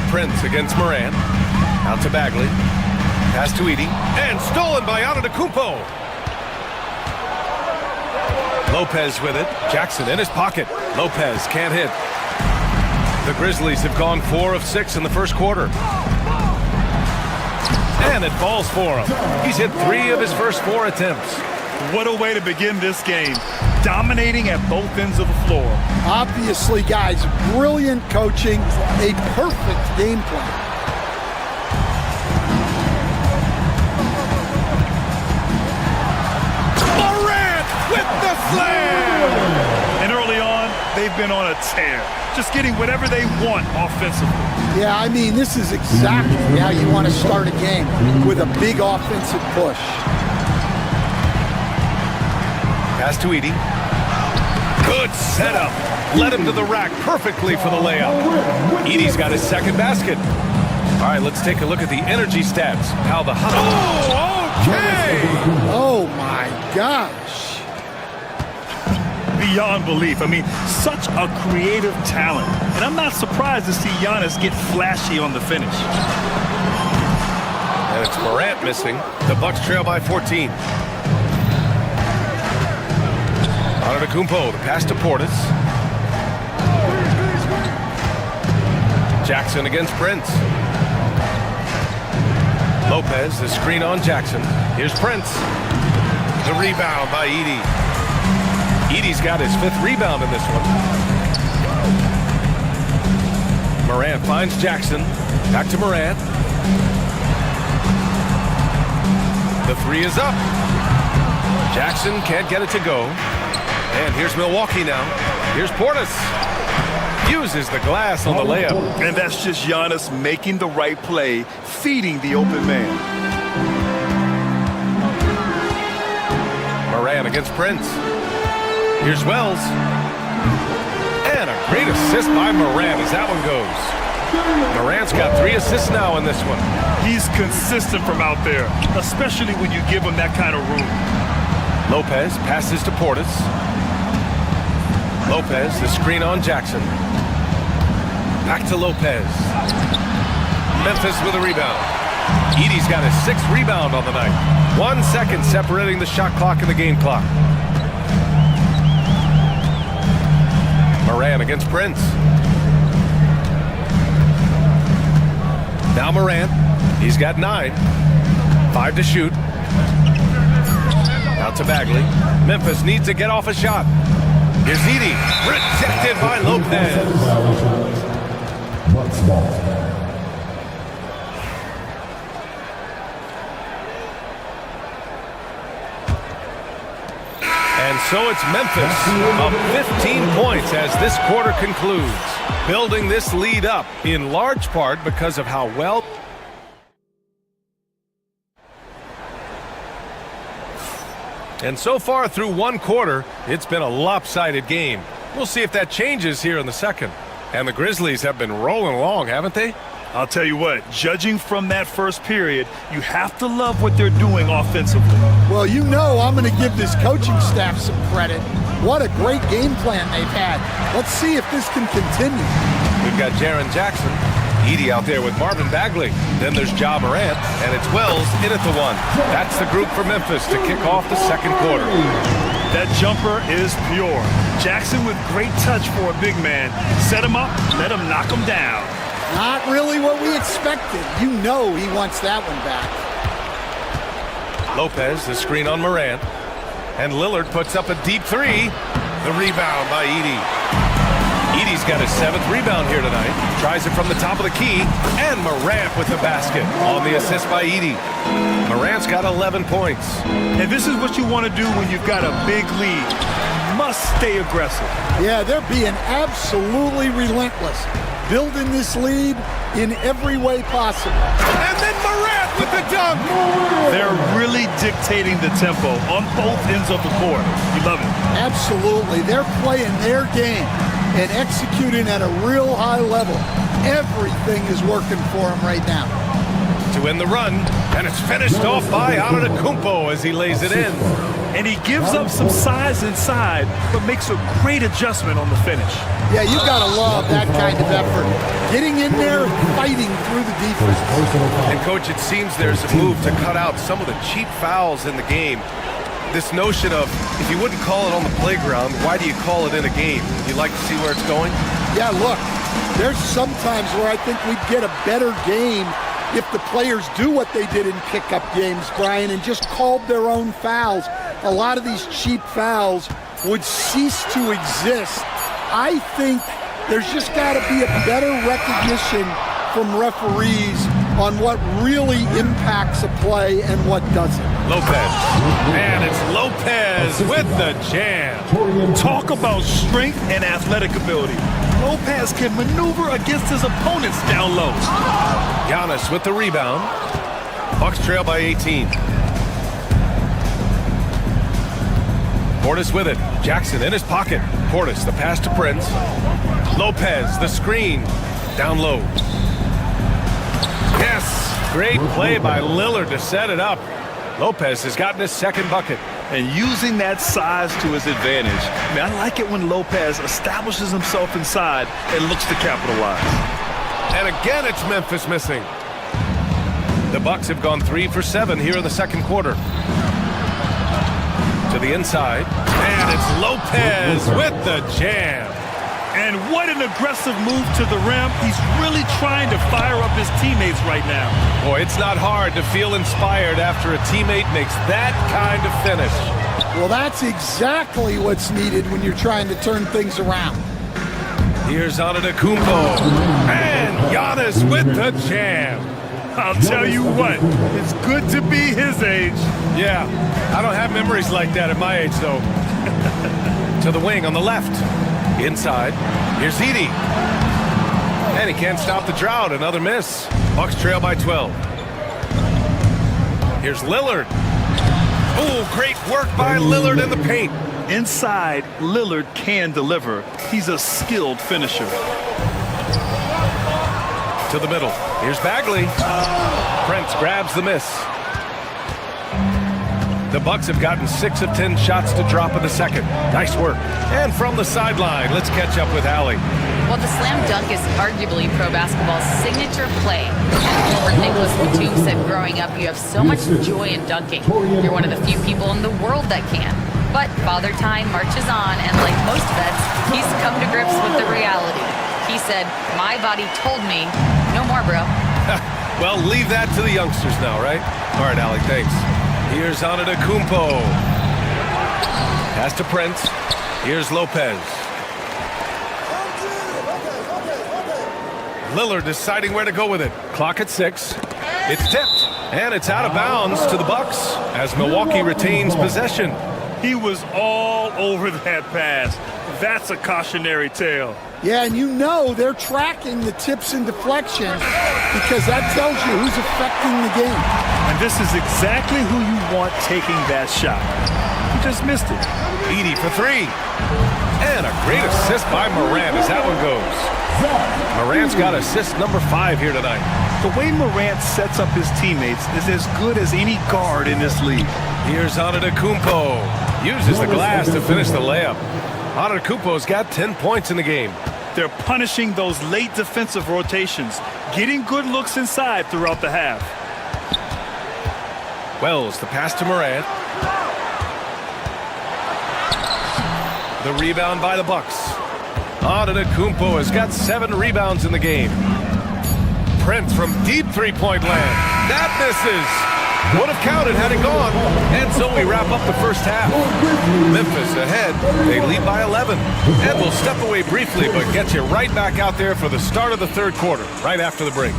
Prince against Moran. Out to Bagley. Pass to Edie. And stolen by Antetokounmpo. Lopez with it. Jackson in his pocket. Lopez can't hit. The Grizzlies have gone 4 of 6 in the first quarter. And it falls for him. He's hit 3 of his first 4 attempts. What a way to begin this game. Dominating at both ends of the floor. Obviously, guys, brilliant coaching, a perfect game plan. Morant with the slam! And early on, they've been on a tear. Just getting whatever they want offensively. Yeah, I mean, this is exactly how you want to start a game, with a big offensive push. Pass to Edie. Good setup. Led him to the rack perfectly for the layup. Edie's got his second basket. All right, let's take a look at the energy stats. How the... Oh, okay! Oh, my gosh. Beyond belief. I mean, such a creative talent. And I'm not surprised to see Giannis get flashy on the finish. And it's Morant missing. The Bucks trail by 14. Antetokounmpo, the pass to Portis. Jackson against Prince. Lopez, the screen on Jackson. Here's Prince. The rebound by Edie. Edie's got his 5th rebound in this one. Morant finds Jackson. Back to Morant. The 3 is up. Jackson can't get it to go. And here's Milwaukee now. Here's Portis. Uses the glass on the layup. And that's just Giannis making the right play, feeding the open man. Morant against Prince. Here's Wells. And a great assist by Morant as that one goes. Morant's got 3 assists now in this one. He's consistent from out there, especially when you give him that kind of room. Lopez passes to Portis. Lopez, the screen on Jackson. Back to Lopez. Memphis with a rebound. Edie's got his 6th rebound on the night. 1 second separating the shot clock and the game clock. Morant against Prince. Now Morant. He's got 9. 5 to shoot. Out to Bagley. Memphis needs to get off a shot. Here's Edie. Rejected by Lopez. And so it's Memphis up 15 points as this quarter concludes, building this lead up in large part because of how well. And so far through 1 quarter, it's been a lopsided game. We'll see if that changes here in the second. And the Grizzlies have been rolling along, haven't they? I'll tell you what, judging from that first period, you have to love what they're doing offensively. Well, you know I'm going to give this coaching staff some credit. What a great game plan they've had. Let's see if this can continue. We've got Jaren Jackson. Edie out there with Marvin Bagley. Then there's Ja Morant, and it's Wells in at the 1. That's the group for Memphis to kick off the second quarter. That jumper is pure. Jackson with great touch for a big man. Set him up, let him knock him down. Not really what we expected. You know he wants that one back. Lopez, the screen on Morant. And Lillard puts up a deep 3. The rebound by Edie. Edie's got his 7th rebound here tonight. Tries it from the top of the key. And Morant with the basket on the assist by Edie. Morant's got 11 points. And this is what you want to do when you've got a big lead. Must stay aggressive. Yeah, they're being absolutely relentless. Building this lead in every way possible. And then Morant with the dunk. They're really dictating the tempo on both ends of the court. You love it. Absolutely. They're playing their game and executing at a real high level. Everything is working for them right now. To win the run, and it's finished off by Antetokounmpo as he lays it in. And he gives up some size inside, but makes a great adjustment on the finish. Yeah, you got to love that kind of effort. Getting in there and fighting through the defense. And, Coach, it seems there's a move to cut out some of the cheap fouls in the game. This notion of, if you wouldn't call it on the playground, why do you call it in a game? You like to see where it's going? Yeah, look, there's some times where I think we'd get a better game if the players do what they did in pickup games, Brian, and just called their own fouls. A lot of these cheap fouls would cease to exist. I think there's just got to be a better recognition from referees on what really impacts a play and what doesn't. Lopez. And it's Lopez with the jam. Talk about strength and athletic ability. Lopez can maneuver against his opponents down low. Giannis with the rebound. Bucks trail by 18. Portis with it. Jackson in his pocket. Portis, the pass to Prince. Lopez, the screen. Down low. Yes! Great play by Lillard to set it up. Lopez has gotten his second bucket. And using that size to his advantage. I mean, I like it when Lopez establishes himself inside and looks to capitalize. And again, it's Memphis missing. The Bucks have gone 3 for 7 here in the second quarter. To the inside. And it's Lopez with the jam. And what an aggressive move to the rim. He's really trying to fire up his teammates right now. Boy, it's not hard to feel inspired after a teammate makes that kind of finish. Well, that's exactly what's needed when you're trying to turn things around. Here's Antetokounmpo. And Giannis with the jam. I'll tell you what, it's good to be his age. Yeah, I don't have memories like that at my age, though. To the wing on the left. Inside. Here's Edey. And he can't stop the drought. Another miss. Bucks trail by 12. Here's Lillard. Oh, great work by Lillard in the paint. Inside, Lillard can deliver. He's a skilled finisher. To the middle. Here's Bagley. Prince grabs the miss. The Bucks have gotten 6 of 10 shots to drop in the second. Nice work. And from the sideline, let's catch up with Allie. Well, the slam dunk is arguably pro basketball's signature play. And former Nicholas Batum said growing up, you have so much joy in dunking. You're one of the few people in the world that can. But Father Time marches on, and like most vets, he's come to grips with the reality. He said, my body told me, no more, bro. Well, leave that to the youngsters now, right? All right, Allie, thanks. Here's Antetokounmpo. Pass to Prince. Here's Lopez. Lillard deciding where to go with it. Clock at 6. It's tipped, and it's out of bounds to the Bucks as Milwaukee retains possession. He was all over that pass. That's a cautionary tale. Yeah, and you know they're tracking the tips and deflections because that tells you who's affecting the game. And this is exactly who you want taking that shot. He just missed it. Edey for 3. And a great assist by Morant as that one goes. Morant's got assist number 5 here tonight. The way Morant sets up his teammates is as good as any guard in this league. Here's Antetokounmpo. Uses the glass to finish the layup. Antetokounmpo's got 10 points in the game. They're punishing those late defensive rotations, getting good looks inside throughout the half. Wells, the pass to Morant. The rebound by the Bucks. Antetokounmpo has got 7 rebounds in the game. Prince from deep three-point land. That misses. Would have counted had it gone. And so we wrap up the first half. Memphis ahead. They lead by 11. And we'll step away briefly, but get you right back out there for the start of the third quarter, right after the break.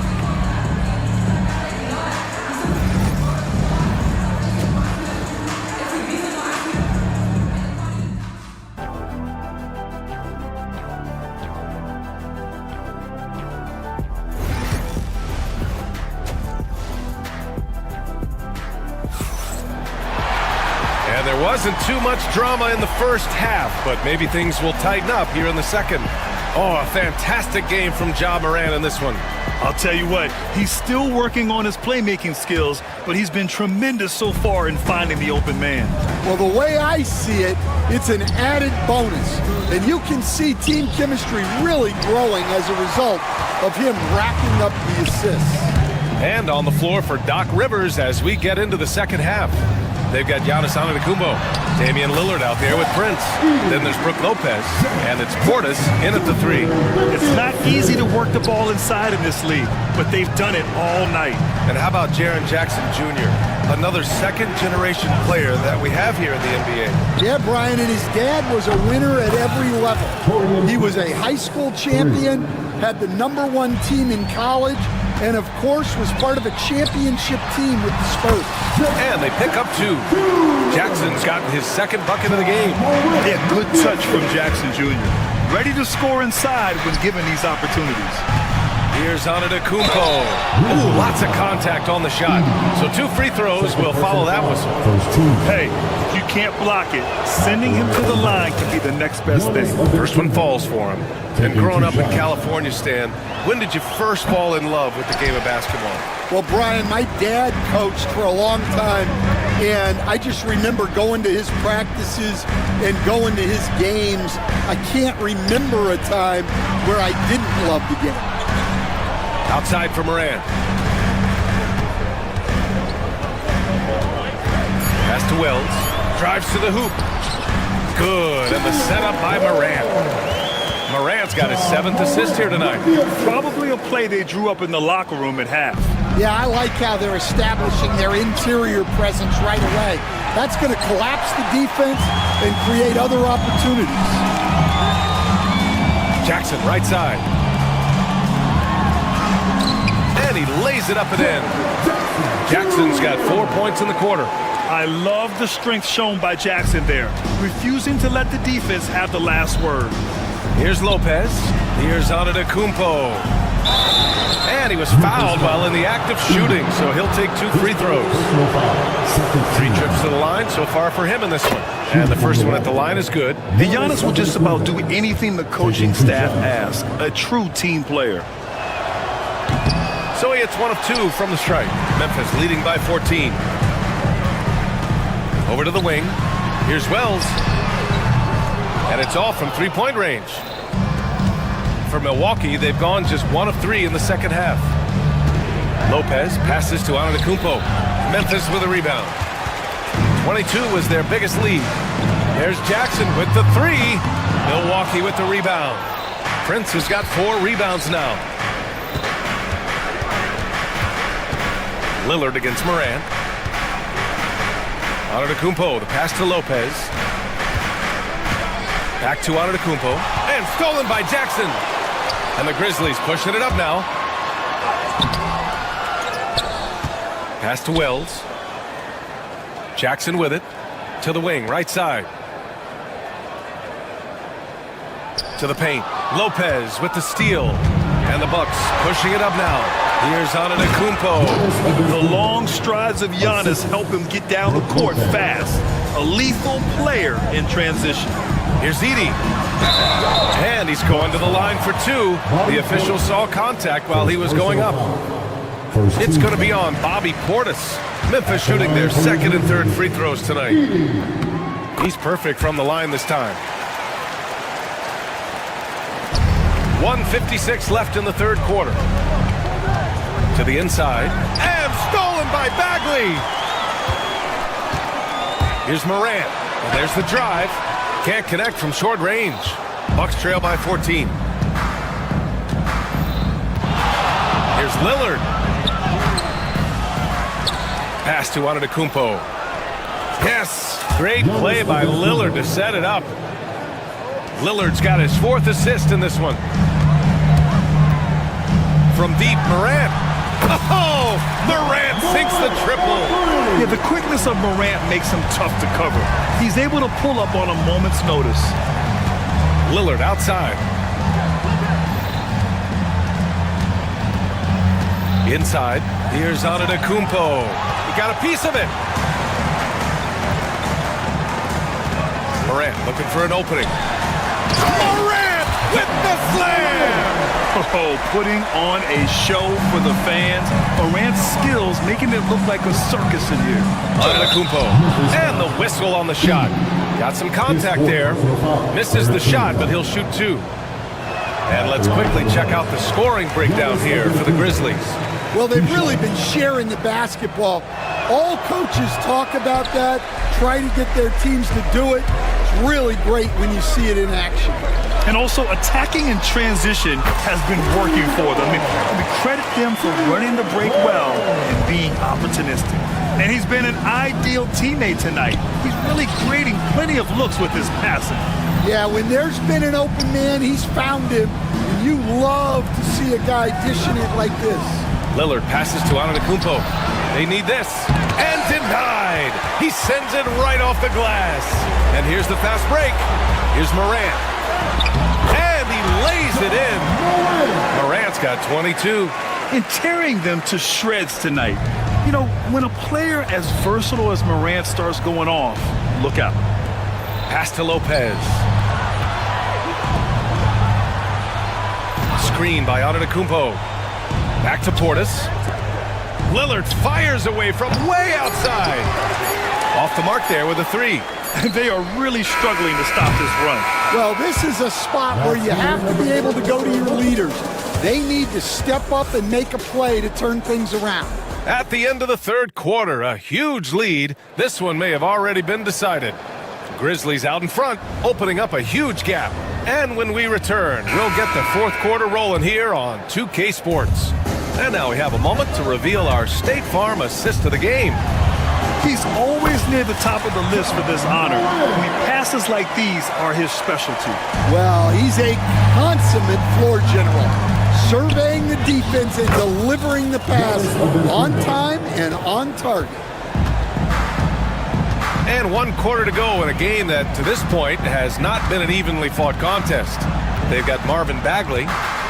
Wasn't too much drama in the first half, but maybe things will tighten up here in the second. Oh, a fantastic game from Ja Morant in this one. I'll tell you what, he's still working on his playmaking skills, but he's been tremendous so far in finding the open man. Well, the way I see it, it's an added bonus. And you can see team chemistry really growing as a result of him racking up the assists. And on the floor for Doc Rivers as we get into the second half. They've got Giannis Antetokounmpo, Damian Lillard out there with Prince. Then there's Brook Lopez, and it's Portis in at the 3. It's not easy to work the ball inside in this league, but they've done it all night. And how about Jaren Jackson Jr., another second-generation player that we have here in the NBA? Yeah, Brian, and his dad was a winner at every level. He was a high school champion, had the #1 team in college, and of course was part of a championship team with the Spurs. And they pick up 2. Jackson's gotten his second bucket of the game. Yeah, good touch from Jackson Jr. Ready to score inside when given these opportunities. Here's Antetokounmpo. Ooh, lots of contact on the shot. So 2 free throws will follow that whistle. Hey, if you can't block it, sending him to the line can be the next best thing. First one falls for him. And growing up in California, Stan, when did you first fall in love with the game of basketball? Well, Brian, my dad coached for a long time, and I just remember going to his practices and going to his games. I can't remember a time where I didn't love the game. Outside for Morant. Pass to Wells. Drives to the hoop. Good, and the setup by Morant. Morant's got his 7th assist here tonight. Probably a play they drew up in the locker room at half. Yeah, I like how they're establishing their interior presence right away. That's going to collapse the defense and create other opportunities. Jackson, right side. And he lays it up and in. Jackson's got 4 points in the quarter. I love the strength shown by Jackson there, refusing to let the defense have the last word. Here's Lopez. Here's Antetokounmpo. And he was fouled while in the act of shooting, so he'll take 2 free throws. 3 trips to the line so far for him in this one. And the first one at the line is good. And Giannis will just about do anything the coaching staff asks. A true team player. So he hits 1 of 2 from the stripe. Memphis leading by 14. Over to the wing. Here's Wells. And it's all from 3-point range. For Milwaukee, they've gone just 1 of 3 in the second half. Lopez passes to Antetokounmpo. Memphis with a rebound. 22 was their biggest lead. There's Jackson with the 3. Milwaukee with the rebound. Prince has got 4 rebounds now. Lillard against Morant. Antetokounmpo, the pass to Lopez. Back to Antetokounmpo. And stolen by Jackson. And the Grizzlies pushing it up now. Pass to Wells. Jackson with it. To the wing, right side. To the paint. Lopez with the steal. And the Bucks pushing it up now. Here's Antetokounmpo. The long strides of Giannis help him get down the court fast. A lethal player in transition. Here's Edey. And he's going to the line for 2. The official saw contact while he was going up. It's going to be on Bobby Portis. Memphis shooting their 2nd and 3rd free throws tonight. He's perfect from the line this time. 1:56 left in the 3rd quarter. To the inside. And stolen by Bagley. Here's Morant. And there's the drive. Can't connect from short range. Bucks trail by 14. Here's Lillard. Pass to Antetokounmpo. Yes! Great play by Lillard to set it up. Lillard's got his 4th assist in this one. From deep, Morant. Oh! Morant sinks the triple. Yeah, the quickness of Morant makes him tough to cover. He's able to pull up on a moment's notice. Lillard outside. Inside. Here's Antetokounmpo. He got a piece of it. Morant looking for an opening. Morant with the slam! Oh, putting on a show for the fans. Morant's skills making it look like a circus in here. Antetokounmpo, and the whistle on the shot. Got some contact there. Misses the shot, but he'll shoot two. And let's quickly check out the scoring breakdown here for the Grizzlies. Well, they've really been sharing the basketball. All coaches talk about that, try to get their teams to do it. It's really great when you see it in action. And also, attacking in transition has been working for them. We credit them for running the break well and being opportunistic. And he's been an ideal teammate tonight. He's really creating plenty of looks with his passing. Yeah, when there's been an open man, he's found him. And you love to see a guy dishing it like this. Lillard passes to Antetokounmpo. They need this. And denied. He sends it right off the glass. And here's the fast break. Here's Morant. And he lays it in. Morant's got 22. And tearing them to shreds tonight. You know, when a player as versatile as Morant starts going off, look out. Pass to Lopez. Screen by Antetokounmpo. Back to Portis. Lillard fires away from way outside. Off the mark there with a three. They are really struggling to stop this run. Well, this is a spot where you have to be able to go to your leaders. They need to step up and make a play to turn things around. At the end of the third quarter, a huge lead. This one may have already been decided. Grizzlies out in front, opening up a huge gap. And when we return, we'll get the fourth quarter rolling here on 2K Sports. And now we have a moment to reveal our State Farm assist of the game. He's always near the top of the list for this honor. I mean, passes like these are his specialty. Well, he's a consummate floor general, surveying the defense and delivering the pass on time and on target. And 1 quarter to go in a game that, to this point, has not been an evenly fought contest. They've got Marvin Bagley,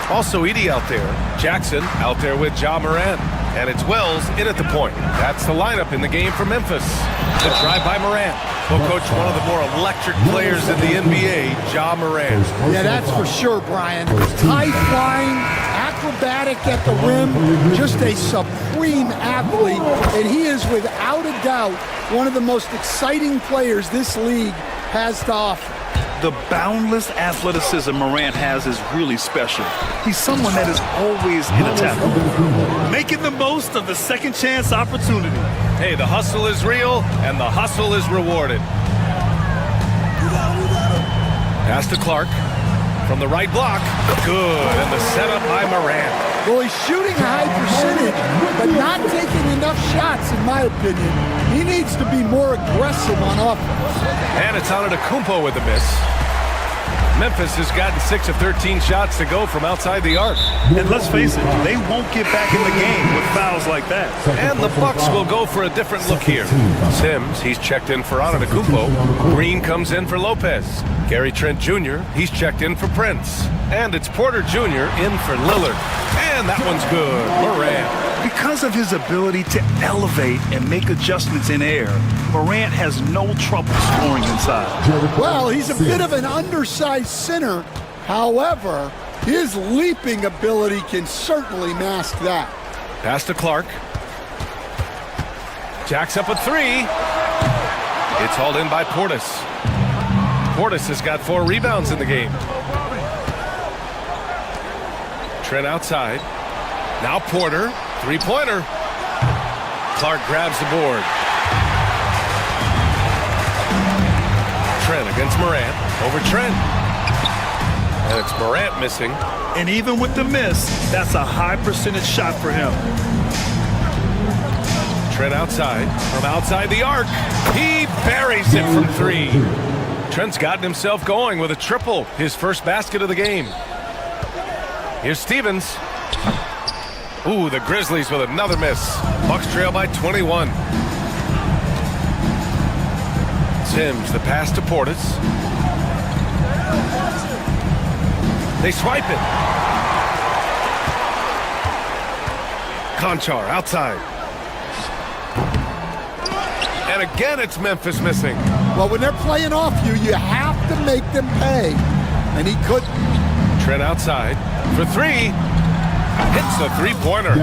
also Edey out there, Jackson out there with Ja Morant, and it's Wells in at the point. That's the lineup in the game for Memphis. The drive by Morant. Well, coach, one of the more electric players in the NBA, Ja Morant. Yeah, that's for sure, Brian. High-flying, acrobatic at the rim, just a supreme athlete, and he is without a doubt one of the most exciting players this league has to offer. The boundless athleticism Morant has is really special. He's someone that is always in attack, making the most of the second chance opportunity. Hey, the hustle is real, and the hustle is rewarded. Pass to Clark. From the right block. Good, and the setup by Morant. Well, he's shooting a high percentage, but not taking enough shots, in my opinion. He needs to be more aggressive on offense. And it's Antetokounmpo with the miss. Memphis has gotten 6 of 13 shots to go from outside the arc. And let's face it, they won't get back in the game with fouls like that. And the Bucks will go for a different look here. Sims, he's checked in for Antetokounmpo. Green comes in for Lopez. Gary Trent Jr., he's checked in for Prince. And it's Porter Jr. in for Lillard. And that one's good. Morant. Because of his ability to elevate and make adjustments in air, Morant has no trouble scoring inside. Well, he's a bit of an undersized center. However, his leaping ability can certainly mask that. Pass to Clark. Jacks up a three. It's hauled in by Portis. Portis has got 4 rebounds in the game. Trent outside. Now Porter. Three-pointer. Clark grabs the board. Trent against Morant. Over Trent. And it's Morant missing. And even with the miss, that's a high percentage shot for him. Trent outside. From outside the arc. He buries it from 3. Trent's gotten himself going with a triple. His first basket of the game. Here's Stevens. Ooh, the Grizzlies with another miss. Bucks trail by 21. Sims, the pass to Portis. They swipe it. Conchar outside. And again, it's Memphis missing. Well, when they're playing off you, you have to make them pay. And he couldn't. Trent outside for three. Hits the three-pointer.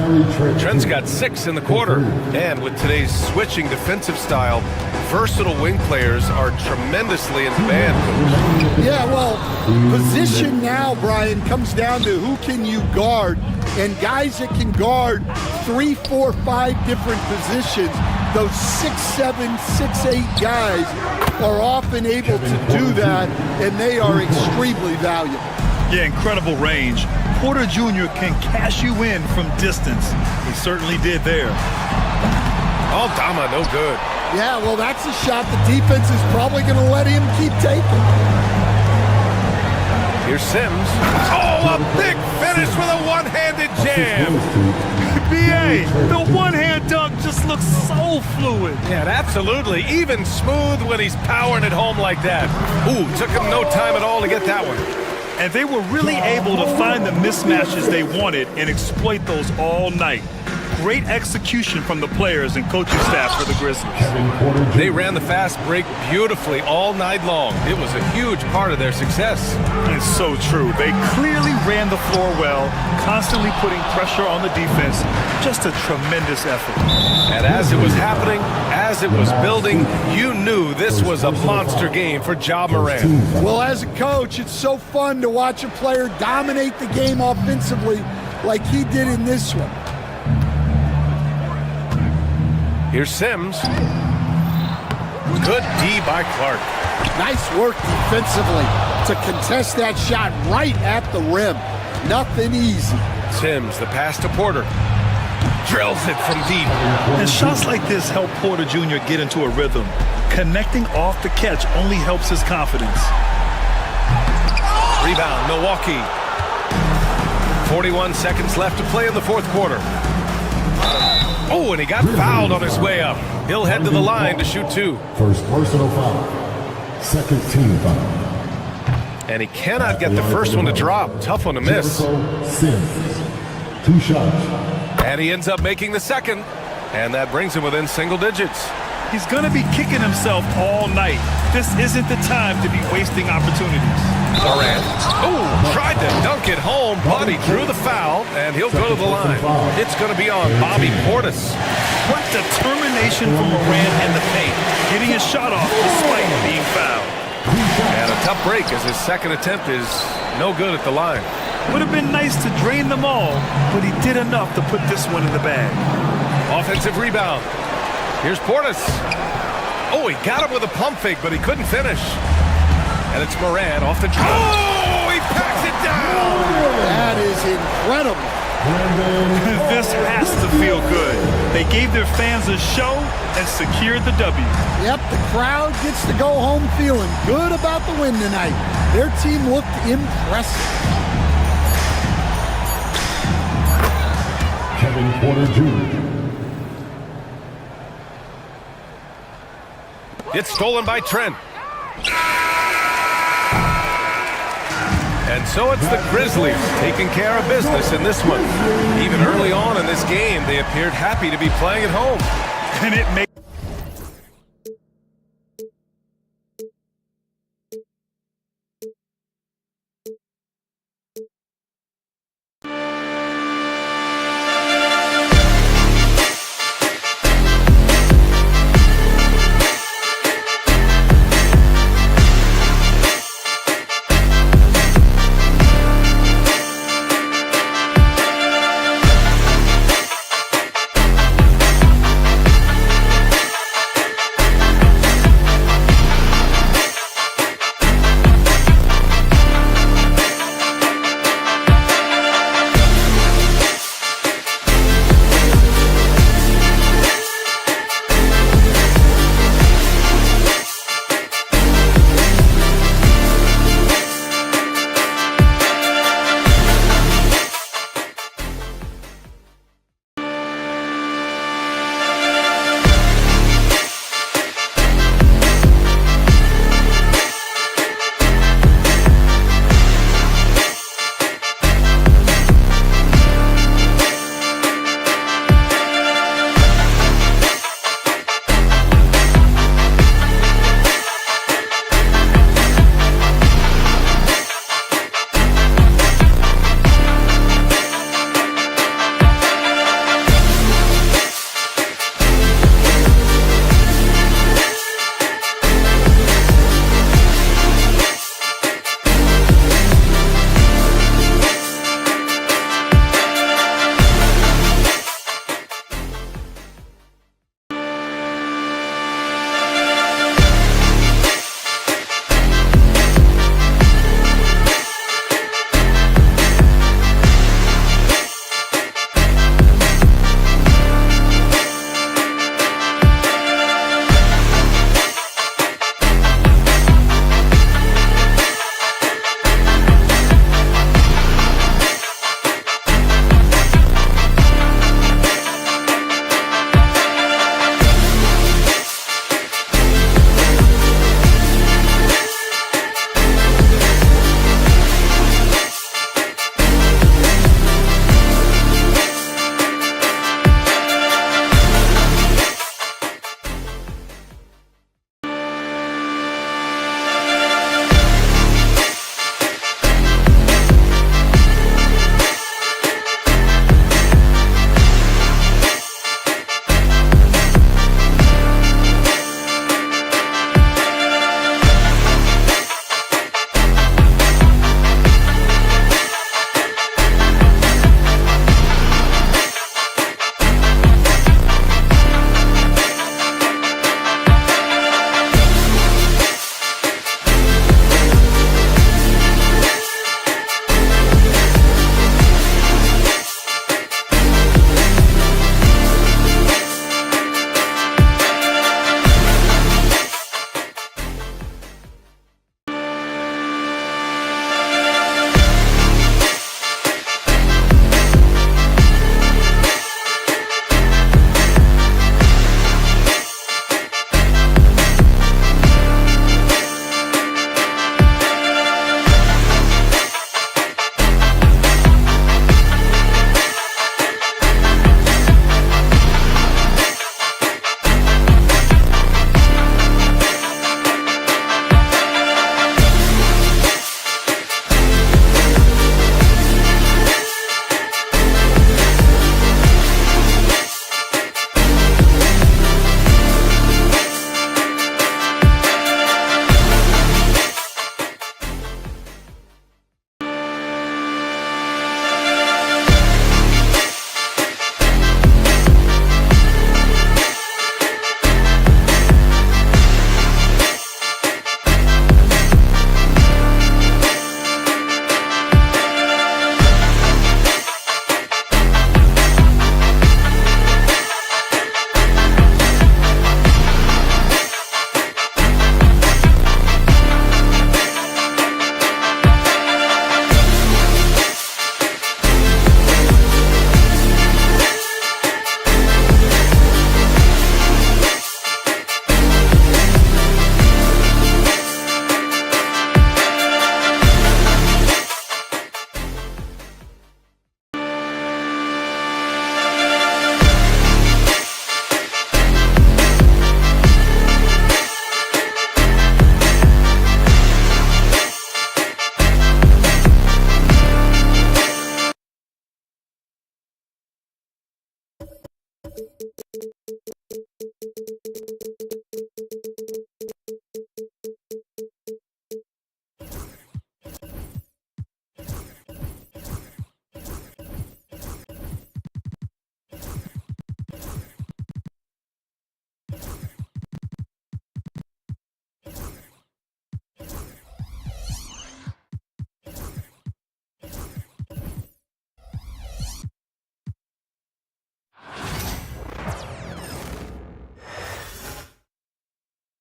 Trent's got 6 in the quarter. And with today's switching defensive style, versatile wing players are tremendously in demand, Coach. Yeah, well, position now, Brian, comes down to who can you guard. And guys that can guard 3, 4, 5 different positions, those 6'7", 6'8" guys are often able to do that, and they are extremely valuable. Yeah, incredible range. Porter Jr. can cash you in from distance. He certainly did there. Aldama, no good. Yeah, well, that's a shot the defense is probably going to let him keep taking. Here's Sims. Oh, a big finish with a one-handed jam. B.A., the one-hand dunk just looks so fluid. Yeah, absolutely. Even smooth when he's powering it home like that. Ooh, took him no time at all to get that one. And they were really able to find the mismatches they wanted and exploit those all night. Great execution from the players and coaching staff for the Grizzlies. They ran the fast break beautifully all night long. It was a huge part of their success. It's so true. They clearly ran the floor well, constantly putting pressure on the defense. Just a tremendous effort. And as it was happening, as it was building, you knew this was a monster game for Ja Morant. Well, as a coach, it's so fun to watch a player dominate the game offensively like he did in this one. Here's Sims. Good D by Clark. Nice work defensively to contest that shot right at the rim. Nothing easy. Sims, the pass to Porter. Drills it from deep. And shots like this help Porter Jr. get into a rhythm. Connecting off the catch only helps his confidence. Rebound, Milwaukee. 41 seconds left to play in the fourth quarter. Oh, and he got fouled on his way up. He'll head to the line to shoot 2. First personal foul. Second team foul. And he cannot get the first one to drop. Tough one to miss. Sims. 2 shots. And he ends up making the second. And that brings him within single digits. He's going to be kicking himself all night. This isn't the time to be wasting opportunities. Morant. Oh, tried to dunk it home, but he drew the foul, and he'll go to the line. It's going to be on Bobby Portis. What determination from Morant in the paint, getting his shot off despite being fouled. And a tough break as his second attempt is no good at the line. Would have been nice to drain them all, but he did enough to put this one in the bag. Offensive rebound. Here's Portis. Oh, he got him with a pump fake, but he couldn't finish. And it's Morant off the dribble. Oh, he packs it down. That is incredible. This has to feel good. They gave their fans a show and secured the W. Yep, the crowd gets to go home feeling good about the win tonight. Their team looked impressive. Kevin Porter Jr. It's stolen by Trent. And so it's the Grizzlies taking care of business in this one. Even early on in this game, they appeared happy to be playing at home. And it made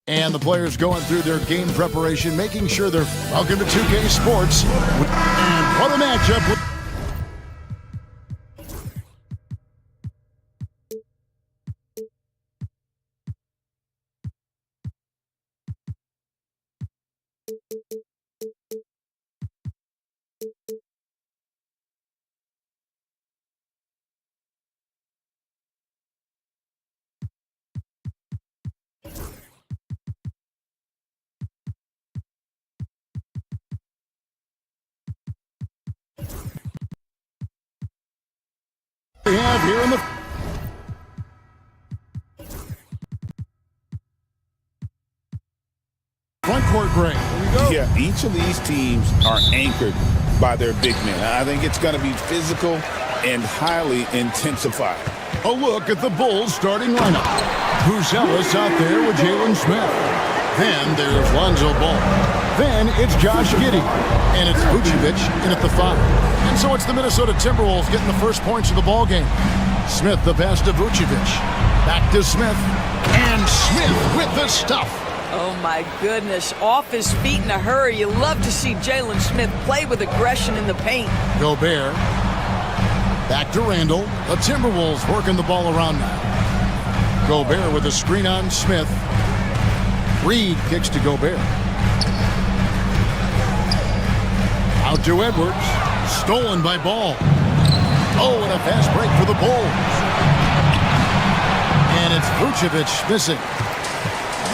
And the players going through their game preparation, making sure they're welcome to 2K Sports. And what a matchup. We have here in the front court, Gray. Here we go. Yeah, each of these teams are anchored by their big men. I think it's going to be physical and highly intensified. A look at the Bulls starting lineup. Buzelis out there with Jalen Smith. Then there's Lonzo Ball. Then it's Josh Giddey. And it's Vucevic in at the 5. And so it's the Minnesota Timberwolves getting the first points of the ball game. Smith the pass to Vucevic. Back to Smith. And Smith with the stuff. Oh, my goodness. Off his feet in a hurry. You love to see Jalen Smith play with aggression in the paint. Gobert. Back to Randall. The Timberwolves working the ball around now. Gobert with a screen on Smith. Reed kicks to Gobert. Out to Edwards. Stolen by Ball. Oh, and a fast break for the Bulls. And it's Vucevic missing.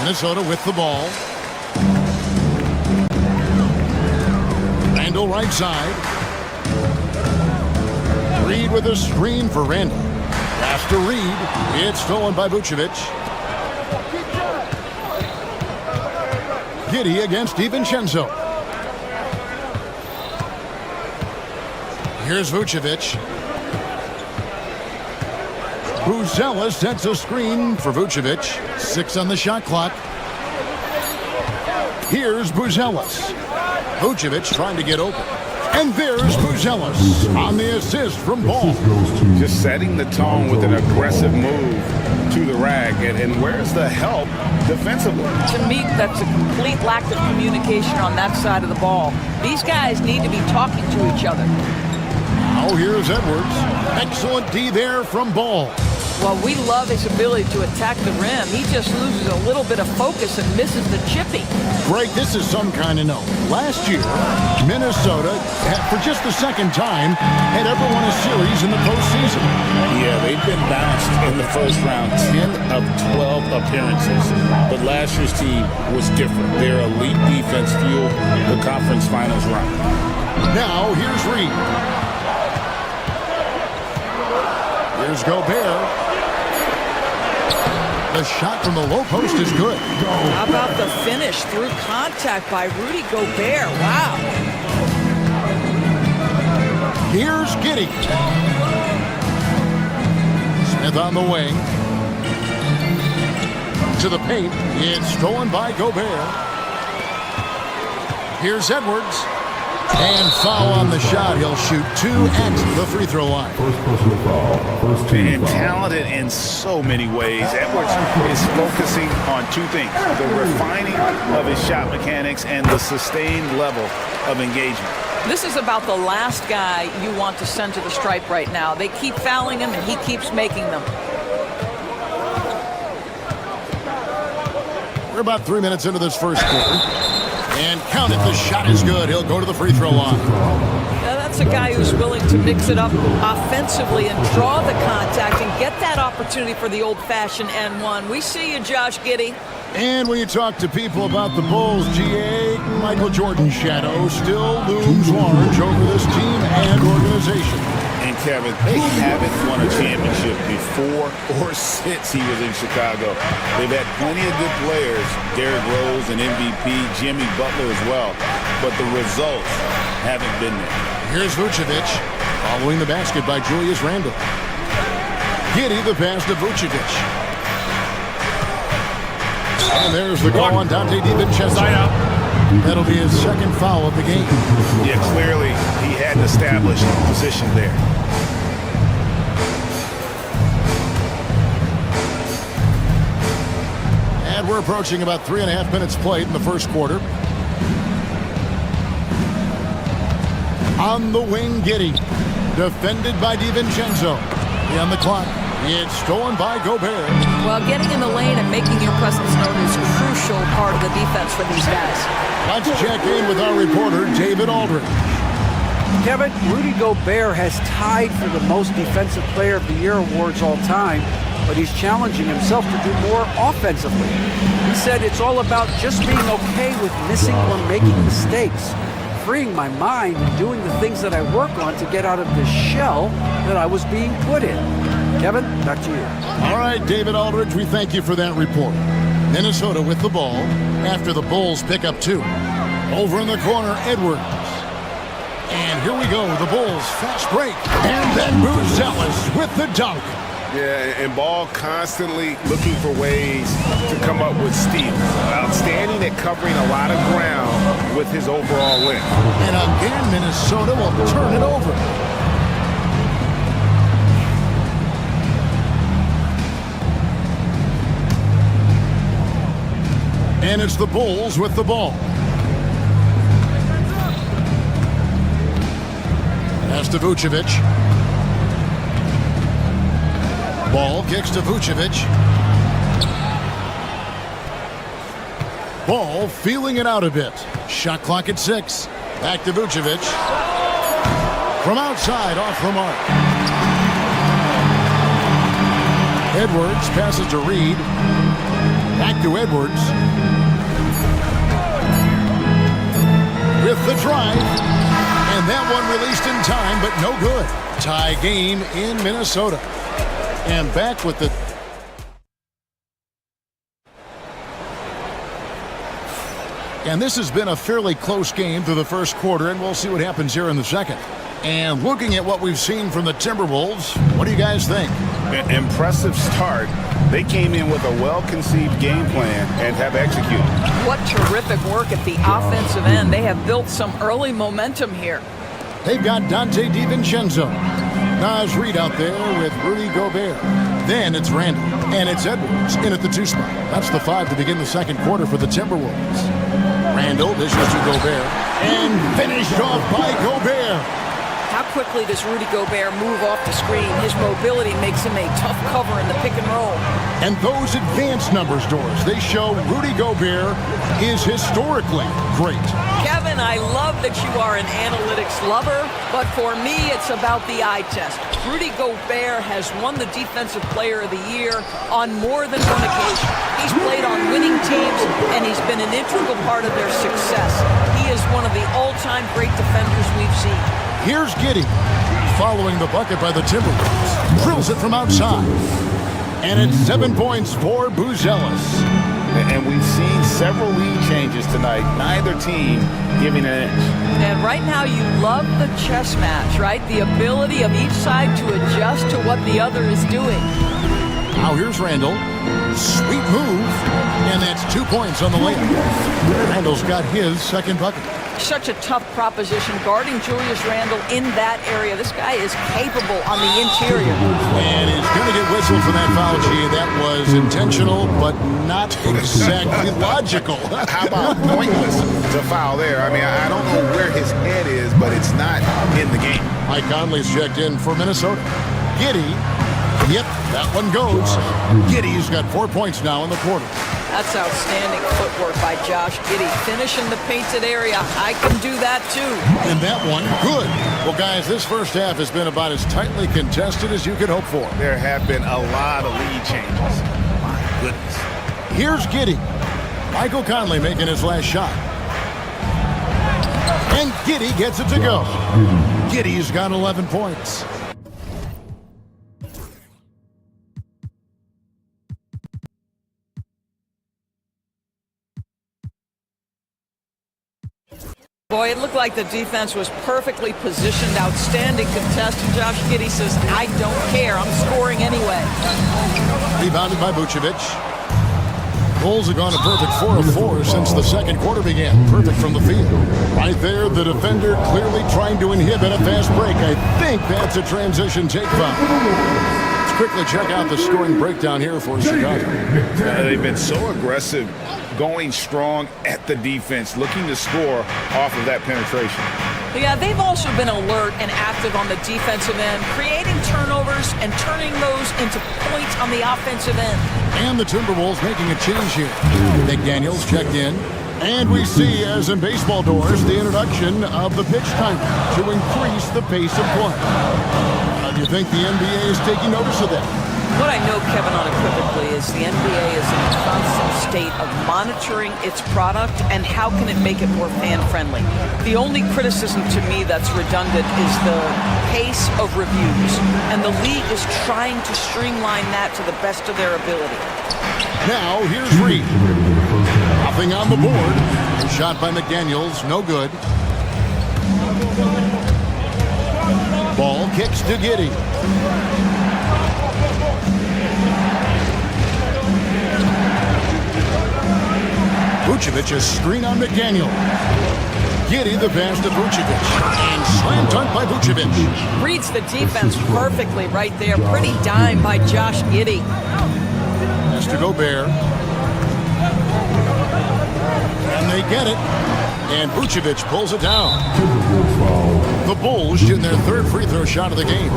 Minnesota with the ball. Randall right side. Reed with a screen for Randall. Pass to Reed. It's stolen by Vucevic. Giddey against DiVincenzo. Here's Vucevic. Buzelis sets a screen for Vucevic. 6 on the shot clock. Here's Buzelis. Vucevic trying to get open. And there's Buzelis on the assist from Ball. Just setting the tone with an aggressive move to the rack. And where's the help defensively? To me, that's a complete lack of communication on that side of the ball. These guys need to be talking to each other. Now here's Edwards. Excellent D there from Ball. While we love his ability to attack the rim, he just loses a little bit of focus and misses the chippy. Greg, this is some kind of note. Last year, Minnesota, for just the second time, had ever won a series in the postseason. Yeah, they've been bounced in the first round, 10 of 12 appearances. But last year's team was different. Their elite defense fueled the conference finals run. Now, here's Reed. Here's Gobert. The shot from the low post is good. How about the finish through contact by Rudy Gobert? Wow. Here's Giddey. Smith on the wing. To the paint. It's stolen by Gobert. Here's Edwards. And foul on the shot. He'll shoot 2 at the free throw line. First personal foul. First team And foul. talented in so many ways. Edwards is focusing on 2 things. The refining of his shot mechanics and the sustained level of engagement. This is about the last guy you want to send to the stripe right now. They keep fouling him, and he keeps making them. We're about 3 minutes into this first quarter. And count it, the shot is good. He'll go to the free throw line. Now that's a guy who's willing to mix it up offensively and draw the contact and get that opportunity for the old-fashioned N1. We see you, Josh Giddey. And when you talk to people about the Bulls, GA, Michael Jordan's shadow still looms large over this team and organization. And Kevin, they haven't won a championship before or since he was in Chicago. They've had plenty of good players, Derrick Rose and MVP, Jimmy Butler as well, but the results haven't been there. Here's Vucevic, following the basket by Julius Randle. Giddey the pass to Vucevic. And there's the call on Dante DiVincenzo. That'll be his second foul of the game. Yeah, clearly he hadn't established position there. And we're approaching about 3.5 minutes played in the first quarter. On the wing, Giddey. Defended by DiVincenzo. On the clock. It's stolen by Gobert. Well, getting in the lane and making your presence known is a crucial part of the defense for these guys. Let's check in with our reporter, David Aldridge. Kevin, Rudy Gobert has tied for the most Defensive Player of the Year awards all time, but he's challenging himself to do more offensively. He said it's all about just being okay with missing or making mistakes, freeing my mind and doing the things that I work on to get out of the shell that I was being put in. Kevin, back to you. All right, David Aldridge, we thank you for that report. Minnesota with the ball after the Bulls pick up 2. Over in the corner, Edwards. And here we go, the Bulls fast break. And then Buzelis with the dunk. Yeah, and Ball constantly looking for ways to come up with steals. Outstanding at covering a lot of ground with his overall length. And again, Minnesota will turn it over. And it's the Bulls with the ball. Pass to Vucevic. Ball kicks to Vucevic. Ball feeling it out a bit. Shot clock at 6. Back to Vucevic. From outside, off the mark. Edwards passes to Reed. Back to Edwards. With the drive. And that one released in time, but no good. Tie game in Minnesota. And back with the... And this has been a fairly close game through the first quarter, and we'll see what happens here in the second. And looking at what we've seen from the Timberwolves, what do you guys think? Impressive start. They came in with a well-conceived game plan and have executed. What terrific work at the offensive end. They have built some early momentum here. They've got Dante DiVincenzo. Naz Reid out there with Rudy Gobert. Then it's Randall, and it's Edwards in at the 2 spot. That's the 5 to begin the second quarter for the Timberwolves. Randall dishes to Gobert, and finished off by Gobert. How quickly does Rudy Gobert move off the screen? His mobility makes him a tough cover in the pick and roll. And those advanced numbers, Doris, they show Rudy Gobert is historically great. Kevin, I love that you are an analytics lover, but for me, it's about the eye test. Rudy Gobert has won the Defensive Player of the Year on more than one occasion. He's played on winning teams, and he's been an integral part of their success. He is one of the all-time great defenders we've seen. Here's Giddey, following the bucket by the Timberwolves. Drills it from outside. And it's 7 points for Buzelis. And we've seen several lead changes tonight, neither team giving an inch. And right now you love the chess match, right? The ability of each side to adjust to what the other is doing. Now here's Randall. Sweet move. And that's 2 points on the layup. Randall's got his second bucket. Such a tough proposition guarding Julius Randle in that area. This guy is capable on the interior. And he's going to get whistled for that foul, G. That was intentional, but not exactly logical. How about pointless to foul there? I mean, I don't know where his head is, but it's not in the game. Mike Conley's checked in for Minnesota. Giddey. Yep, that one goes. Giddey's got 4 points now in the quarter. That's outstanding footwork by Josh Giddey. Finishing the painted area. I can do that too. And that one, good. Well, guys, this first half has been about as tightly contested as you could hope for. There have been a lot of lead changes. My goodness. Here's Giddey. Michael Conley making his last shot. And Giddey gets it to go. Giddey's got 11 points. Boy, it looked like the defense was perfectly positioned. Outstanding contest. And Josh Giddey says, I don't care. I'm scoring anyway. Rebounded by Vucevic. Bulls have gone a perfect 4 of 4 since the second quarter began. Perfect from the field. Right there, the defender clearly trying to inhibit a fast break. I think that's a transition take foul. quickly check out the scoring breakdown here for Chicago. They've been so aggressive, going strong at the defense, looking to score off of that penetration. Yeah, they've also been alert and active on the defensive end, creating turnovers and turning those into points on the offensive end. And the Timberwolves making a change here. McDaniels checked in. And we see, as in baseball doors, the introduction of the pitch timer to increase the pace of play. Do you think the NBA is taking notice of that? What I know, Kevin, unequivocally, is the NBA is in a constant state of monitoring its product and how can it make it more fan-friendly. The only criticism to me that's redundant is the pace of reviews, and the league is trying to streamline that to the best of their ability. Now, here's Reed. Nothing on the board. A shot by McDaniels, no good. Ball kicks to Giddey. Vucevic, a screen on McDaniel. Giddey, the pass to Vucevic. And slam dunk by Vucevic. Reads the defense perfectly right there. Pretty dime by Josh Giddey. Pass to Gobert. And they get it. And Vucevic pulls it down. The Bulls shooting their third free throw shot of the game.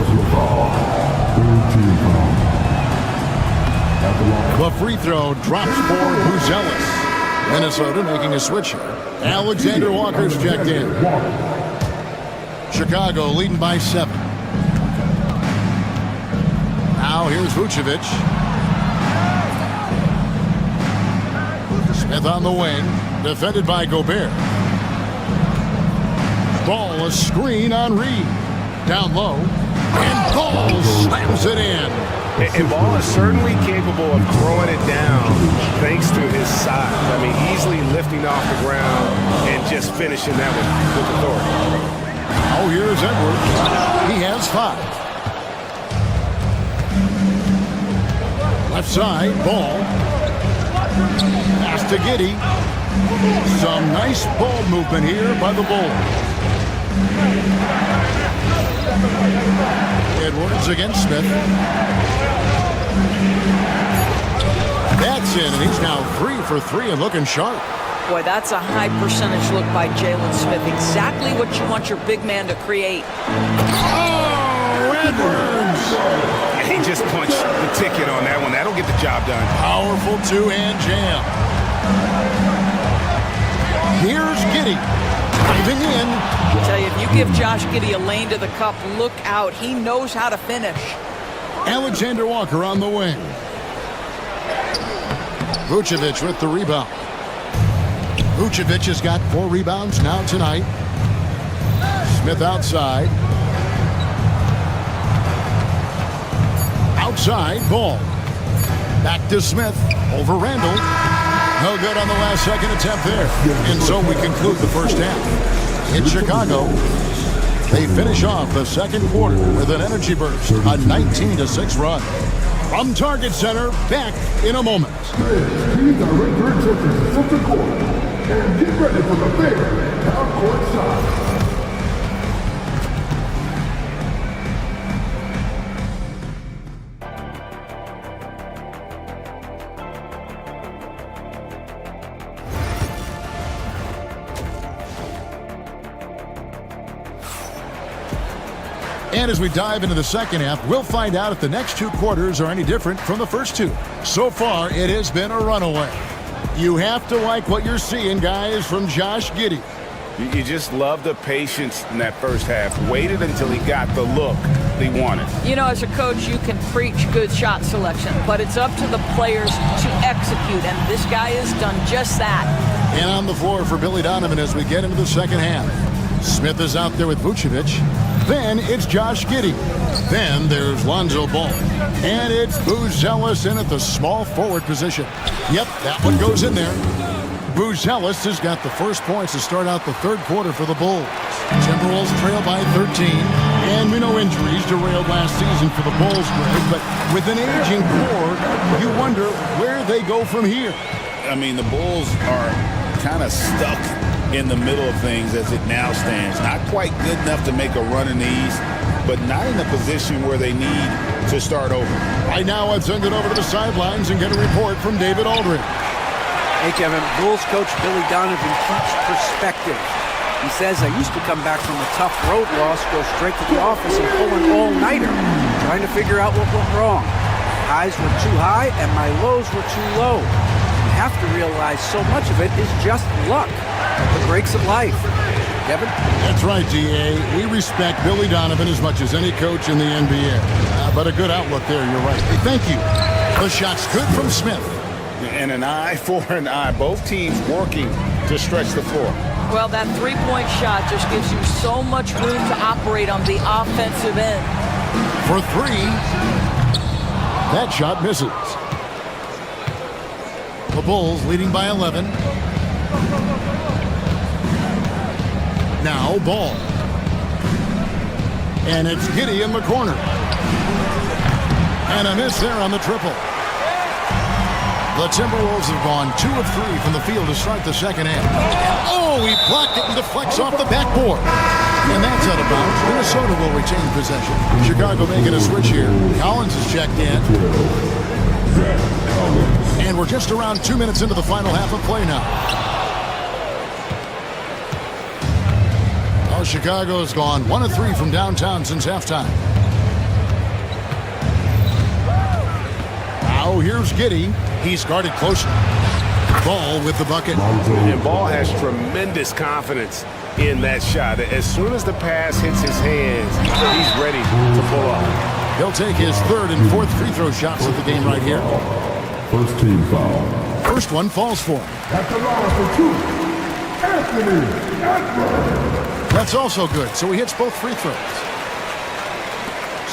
The free throw drops for Buzelis. Minnesota making a switch here. Alexander Walker's checked in. Chicago leading by 7. Now here's Vucevic. Smith on the wing. Defended by Gobert. Ball, a screen on Reed. Down low. And Ball slams it in. And Ball is certainly capable of throwing it down thanks to his size. I mean, easily lifting off the ground and just finishing that one with authority. Oh, here's Edwards. He has 5. Left side, Ball. Pass to Giddey. Some nice ball movement here by the Bulls. Edwards against Smith. That's in, and he's now 3 for 3 and looking sharp. Boy, that's a high percentage look by Jalen Smith. Exactly what you want your big man to create. Oh, Edwards! He just punched the ticket on that one. That'll get the job done. Powerful two-hand jam. Here's Giddey. Diving in. I tell you, if you give Josh Giddey a lane to the cup, look out. He knows how to finish. Alexander Walker on the wing. Vucevic with the rebound. Vucevic has got 4 rebounds now tonight. Smith outside. Outside, Ball. Back to Smith. Over Randall. No good on the last second attempt there. And so we conclude the first half. In Chicago, they finish off the second quarter with an energy burst, a 19-6 run. From Target Center, back in a moment. These are return to the center court. And get ready for the big half-court shot. And as we dive into the second half, we'll find out if the next 2 quarters are any different from the first 2. So far, it has been a runaway. You have to like what you're seeing, guys, from Josh Giddey. You just love the patience in that first half. Waited until he got the look he wanted. You know, as a coach, you can preach good shot selection, but it's up to the players to execute, and this guy has done just that. And on the floor for Billy Donovan as we get into the second half. Smith is out there with Vucevic. Then it's Josh Giddey. Then there's Lonzo Ball. And it's Buzelis in at the small forward position. Yep, that one goes in there. Buzelis has got the first points to start out the third quarter for the Bulls. Timberwolves trail by 13. And we know injuries derailed last season for the Bulls, Greg. But with an aging core, you wonder where they go from here. I mean, the Bulls are kind of stuck in the middle of things as it now stands. Not quite good enough to make a run in the East, but not in a position where they need to start over. Right now, I'd send it over to the sidelines and get a report from David Aldridge. Hey, Kevin, Bulls coach Billy Donovan keeps perspective. He says, I used to come back from a tough road loss, go straight to the office and pull an all-nighter, trying to figure out what went wrong. My highs were too high and my lows were too low. You have to realize so much of it is just luck, the breaks of life. Kevin? That's right, D.A. We respect Billy Donovan as much as any coach in the NBA. But a good outlook there, you're right. Hey, thank you. The shot's good from Smith. And an eye for an eye. Both teams working to stretch the floor. Well, that three-point shot just gives you so much room to operate on the offensive end. For three. That shot misses. The Bulls leading by 11. Now Ball. And it's Giddey in the corner. And a miss there on the triple. The Timberwolves have gone 2 of 3 from the field to start the second half. Oh, he blocked it and deflects off the backboard. And that's out of bounds. Minnesota will retain possession. Chicago making a switch here. Collins is checked in. And we're just around 2 minutes into the final half of play now. Oh, Chicago has gone 1 of 3 from downtown since halftime. Now here's Giddey. He's guarded closer. Ball with the bucket. And Ball has tremendous confidence in that shot. As soon as the pass hits his hands, he's ready to pull off. He'll take his 3rd and 4th free throw shots of the game right here. First team foul. First one falls for him. At the line for 2, Anthony Edwards. That's also good, so he hits both free throws.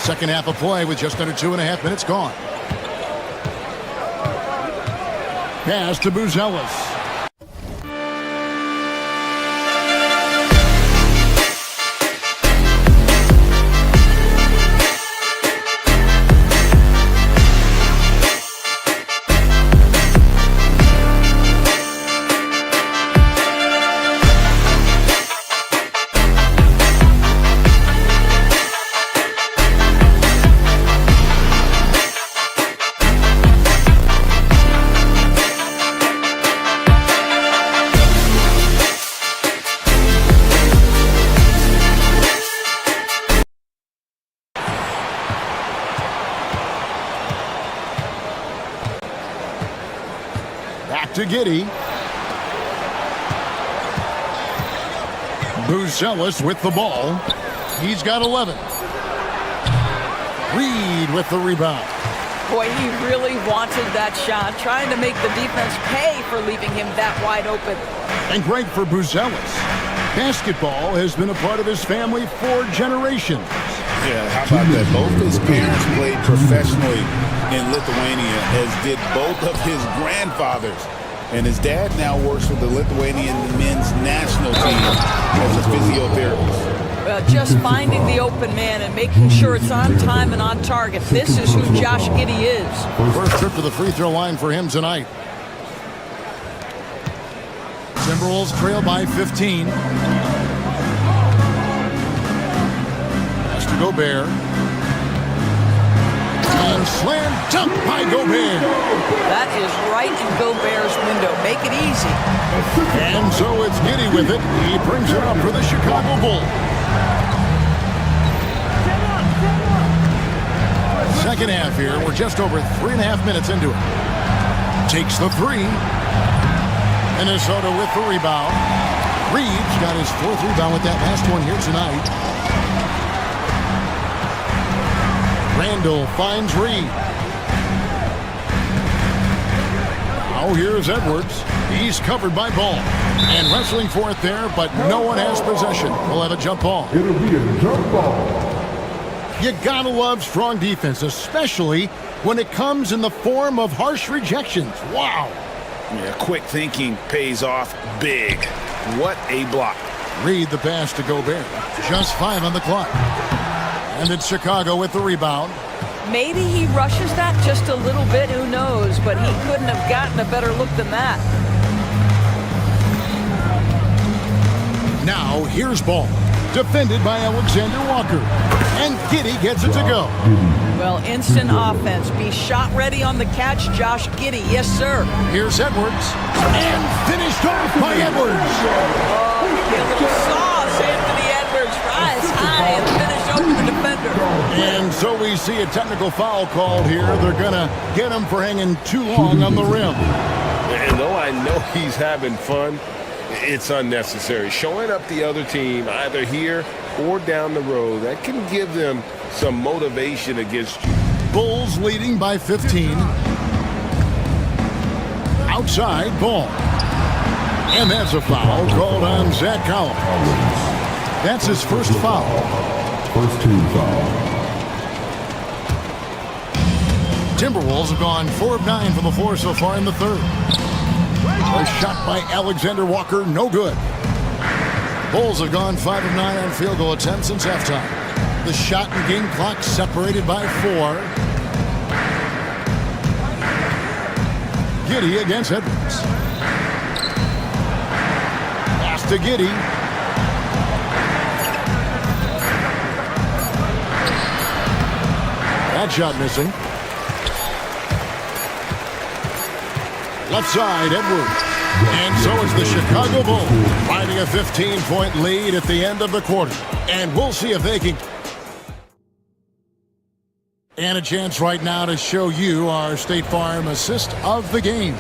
Second half of play with just under 2.5 minutes gone. Pass to Buzelis. To Giddey. Buzelis with the ball. He's got 11. Reed with the rebound. Boy, he really wanted that shot, trying to make the defense pay for leaving him that wide open. And great for Buzelis. Basketball has been a part of his family for generations. Yeah, how about that? Both his parents played professionally in Lithuania, as did both of his grandfathers. And his dad now works with the Lithuanian men's national team as a physiotherapist. Just finding the open man and making sure it's on time and on target. This is who Josh Giddey is. First trip to the free throw line for him tonight. Timberwolves trail by 15. Pass to Gobert. And slam dunk by Gobert. That is right in Gobert's window. Make it easy. And so it's Giddey with it. He brings it up for the Chicago Bulls. Second half here. We're just over 3.5 minutes into it. Takes the 3. Minnesota with the rebound. Reeves got his 4th rebound with that last one here tonight. Randall finds Reed. Now here's Edwards. He's covered by Ball. And wrestling for it there, but no one has possession. We'll have a jump ball. It'll be a jump ball. You gotta love strong defense, especially when it comes in the form of harsh rejections. Wow. Yeah, quick thinking pays off big. What a block. Reed the pass to Gobert. Just 5 on the clock. And it's Chicago with the rebound. Maybe he rushes that just a little bit, who knows, but he couldn't have gotten a better look than that. Now here's Ball. defended by Alexander Walker. And Giddey gets it to go. Well, instant offense. Be shot ready on the catch, Josh Giddey. Yes, sir. Here's Edwards. And finished off by Edwards. Oh, a little sauce. Anthony Edwards rise high and finish over the defender. And so we see a technical foul called here. They're going to get him for hanging too long on the rim. And though I know he's having fun, it's unnecessary. Showing up the other team, either here or down the road, that can give them some motivation against you. Bulls leading by 15. Outside ball. And that's a foul called on Zach Collins. That's his first foul. First team foul. Timberwolves have gone 4 of 9 from the floor so far in the third. A shot by Alexander Walker, no good. Bulls have gone 5 of 9 on field goal attempts since halftime. The shot and game clock separated by 4. Giddey against Edwards. Pass to Giddey. That shot missing. Left side, Edwards. And so it's the Chicago Bulls finding a 15-point lead at the end of the quarter. And we'll see if they can. And a chance right now to show you our State Farm assist of the game.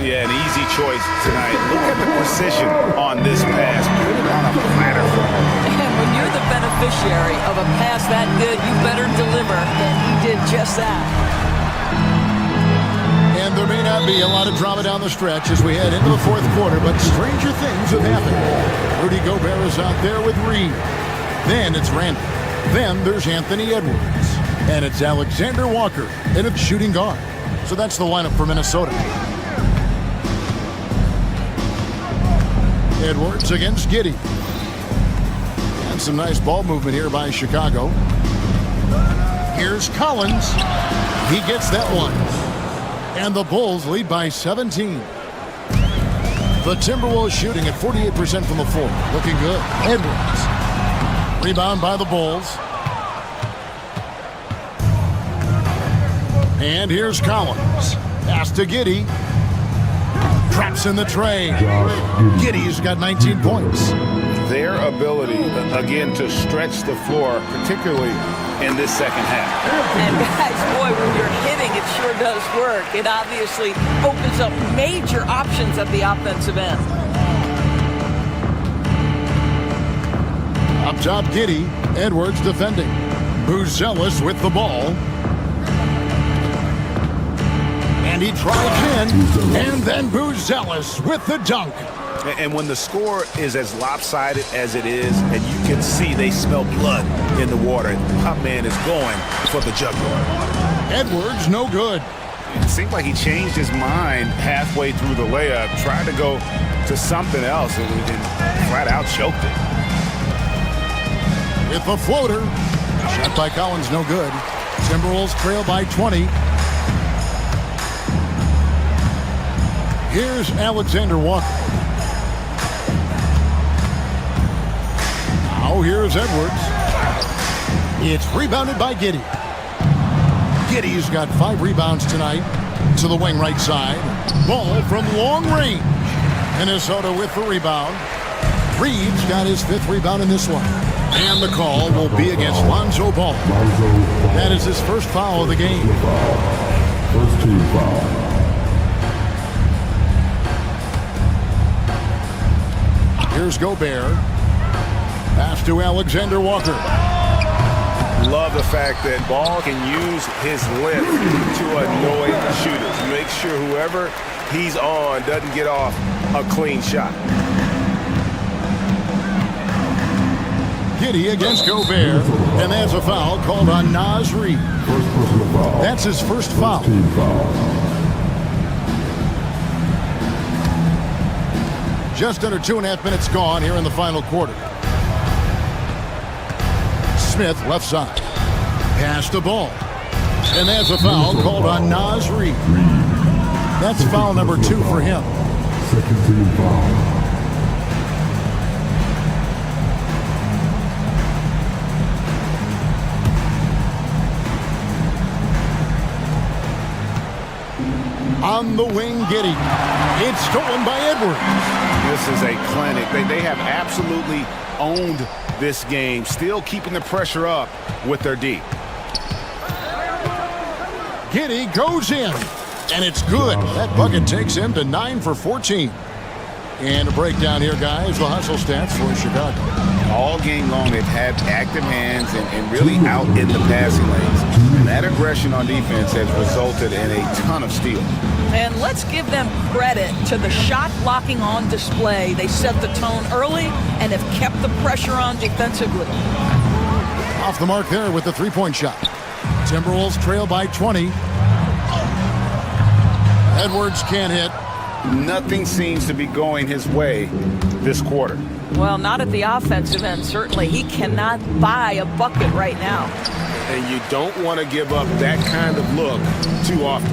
Yeah, an easy choice tonight. Look at the precision on this pass. Put it on a platter for him. And when you're the beneficiary of a pass that good, you better deliver. And he did just that. And there may not be a lot of drama down the stretch as we head into the fourth quarter, but stranger things have happened. Rudy Gobert is out there with Reed. Then it's Randall. Then there's Anthony Edwards. And it's Alexander Walker in a shooting guard. So that's the lineup for Minnesota. Edwards against Giddey. And some nice ball movement here by Chicago. Here's Collins. He gets that one. And the Bulls lead by 17. The Timberwolves shooting at 48% from the floor. Looking good. Edwards. Rebound by the Bulls. And here's Collins. Pass to Giddey. Traps in the tray. Giddey's got 19 points. Their ability, again, to stretch the floor, particularly in this second half. And guys, boy, when you're hitting, it sure does work. It obviously opens up major options at the offensive end. Up top, Giddey. Edwards defending. Buzelis with the ball. And he drives in. And then Buzelis with the dunk. And when the score is as lopsided as it is, and you can see they smell blood in the water, my man is going for the jugular. Edwards, no good. It seemed like he changed his mind halfway through the layup, tried to go to something else, and flat out choked it. With the floater. Shot by Collins, no good. Timberwolves trail by 20. Here's Alexander Walker. Now here's Edwards. It's rebounded by Giddey. Giddey's got 5 rebounds tonight. To the wing right side. Ball from long range. Minnesota with the rebound. Reeves got his 5th rebound in this one. And the call will be against Lonzo Ball. That is his first foul of the game. First team foul. Here's Gobert. Pass to Alexander Walker. Love the fact that Ball can use his lift to annoy shooters. Make sure whoever he's on doesn't get off a clean shot. Giddey against Gobert. And that's a foul called on Naz Reid. First personal foul. That's his first foul. Team foul. Just under 2.5 minutes gone here in the final quarter. Smith left side. Pass the ball. And that's a foul called on Naz Reid. That's foul number 2 for him. Second team foul. On the wing, Giddey. It's stolen by Edwards. This is a clinic. They have absolutely owned this game, still keeping the pressure up with their D. Giddey goes in, and it's good. That bucket takes him to 9 for 14. And a breakdown here, guys. The hustle stats for Chicago. All game long, they've had active hands and really out in the passing lanes. And that aggression on defense has resulted in a ton of steals. And let's give them credit to the shot blocking on display. They set the tone early and have kept the pressure on defensively. Off the mark there with the three-point shot. Timberwolves trail by 20. Edwards can't hit. Nothing seems to be going his way this quarter. Well, not at the offensive end, certainly. He cannot buy a bucket right now. And you don't want to give up that kind of look too often.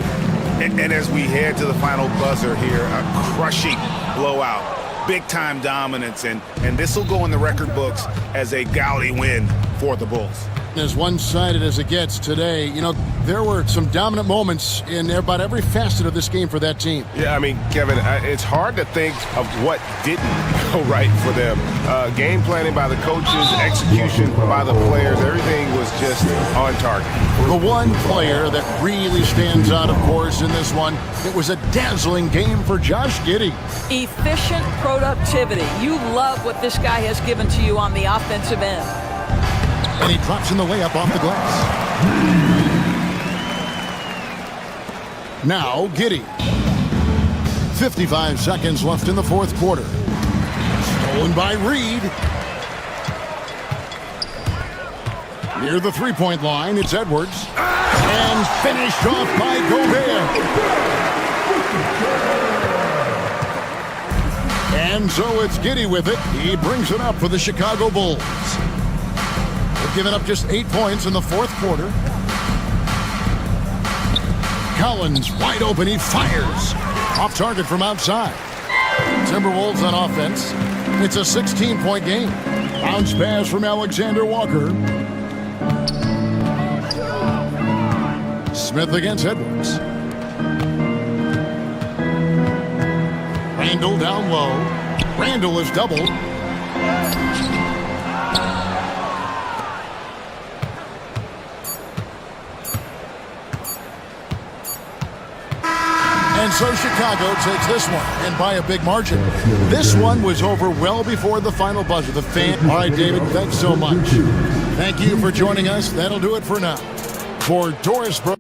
And as we head to the final buzzer here, a crushing blowout, big-time dominance, and this will go in the record books as a gaudy win for the Bulls. As one-sided as it gets today, you know, there were some dominant moments in about every facet of this game for that team. Yeah, I mean, Kevin, it's hard to think of what didn't go right for them. Game planning by the coaches, execution by the players, everything was just on target. The one player that really stands out, of course, in this one, it was a dazzling game for Josh Giddey. Efficient productivity. You love what this guy has given to you on the offensive end. And he drops in the layup off the glass. Now, Giddey. 55 seconds left in the fourth quarter. Stolen by Reed. Near the three-point line, it's Edwards. And finished off by Gobert. And so it's Giddey with it. He brings it up for the Chicago Bulls. They've given up just 8 points in the fourth quarter. Collins wide open. He fires. Off target from outside. Timberwolves on offense. It's a 16-point game. Bounce pass from Alexander Walker. Smith against Edwards. Randall down low. Randall is doubled. And so Chicago takes this one, and by a big margin. This one was over well before the final buzzer. The fan. All right, David, thanks so much. Thank you for joining us. That'll do it for now. For Doris Bro.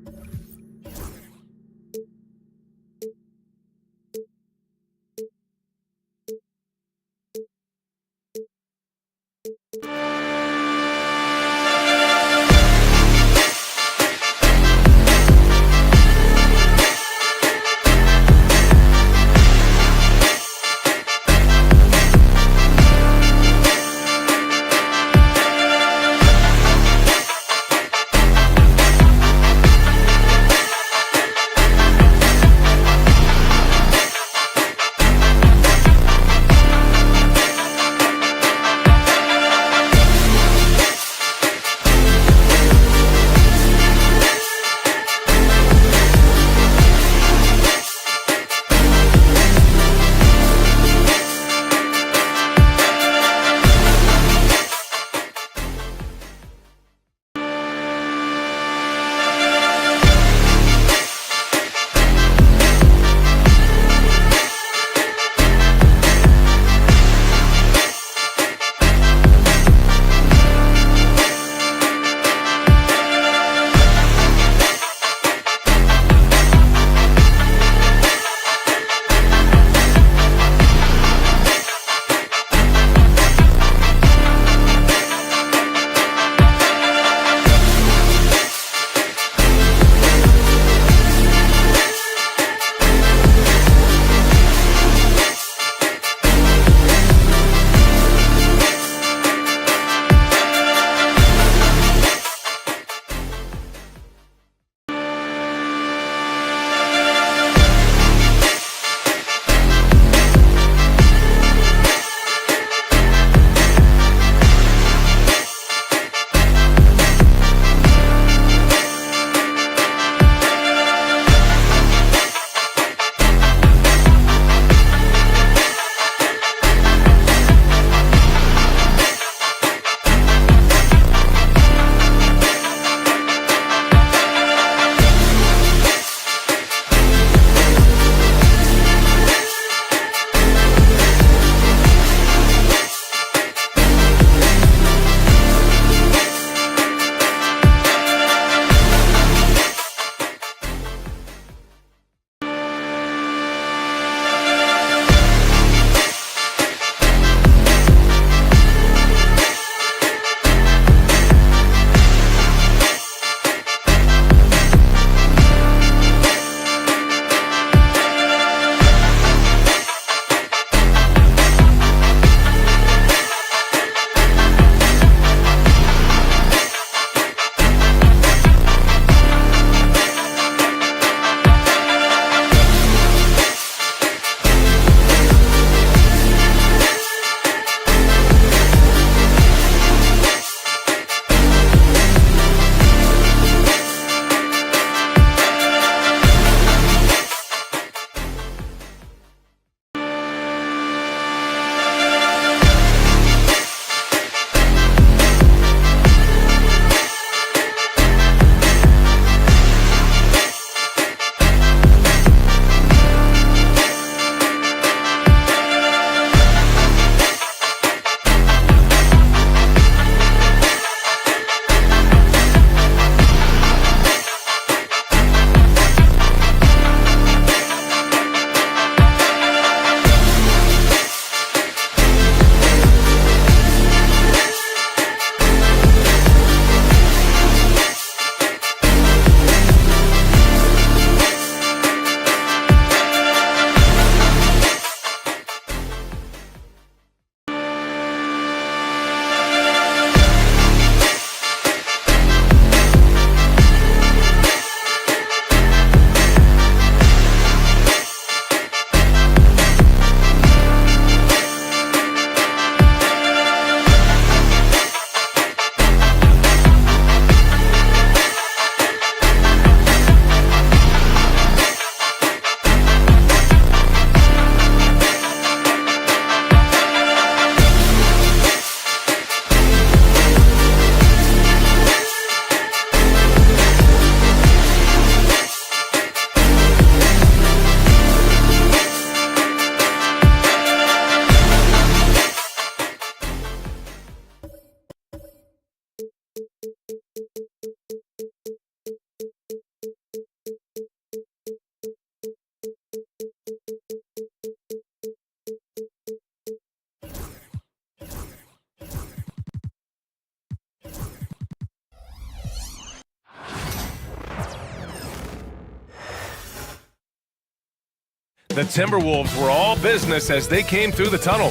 The Timberwolves were all business as they came through the tunnel.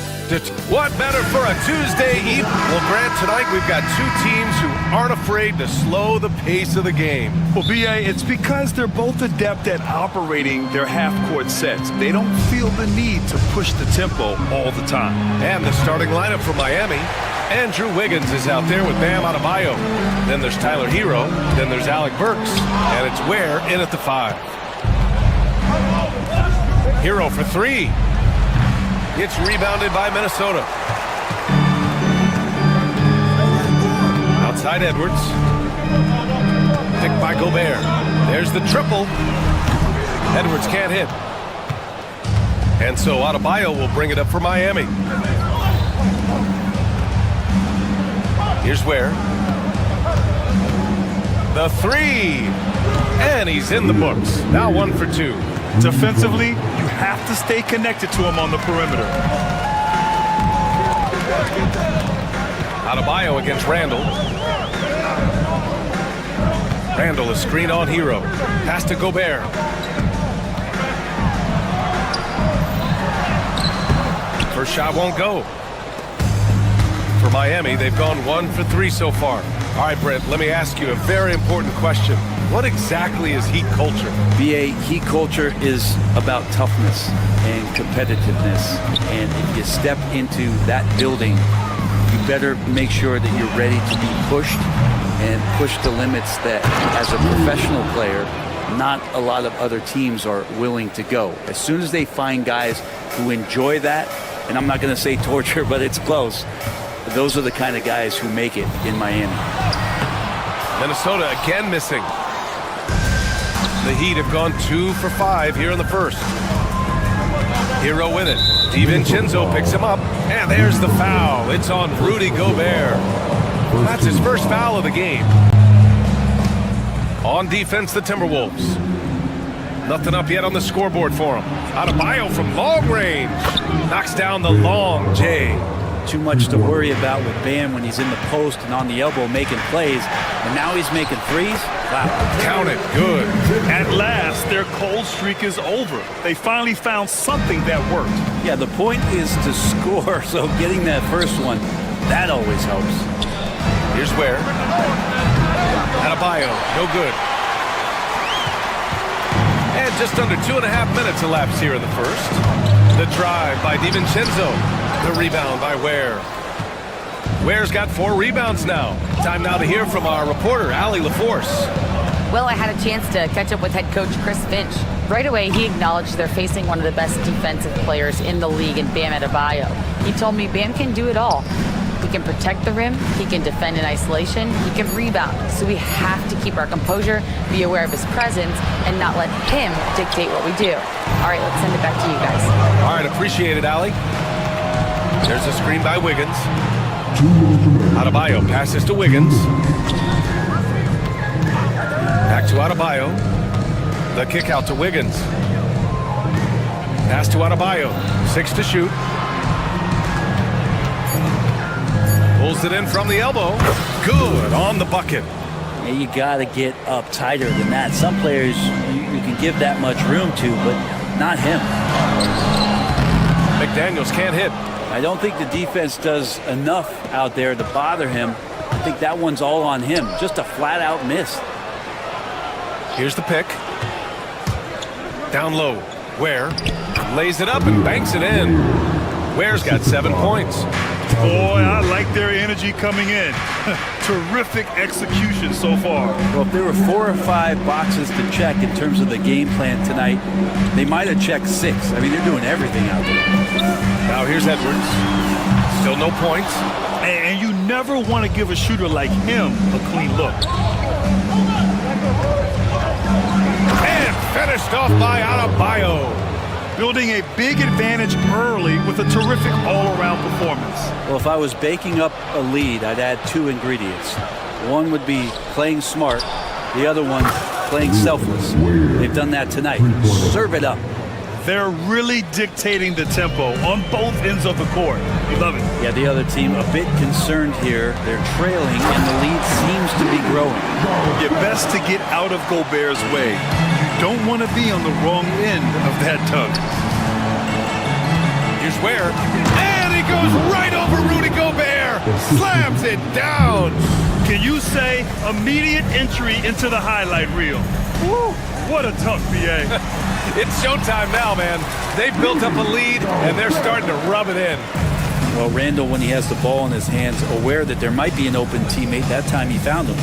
What better for a Tuesday evening? Well, Grant, tonight we've got two teams who aren't afraid to slow the pace of the game. Well, B.A., it's because they're both adept at operating their half-court sets. They don't feel the need to push the tempo all the time. And the starting lineup for Miami. Andrew Wiggins is out there with Bam Adebayo. Then there's Tyler Hero. Then there's Alec Burks. And it's Ware in at the 5. Hero for 3. It's rebounded by Minnesota. Outside Edwards. Picked by Gobert. There's the triple. Edwards can't hit. And so Adebayo will bring it up for Miami. Here's Ware. The 3. And he's in the books. Now 1 for 2. Defensively, you have to stay connected to him on the perimeter. Adebayo against Randall. Randall is screened on Hero. Pass to Gobert. First shot won't go. For Miami, they've gone 1 for 3 so far. All right, Brent, let me ask you a very important question. What exactly is Heat culture? BA, Heat culture is about toughness and competitiveness. And if you step into that building, you better make sure that you're ready to be pushed and push the limits that, as a professional player, not a lot of other teams are willing to go. As soon as they find guys who enjoy that, and I'm not going to say torture, but it's close, those are the kind of guys who make it in Miami. Minnesota again missing. The Heat have gone 2 for 5 here in the first. Hero with it. DiVincenzo picks him up. And there's the foul. It's on Rudy Gobert. That's his first foul of the game. On defense, the Timberwolves. Nothing up yet on the scoreboard for him. Adebayo from long range. Knocks down the long J. Too much to worry about with Bam when he's in the post and on the elbow making plays. And now he's making threes. Wow. Count it. Good. At last, their cold streak is over. They finally found something that worked. Yeah, the point is to score, so getting that first one, that always helps. Here's Ware. Adebayo, no good. And just under 2.5 minutes elapsed here in the first. The drive by DiVincenzo. The rebound by Ware. Ware's got 4 rebounds now. Time now to hear from our reporter, Allie LaForce. Well, I had a chance to catch up with head coach Chris Finch. Right away, he acknowledged they're facing one of the best defensive players in the league in Bam Adebayo. He told me Bam can do it all. He can protect the rim, he can defend in isolation, he can rebound. So we have to keep our composure, be aware of his presence, and not let him dictate what we do. All right, let's send it back to you guys. All right, appreciate it, Allie. There's a screen by Wiggins. Adebayo passes to Wiggins. Back to Adebayo. The kick out to Wiggins. Pass to Adebayo. 6 to shoot. Pulls it in from the elbow. Good on the bucket. Yeah, you got to get up tighter than that. Some players you can give that much room to, but not him. McDaniels can't hit. I don't think the defense does enough out there to bother him. I think that one's all on him. Just a flat-out miss. Here's the pick. Down low. Ware lays it up and banks it in. Ware's got 7 points. Boy, I like their energy coming in. Terrific execution so far. Well, if there were 4 or 5 boxes to check in terms of the game plan tonight, they might have checked 6. I mean, they're doing everything out there. Now here's Edwards. Still no points. And you never want to give a shooter like him a clean look. And finished off by Adebayo. Building a big advantage early with a terrific all-around performance. Well, if I was baking up a lead, I'd add 2 ingredients. One would be playing smart. The other one, playing selfless. They've done that tonight. Serve it up. They're really dictating the tempo on both ends of the court. You love it. Yeah, the other team a bit concerned here. They're trailing, and the lead seems to be growing. You're best to get out of Gobert's way. You don't want to be on the wrong end of that tug. Here's Ware. And he goes right over Rudy Gobert. Slams it down. Can you say immediate entry into the highlight reel? Woo, what a tough BA. It's showtime now, man. They've built up a lead, and they're starting to rub it in. Well, Randall, when he has the ball in his hands, aware that there might be an open teammate, that time he found him.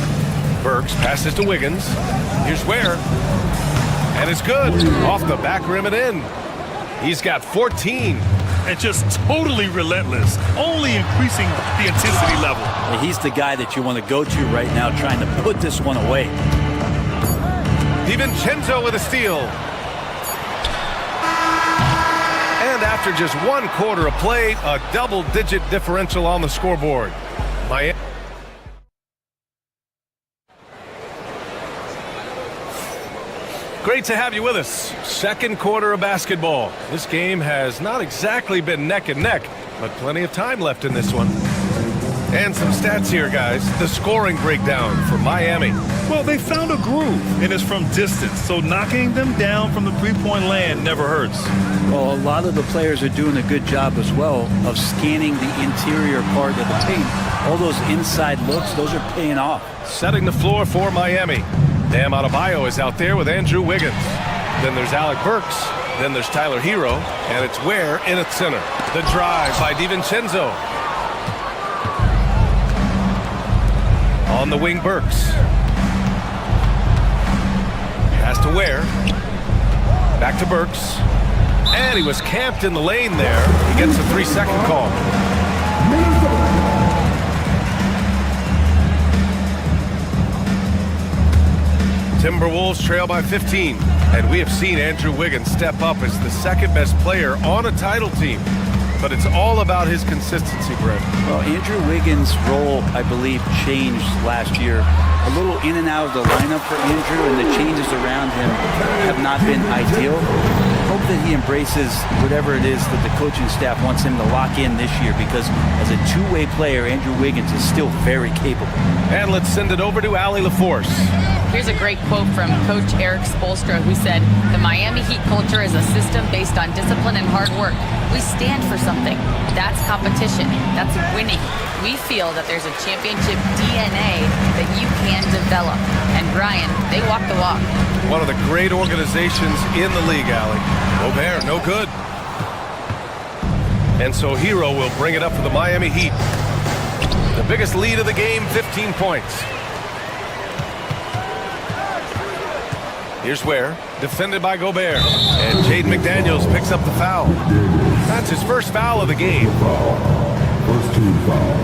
Burks passes to Wiggins. Here's Ware. And it's good. Off the back rim and in. He's got 14. And just totally relentless, only increasing the intensity level. And he's the guy that you want to go to right now, trying to put this one away. DiVincenzo with a steal. And after just 1 quarter of play, a double-digit differential on the scoreboard. Miami. Great to have you with us. Second quarter of basketball. This game has not exactly been neck and neck, but plenty of time left in this one. And some stats here, guys. The scoring breakdown for Miami. Well, they found a groove, and it's from distance, so knocking them down from the three-point land never hurts. Well, a lot of the players are doing a good job as well of scanning the interior part of the paint. All those inside looks, those are paying off. Setting the floor for Miami. Bam Adebayo is out there with Andrew Wiggins. Then there's Alec Burks. Then there's Tyler Hero. And it's Ware in at center. The drive by DiVincenzo. On the wing, Burks. Pass to Ware. Back to Burks. And he was camped in the lane there. He gets a 3-second call. Timberwolves trail by 15. And we have seen Andrew Wiggins step up as the second best player on a title team. But it's all about his consistency, Brett. Well, Andrew Wiggins' role, I believe, changed last year. A little in and out of the lineup for Andrew, and the changes around him have not been ideal. Hope that he embraces whatever it is that the coaching staff wants him to lock in this year, because as a two-way player, Andrew Wiggins is still very capable. And let's send it over to Allie LaForce. Here's a great quote from Coach Eric Spoelstra, who said, "The Miami Heat culture is a system based on discipline and hard work. We stand for something. That's competition. That's winning. We feel that there's a championship DNA that you can develop." And Brian, they walk the walk. One of the great organizations in the league, Allie. Gobert, no good. And so Hero will bring it up for the Miami Heat. The biggest lead of the game, 15 points. Here's Ware, defended by Gobert. And Jaden McDaniels picks up the foul. That's his first foul of the game. First team foul.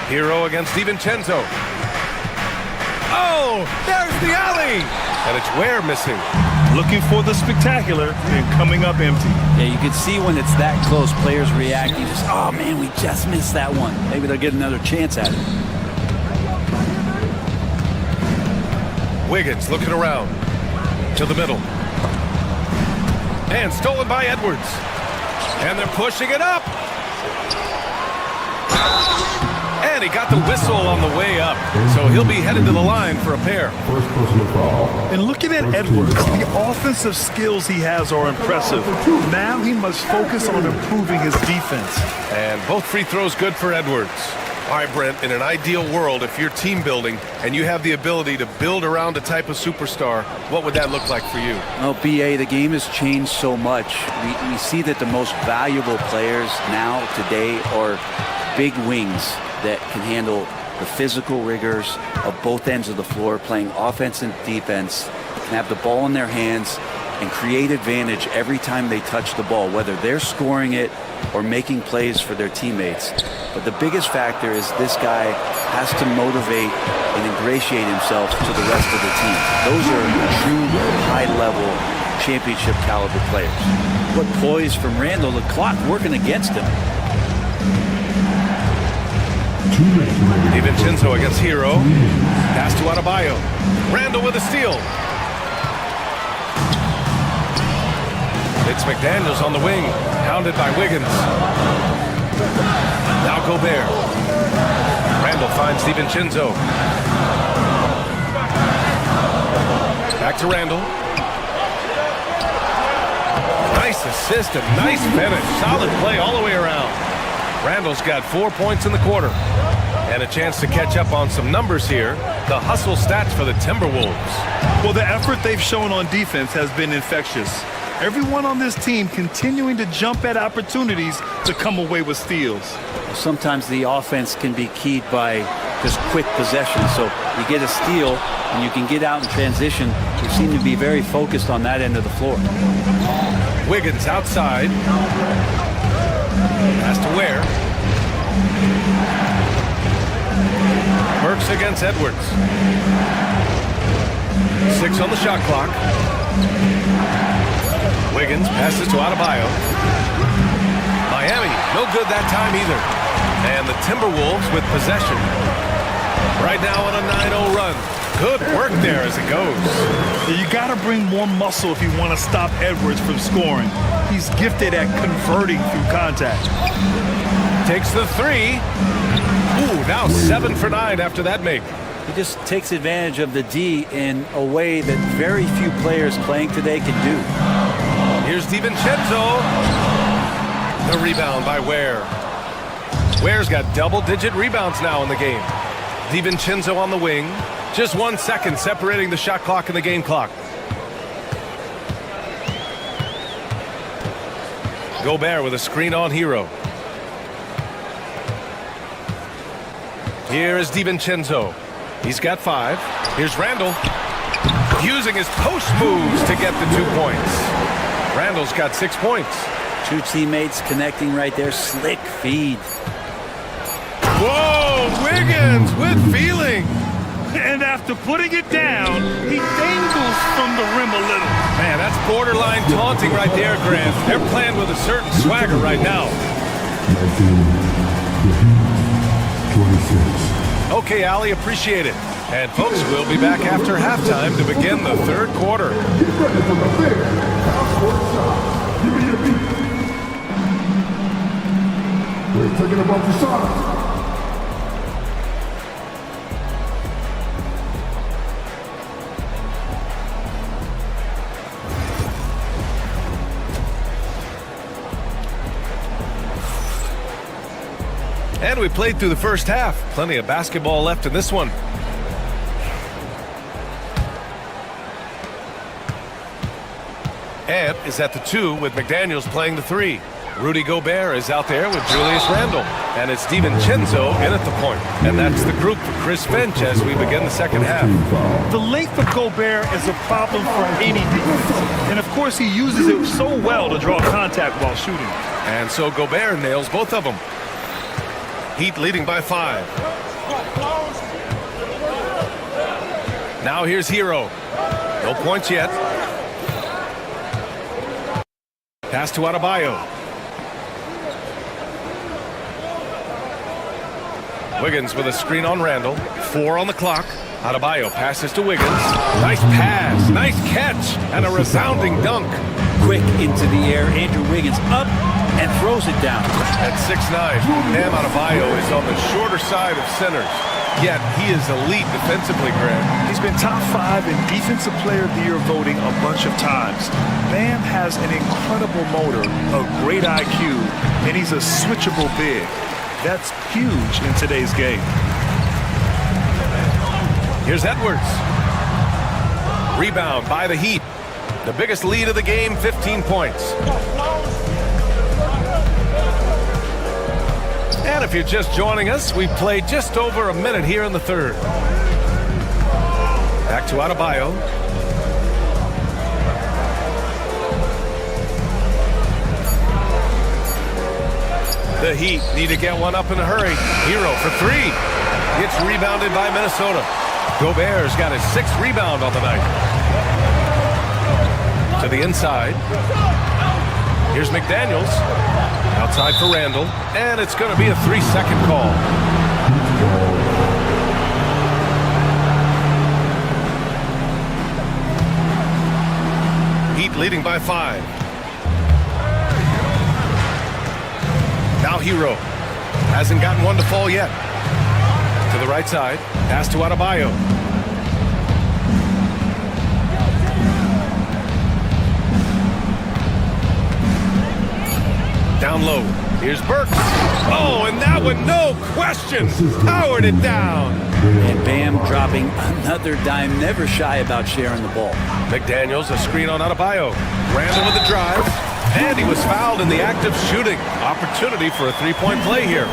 Hero against DiVincenzo. Oh, there's the alley. And it's Ware missing. Looking for the spectacular and coming up empty. Yeah, you can see when it's that close, players react. You just, oh man, we just missed that one. Maybe they'll get another chance at it. Wiggins looking around to the middle. And stolen by Edwards. And they're pushing it up. And he got the whistle on the way up. So he'll be headed to the line for a pair. First personal foul. And looking at Edwards, the offensive skills he has are impressive. Now he must focus on improving his defense. And both free throws good for Edwards. All right, Brent, in an ideal world, if you're team building and you have the ability to build around a type of superstar, what would that look like for you? Well, BA, the game has changed so much. We see that the most valuable players now, today, are big wings that can handle the physical rigors of both ends of the floor, playing offense and defense, can have the ball in their hands and create advantage every time they touch the ball, whether they're scoring it or making plays for their teammates. But the biggest factor is this guy has to motivate and ingratiate himself to the rest of the team. Those are true high-level championship caliber players. What poise from Randall, the clock working against him. DiVincenzo against Hero. Pass to Adebayo. Randall with a steal. It's McDaniels on the wing, hounded by Wiggins. Now Gobert. Randall finds DiVincenzo. Back to Randall. Nice assist and nice finish. Solid play all the way around. Randall's got 4 points in the quarter. And a chance to catch up on some numbers here. The hustle stats for the Timberwolves. Well, the effort they've shown on defense has been infectious. Everyone on this team continuing to jump at opportunities to come away with steals. Sometimes the offense can be keyed by just quick possession. So you get a steal and you can get out in transition. You seem to be very focused on that end of the floor. Wiggins outside. Pass to Ware. Burks against Edwards. 6 on the shot clock. Wiggins passes to Adebayo. Miami, no good that time either. And the Timberwolves with possession. Right now on a 9-0 run. Good work there as it goes. You got to bring more muscle if you want to stop Edwards from scoring. He's gifted at converting through contact. Takes the 3. Ooh, now 7 for 9 after that make. He just takes advantage of the D in a way that very few players playing today can do. Here's DiVincenzo. The rebound by Ware. Ware's got double-digit rebounds now in the game. DiVincenzo on the wing. Just 1 second separating the shot clock and the game clock. Gobert with a screen on Hero. Here is DiVincenzo. He's got 5. Here's Randall. Using his post moves to get the 2 points. Randall's got 6 points. 2 teammates connecting right there. Slick feed. Whoa, Wiggins with feeling. And after putting it down, he dangles from the rim a little. Man, that's borderline taunting right there, Grant. They're playing with a certain swagger right now. 26. Okay, Ali, appreciate it. And folks, we'll be back after halftime to begin the third quarter. Get ready for the fair. Half-court shot. Give me your beat. We're taking about the shot. And we played through the first half. Plenty of basketball left in this one. Ant is at the 2 with McDaniels playing the 3. Rudy Gobert is out there with Julius Randle. And it's DiVincenzo in at the point. And that's the group for Chris Finch as we begin the second half. The length of Gobert is a problem for any defense. And of course he uses it so well to draw contact while shooting. And so Gobert nails both of them. Heat leading by 5. Now here's Hero. No points yet. Pass to Adebayo. Wiggins with a screen on Randall. 4 on the clock. Adebayo passes to Wiggins. Nice pass, nice catch, and a resounding dunk. Quick into the air. Andrew Wiggins up and throws it down. At 6'9", Bam Adebayo is on the shorter side of centers. Yet he is elite defensively, Grant. He's been top 5 in Defensive Player of the Year voting a bunch of times. Bam has an incredible motor, a great IQ, and he's a switchable big. That's huge in today's game. Here's Edwards. Rebound by the Heat. The biggest lead of the game, 15 points. And if you're just joining us, we've played just over a minute here in the third. Back to Adebayo. The Heat need to get one up in a hurry. Hero for 3. Gets rebounded by Minnesota. Gobert's got his 6th rebound on the night. To the inside. Here's McDaniels. Outside for Randall. And it's going to be a 3-second call. Heat leading by 5. Now Hero. Hasn't gotten one to fall yet. To the right side. Pass to Adebayo. Down low. Here's Burks. Oh, and that one, no question, powered it down. And Bam dropping another dime, never shy about sharing the ball. McDaniels, a screen on Adebayo. Randall with the drive. And he was fouled in the act of shooting. Opportunity for a three-point play here.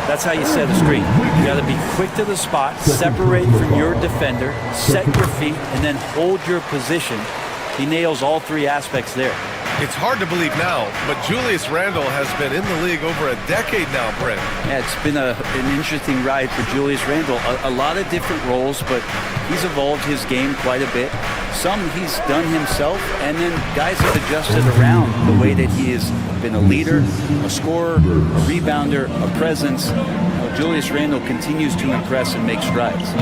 That's how you set a screen. You got to be quick to the spot, separate from your defender, set your feet, and then hold your position. He nails all three aspects there. It's hard to believe now, but Julius Randle has been in the league over a decade now, Brent. Yeah, it's been an interesting ride for Julius Randle. A lot of different roles, but he's evolved his game quite a bit. Some he's done himself, and then guys have adjusted around the way that he has been a leader, a scorer, a rebounder, a presence. Julius Randle continues to impress and make strides.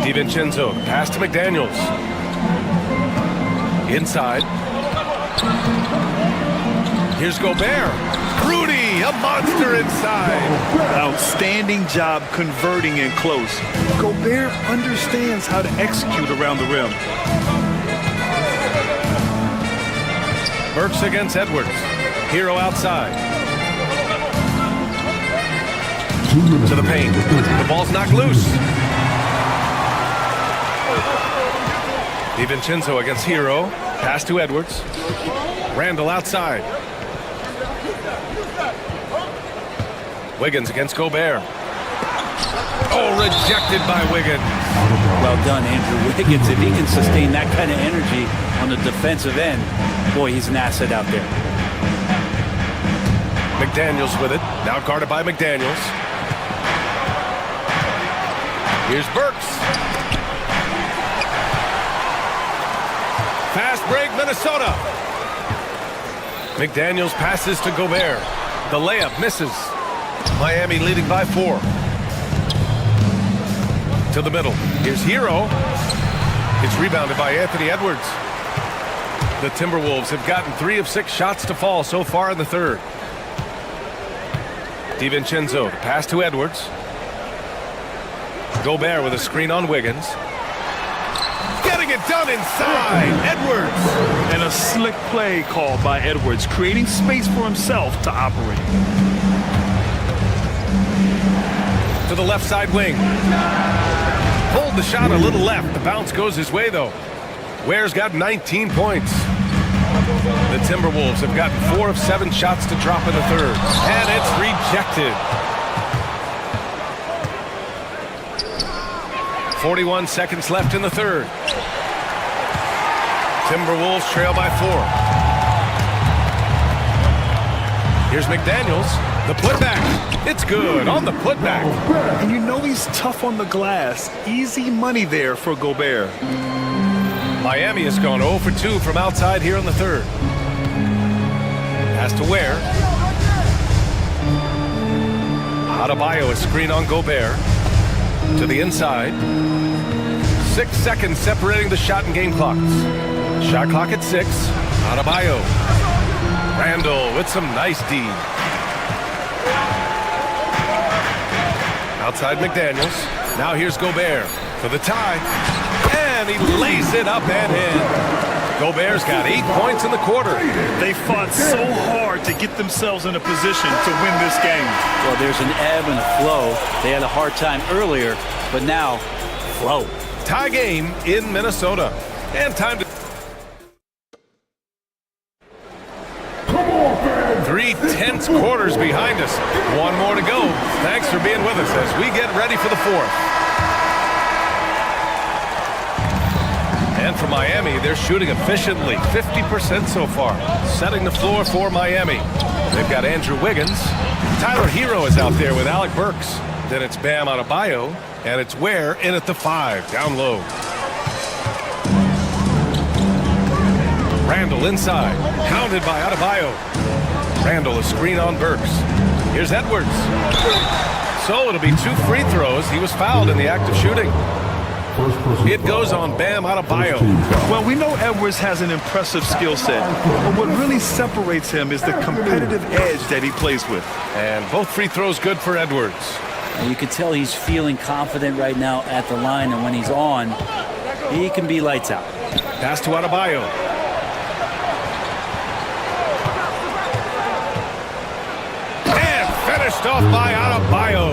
DiVincenzo, pass to McDaniels. Inside. Here's Gobert. Rudy, a monster inside. Outstanding job converting in close. Gobert understands how to execute around the rim. Burks against Edwards. Hero outside. To the paint. The ball's knocked loose. DiVincenzo against Hero. Pass to Edwards. Randall outside. Wiggins against Gobert. Oh, rejected by Wiggins. Well done, Andrew Wiggins. If he can sustain that kind of energy on the defensive end, boy, he's an asset out there. McDaniels with it. Now guarded by McDaniels. Here's Burks. Fast break, Minnesota. McDaniels passes to Gobert. The layup misses. Miami leading by 4. To the middle. Here's Hero. It's rebounded by Anthony Edwards. The Timberwolves have gotten 3 of 6 shots to fall so far in the third. DiVincenzo, the pass to Edwards. Gobert with a screen on Wiggins. Getting it done inside. Edwards. And a slick play called by Edwards, creating space for himself to operate. To the left side wing. Pulled the shot a little left. The bounce goes his way, though. Ware's got 19 points. The Timberwolves have gotten 4 of 7 shots to drop in the third. And it's rejected. 41 seconds left in the third. Timberwolves trail by 4. Here's McDaniels. The putback. It's good on the putback. And you know he's tough on the glass. Easy money there for Gobert. Miami has gone 0 for 2 from outside here in the third. Pass to Ware. Adebayo, a screen on Gobert. To the inside. 6 seconds separating the shot and game clocks. Shot clock at 6. Adebayo. Randall with some nice D. Outside McDaniels. Now here's Gobert for the tie. And he lays it up and in. Gobert's got 8 points in the quarter. They fought so hard to get themselves in a position to win this game. Well, there's an ebb and a flow. They had a hard time earlier, but now, flow. Tie game in Minnesota. And time to... 3 tense quarters behind us. 1 more to go. Thanks for being with us as we get ready for the 4th. And for Miami, they're shooting efficiently, 50% so far, setting the floor for Miami. They've got Andrew Wiggins. Tyler Hero is out there with Alec Burks. Then it's Bam Adebayo, and it's Ware in at the 5, down low. Randall inside, hounded by Adebayo. Randall, a screen on Burks. Here's Edwards. So it'll be 2 free throws. He was fouled in the act of shooting. It goes on Bam Adebayo. Well, we know Edwards has an impressive skill set, but what really separates him is the competitive edge that he plays with. And both free throws good for Edwards. And you can tell he's feeling confident right now at the line, and when he's on, he can be lights out. Pass to Adebayo. Finished off by Adebayo.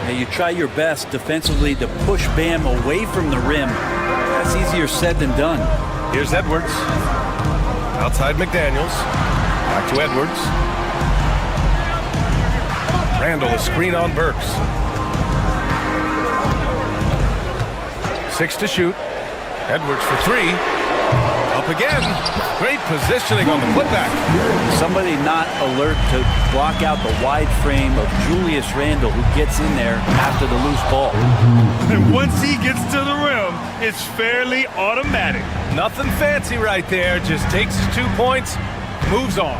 Now you try your best defensively to push Bam away from the rim. That's easier said than done. Here's Edwards. Outside McDaniels. Back to Edwards. Randall, a screen on Burks. 6 to shoot. Edwards for 3. Up again. Great positioning on the putback. Somebody not alert to block out the wide frame of Julius Randle, who gets in there after the loose ball. And once he gets to the rim, it's fairly automatic. Nothing fancy right there. Just takes his 2 points, moves on.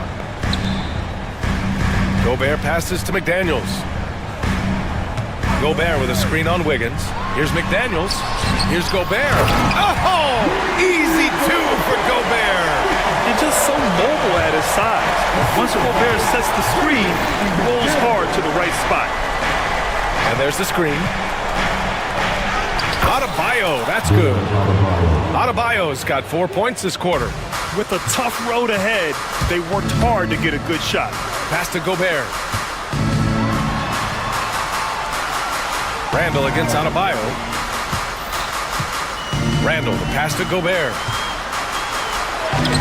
Gobert passes to McDaniels. Gobert with a screen on Wiggins. Here's McDaniels. Here's Gobert. Oh, easy 2 for Gobert. He's just so mobile at his size. Once Gobert sets the screen, he rolls hard to the right spot. And there's the screen. Adebayo, that's good. Adebayo's got 4 points this quarter. With a tough road ahead, they worked hard to get a good shot. Pass to Gobert. Randall against Adebayo. Randall, the pass to Gobert.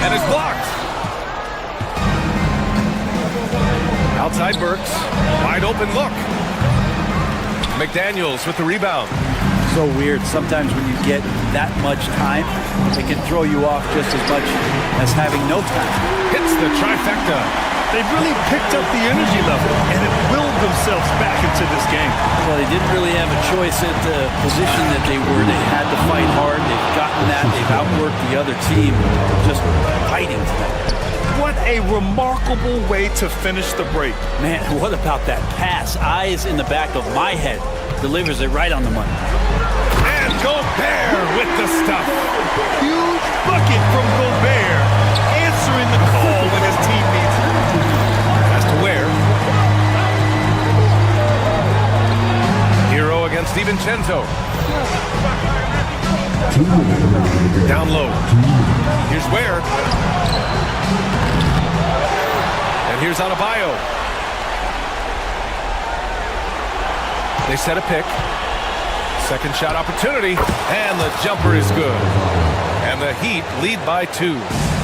And it's blocked. Outside Burks. Wide open look. McDaniels with the rebound. So weird. Sometimes when you get that much time, it can throw you off just as much as having no time. Hits the trifecta. They've really picked up the energy level and have willed themselves back into this game. Well, they didn't really have a choice at the position that they were. They had to fight hard. They've gotten that. They've outworked the other team. Just fighting tonight. What a remarkable way to finish the break. Man, what about that pass? Eyes in the back of my head. Delivers it right on the money. And Gobert with the stuff. Huge bucket from Gobert, answering the call when his team needs it. Pass to Ware. Hero against DiVincenzo. Down low. Here's Ware. And here's Adebayo. They set a pick. Second shot opportunity. And the jumper is good. And the Heat lead by 2.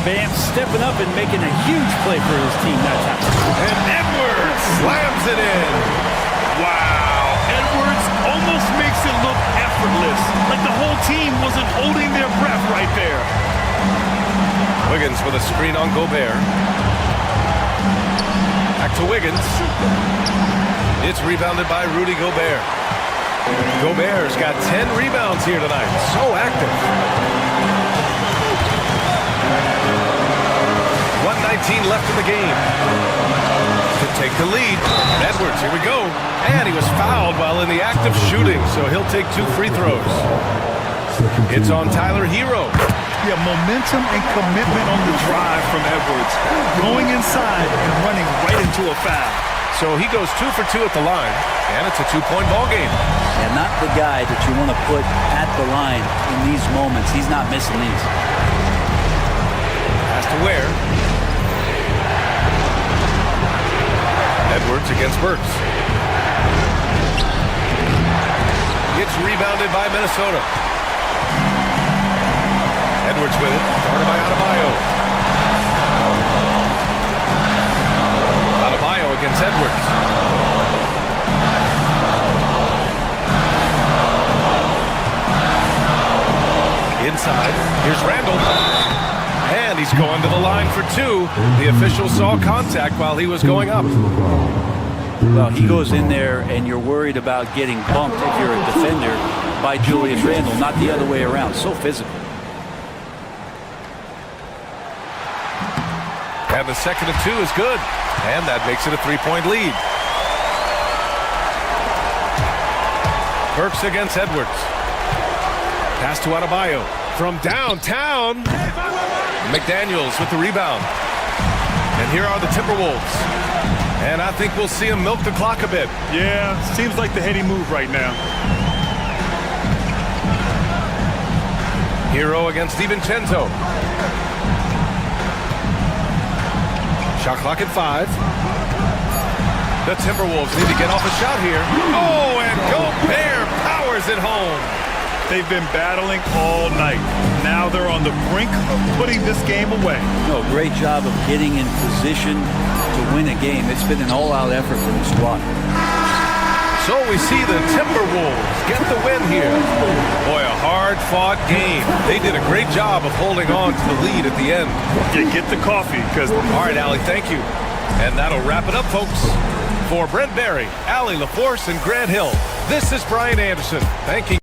Bam stepping up and making a huge play for his team that time. And Edwards slams it in. Wow. Edwards almost makes it look effortless. Like the whole team wasn't holding their breath right there. Wiggins with a screen on Gobert. Back to Wiggins. It's rebounded by Rudy Gobert. Gobert's got 10 rebounds here tonight. So active. 1:19 left in the game. To take the lead. Edwards, here we go. And he was fouled while in the act of shooting, so he'll take 2 free throws. It's on Tyler Hero. Yeah, momentum and commitment on the drive from Edwards. Going inside and running right into a foul. So he goes 2 for 2 at the line, and it's a 2-point ball game. And not the guy that you want to put at the line in these moments. He's not missing these. Pass to Ware. Edwards against Burks. It's rebounded by Minnesota. Edwards with it, guarded by Adebayo. Adebayo against Edwards. Inside, here's Randall. And he's going to the line for 2. The official saw contact while he was going up. Well, he goes in there and you're worried about getting bumped if you're a defender by Julius Randle, not the other way around. So physical. And the second of 2 is good. And that makes it a 3-point lead. Burks against Edwards. Pass to Adebayo. From downtown. McDaniels with the rebound. And here are the Timberwolves. And I think we'll see him milk the clock a bit. Yeah, seems like the heady move right now. Hero against DiVincenzo. Shot clock at 5. The Timberwolves need to get off a shot here. Oh, and Gobert powers it home. They've been battling all night. Now they're on the brink of putting this game away. No, great job of getting in position to win a game. It's been an all-out effort from the squad. So we see the Timberwolves get the win here. Boy, a hard-fought game. They did a great job of holding on to the lead at the end. Yeah, get the coffee, because... All right, Allie, thank you. And that'll wrap it up, folks. For Brent Barry, Allie LaForce, and Grant Hill, this is Brian Anderson. Thank you.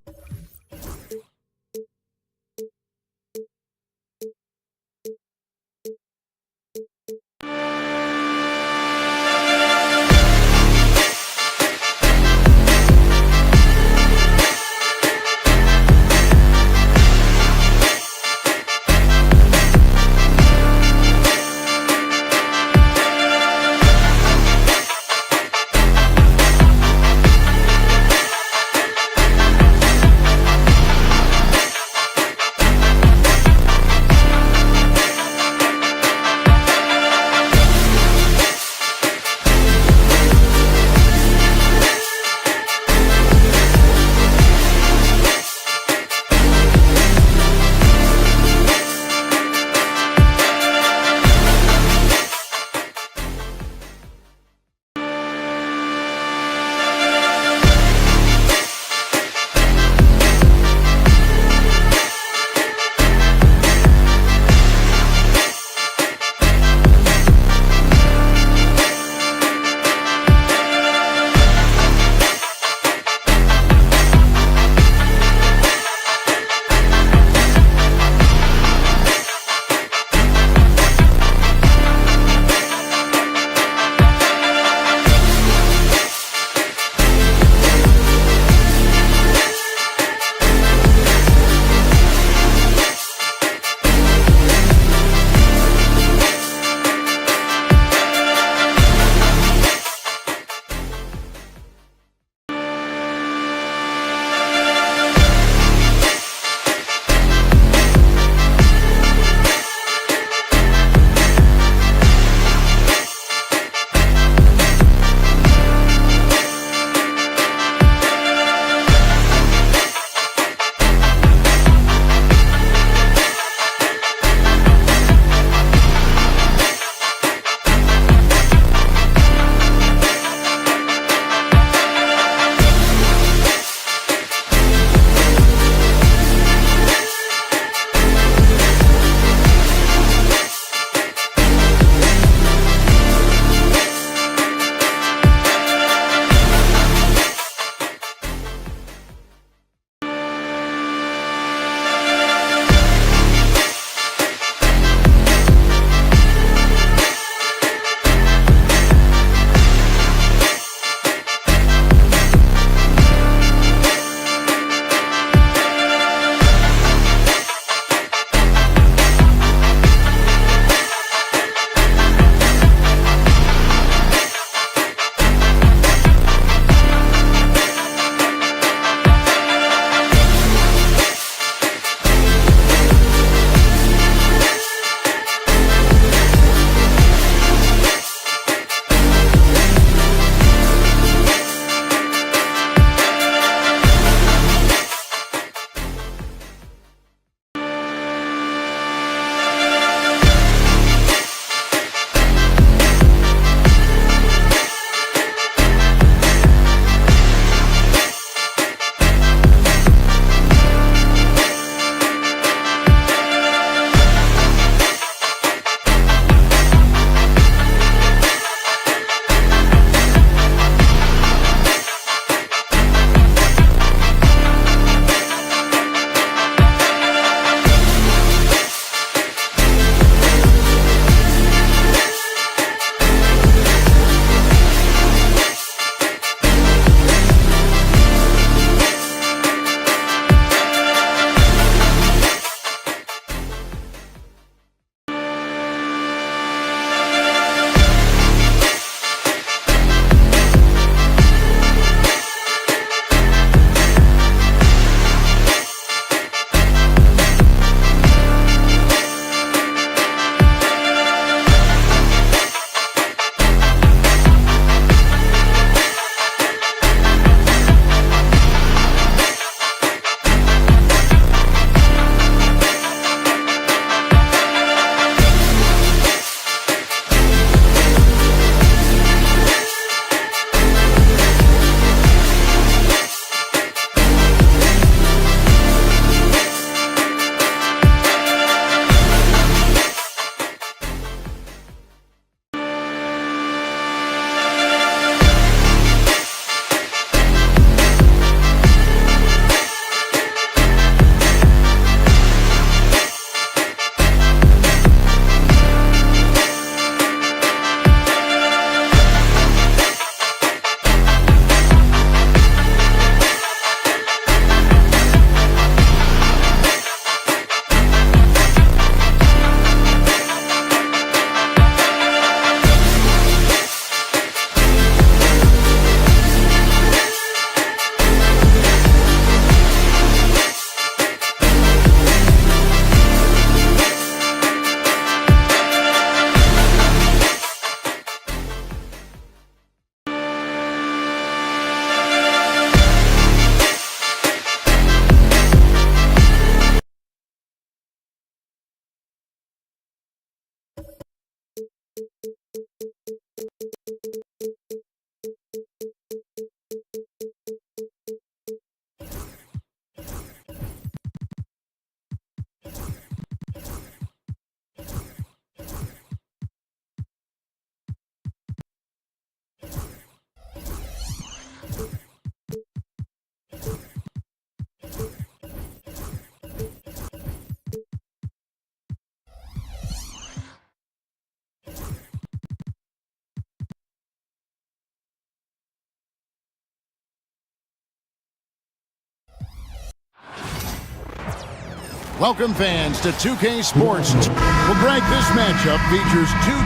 Welcome fans to 2K Sports. Well, Greg, this matchup features two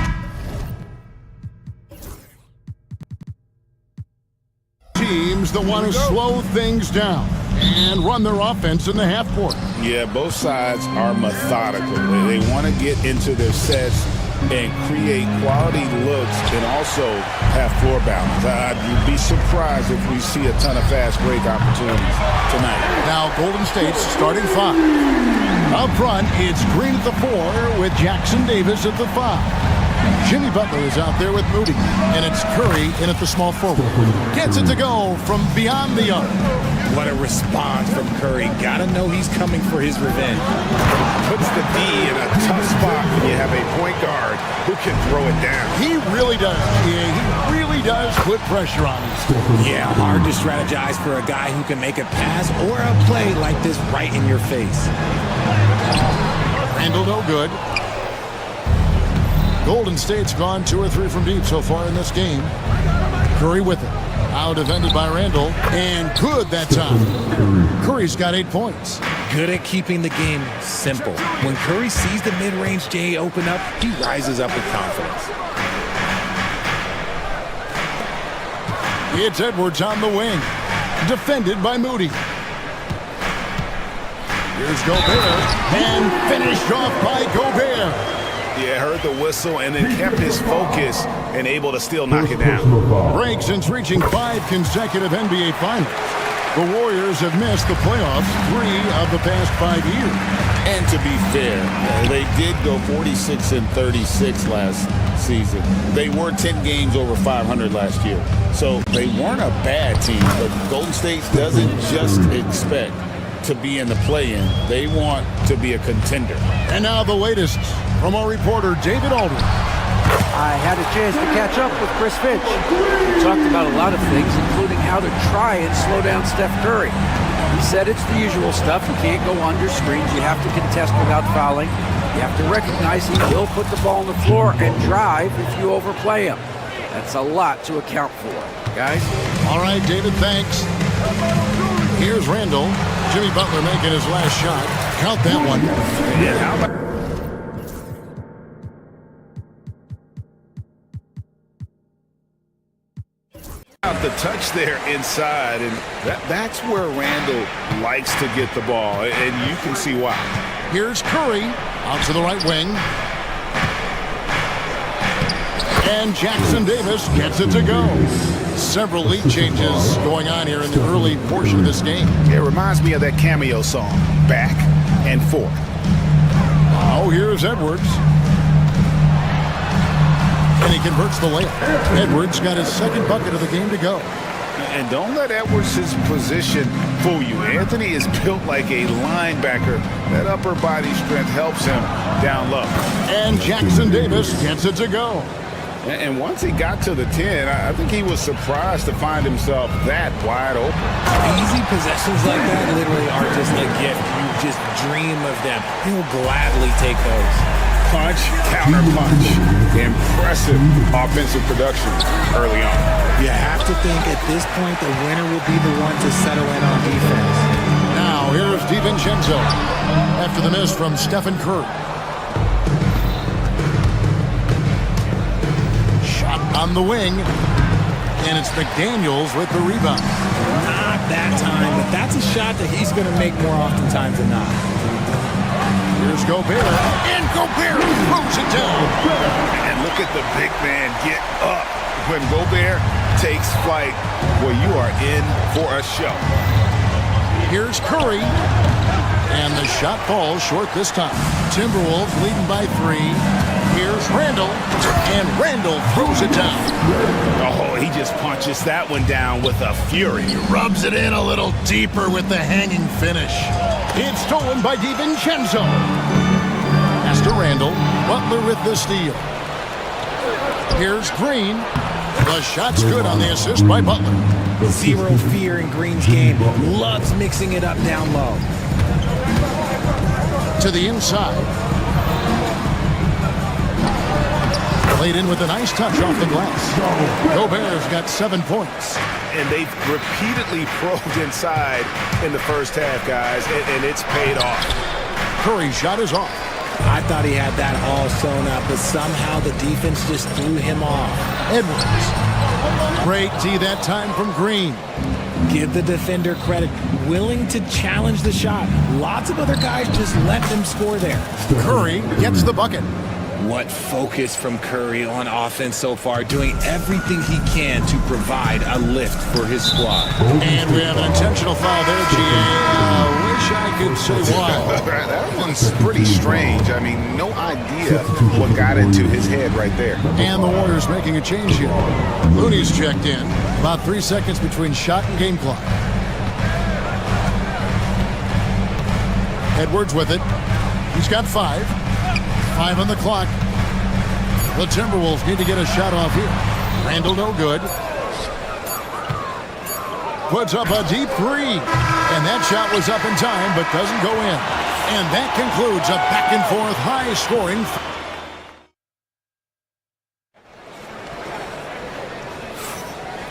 teams that want to slow things down and run their offense in the half court. Yeah, both sides are methodical. They want to get into their sets and create quality looks and also have floor balance. I'd be surprised if we see a ton of fast break opportunities tonight. Now Golden State's starting five. Up front, it's Green at the 4 with Jackson Davis at the 5. Jimmy Butler is out there with Moody, and it's Curry in at the small forward. Gets it to go from beyond the arc. What a response from Curry. Gotta know he's coming for his revenge. Puts the D in a tough spot when you have a point guard who can throw it down. He really does. Yeah, he really does put pressure on him. Yeah, hard to strategize for a guy who can make a pass or a play like this right in your face. Randall no good. Golden State's gone 2 or 3 from deep so far in this game. Curry with it. Out defended by Randall. And good that time. Curry's got 8 points. Good at keeping the game simple. When Curry sees the mid-range J open up, he rises up with confidence. It's Edwards on the wing. Defended by Moody. Here's Gobert. And finished off by Gobert. Yeah, heard the whistle and then kept his focus and able to still knock it down. Break since reaching 5 consecutive NBA Finals. The Warriors have missed the playoffs 3 of the past 5 years. And to be fair, they did go 46-36 last season. They were 10 games over 500 last year. So they weren't a bad team, but Golden State doesn't just expect to be in the play-in. They want to be a contender. And now the latest from our reporter, David Aldridge. I had a chance to catch up with Chris Finch. We talked about a lot of things, including how to try and slow down Steph Curry. He said it's the usual stuff. You can't go under screens. You have to contest without fouling. You have to recognize he will put the ball on the floor and drive if you overplay him. That's a lot to account for, guys. All right, David, thanks. Here's Randall. Jimmy Butler making his last shot. Count that one. Yeah, how about the touch there inside, and that's where Randall likes to get the ball, and you can see why. Here's Curry out to the right wing. And Jackson Davis gets it to go. Several lead changes going on here in the early portion of this game. It reminds me of that cameo song, Back and Forth. Oh, here's Edwards. And he converts the layup. Edwards got his second bucket of the game to go. And don't let Edwards' position fool you. Anthony is built like a linebacker. That upper body strength helps him down low. And Jackson Davis gets it to go. And once he got to the 10, I think he was surprised to find himself that wide open. Easy possessions like that literally are just a gift. You just dream of them. He'll gladly take those. Punch, counter punch. Impressive offensive production early on. You have to think at this point the winner will be the one to settle in on defense. Now here's DiVincenzo after the miss from Stephen Curry. Shot on the wing, and it's McDaniels with the rebound. Not that time, but that's a shot that he's going to make more oftentimes than not. Here's Gobert, and Gobert throws it down. And look at the big man get up. When Gobert takes flight, well, you are in for a show. Here's Curry, and the shot falls short this time. Timberwolves leading by 3. Here's Randall, and Randall throws it down. Oh, he just punches that one down with a fury. He rubs it in a little deeper with the hanging finish. It's stolen by DiVincenzo. Pass to Randall. Butler with the steal. Here's Green. The shot's good on the assist by Butler. Zero fear in Green's game. Loves mixing it up down low. To the inside. Played in with a nice touch off the glass. Gobert's got 7 points. And they've repeatedly probed inside in the first half, guys, and it's paid off. Curry's shot is off. I thought he had that all sewn up, but somehow the defense just threw him off. Edwards. Great D that time from Green. Give the defender credit. Willing to challenge the shot. Lots of other guys just let them score there. Curry gets the bucket. What focus from Curry on offense so far, doing everything he can to provide a lift for his squad. And we have an intentional foul there, GA. Wish I could say why. That one's pretty strange. I mean, no idea what got into his head right there. And the Warriors making a change here. Looney's checked in. About 3 seconds between shot and game clock. Edwards with it. He's got 5. 5 on the clock. The Timberwolves need to get a shot off here. Randall no good. Puts up a deep 3. And that shot was up in time, but doesn't go in. And that concludes a back-and-forth high-scoring.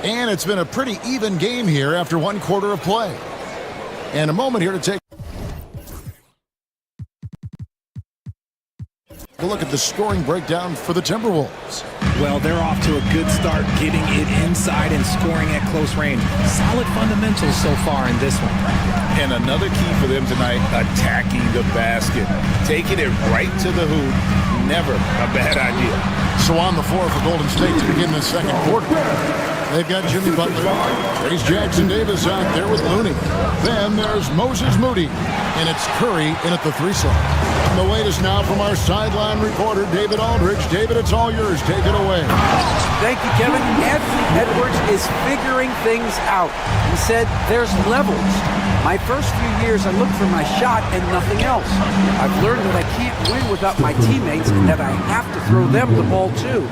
And it's been a pretty even game here after 1 quarter of play. And a moment here to take a look at the scoring breakdown for the Timberwolves. Well, they're off to a good start, getting it inside and scoring at close range. Solid fundamentals so far in this one. And another key for them tonight, attacking the basket. Taking it right to the hoop, never a bad idea. So on the floor for Golden State to begin the second quarter. They've got Jimmy Butler. There's Jackson Davis out there with Looney. Then there's Moses Moody. And it's Curry in at the 3 slot. The latest now from our sideline reporter, David Aldridge. David, it's all yours. Take it away. Thank you, Kevin. Anthony Edwards is figuring things out. He said there's levels. My first few years, I looked for my shot and nothing else. I've learned that I can't win without my teammates and that I have to throw them the ball too.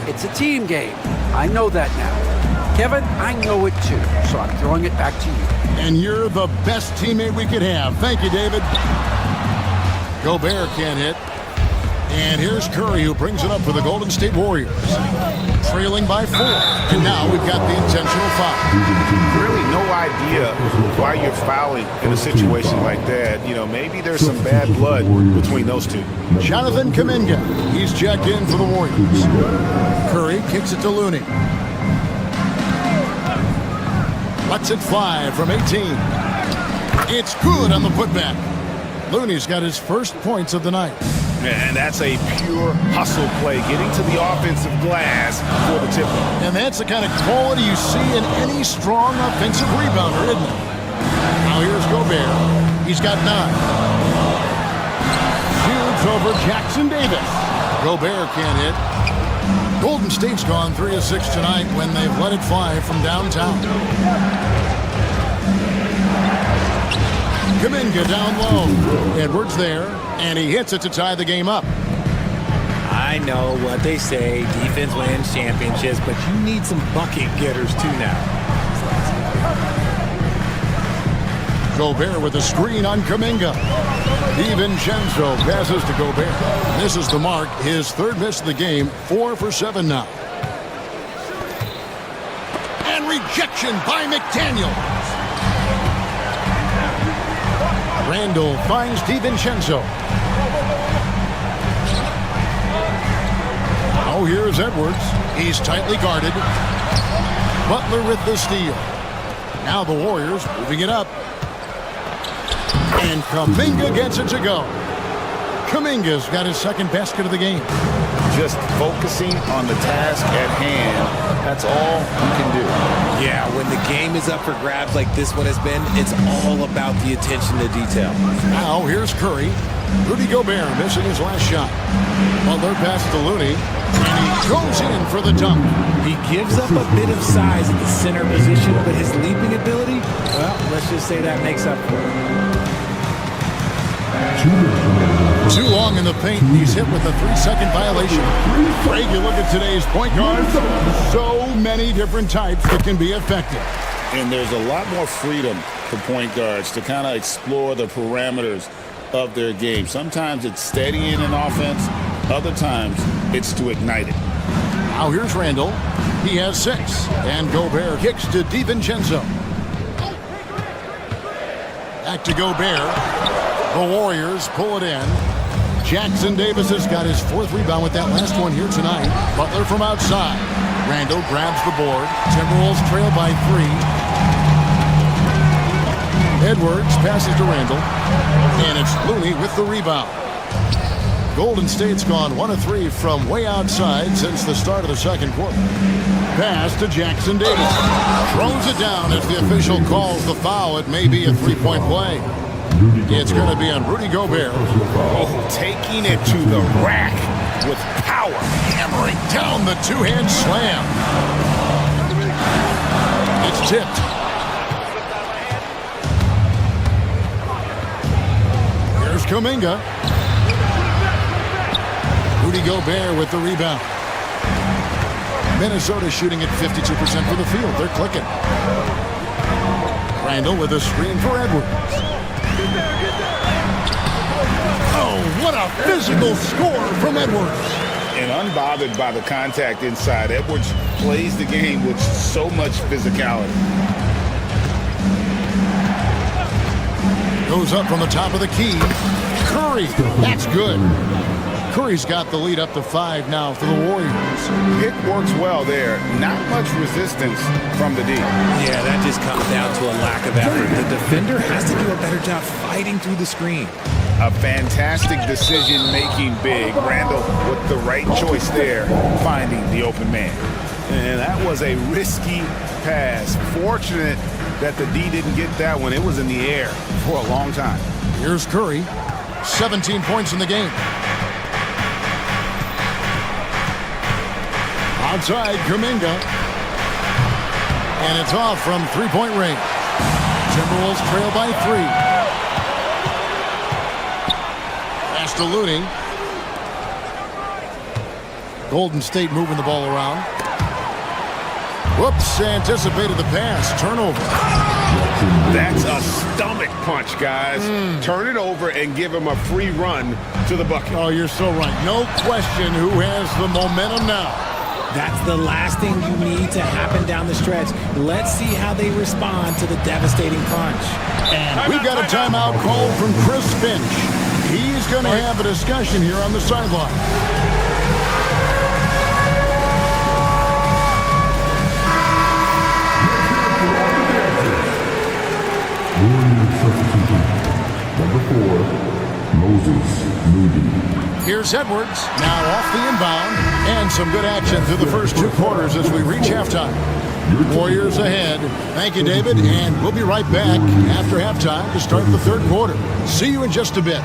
It's a team game. I know that now. Kevin, I know it too, so I'm throwing it back to you. And you're the best teammate we could have. Thank you, David. Gobert can't hit. And here's Curry, who brings it up for the Golden State Warriors. Trailing by 4. And now we've got the intentional foul. Really no idea why you're fouling in a situation like that. You know, maybe there's some bad blood between those two. Jonathan Kuminga. He's checked in for the Warriors. Curry kicks it to Looney. Lets it fly from 18. It's good on the putback. Looney's got his first points of the night. And that's a pure hustle play, getting to the offensive glass for the tip. And that's the kind of quality you see in any strong offensive rebounder, isn't it? Now here's Gobert. He's got 9. Shoots over Jackson Davis. Gobert can't hit. Golden State's gone 3 of 6 tonight when they've let it fly from downtown. Kuminga down low. Edwards there, and he hits it to tie the game up. I know what they say, defense wins championships, but you need some bucket getters too now. Gobert with a screen on Kuminga. DiVincenzo passes to Gobert. Misses the mark, his 3rd miss of the game, 4 for 7 now. And rejection by McDaniel. Randall finds DiVincenzo. Now here's Edwards. He's tightly guarded. Butler with the steal. Now the Warriors moving it up. And Kuminga gets it to go. Kuminga's got his 2nd basket of the game. Just focusing on the task at hand. That's all you can do. Yeah, when the game is up for grabs like this one has been, it's all about the attention to detail. Now here's Curry. Rudy Gobert missing his last shot. Butler passes to Looney, and he goes in for the dunk. He gives up a bit of size at the center position, but his leaping ability, well, let's just say that makes up for it. Too long in the paint, and he's hit with a 3-second violation. Greg, you look at today's point guards, so many different types that can be effective. And there's a lot more freedom for point guards to kind of explore the parameters of their game. Sometimes it's steadying an offense, other times it's to ignite it. Now here's Randall. He has 6, and Gobert kicks to DiVincenzo. Back to Gobert. The Warriors pull it in. Jackson Davis has got his 4th rebound with that last one here tonight. Butler from outside. Randall grabs the board. Timberwolves trail by 3. Edwards passes to Randall. And it's Looney with the rebound. Golden State's gone 1 of 3 from way outside since the start of the second quarter. Pass to Jackson Davis. Throws it down as the official calls the foul. It may be a 3-point play. It's going to be on Rudy Gobert. Oh, taking it to the rack with power. Hammering down the two-hand slam. It's tipped. Here's Kuminga. Rudy Gobert with the rebound. Minnesota shooting at 52% for the field. They're clicking. Randall with a screen for Edwards. Oh, what a physical score from Edwards. And unbothered by the contact inside, Edwards plays the game with so much physicality. Goes up from the top of the key. Curry, that's good. Curry's got the lead up to 5 now for the Warriors. Pick works well there. Not much resistance from the D. Yeah, that just comes down to a lack of effort. The defender has to do a better job fighting through the screen. A fantastic decision-making big. Randall with the right choice there, finding the open man. And that was a risky pass. Fortunate that the D didn't get that one. It was in the air for a long time. Here's Curry. 17 points in the game. Outside, Kuminga. And it's off from 3-point range. Timberwolves trail by 3. Pass to Looney. Golden State moving the ball around. Whoops, anticipated the pass. Turnover. That's a stomach punch, guys. Turn it over and give him a free run to the bucket. Oh, you're so right. No question who has the momentum now. That's the last thing you need to happen down the stretch. Let's see how they respond to the devastating punch. And we've got a timeout call from Chris Finch. He's going to have a discussion here on the sideline. Number 4, Moses Moody. Here's Edwards, now off the inbound, and some good action through the first 2 quarters as we reach halftime. Warriors ahead. Thank you, David, and we'll be right back after halftime to start the 3rd quarter. See you in just a bit.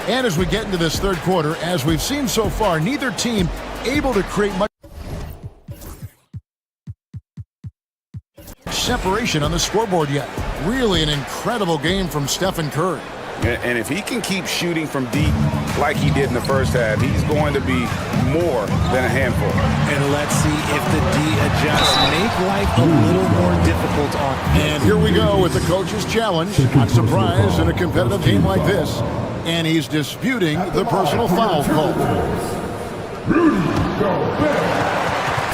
And as we get into this 3rd quarter, as we've seen so far, neither team able to create much separation on the scoreboard yet. Really an incredible game from Stephen Curry. And if he can keep shooting from deep like he did in the first half, he's going to be more than a handful. And let's see if the D adjusts, make life a little more difficult on him. And here we go with the coach's challenge. Not surprised in a competitive game like this. And he's disputing the personal foul call. Rudy Gobert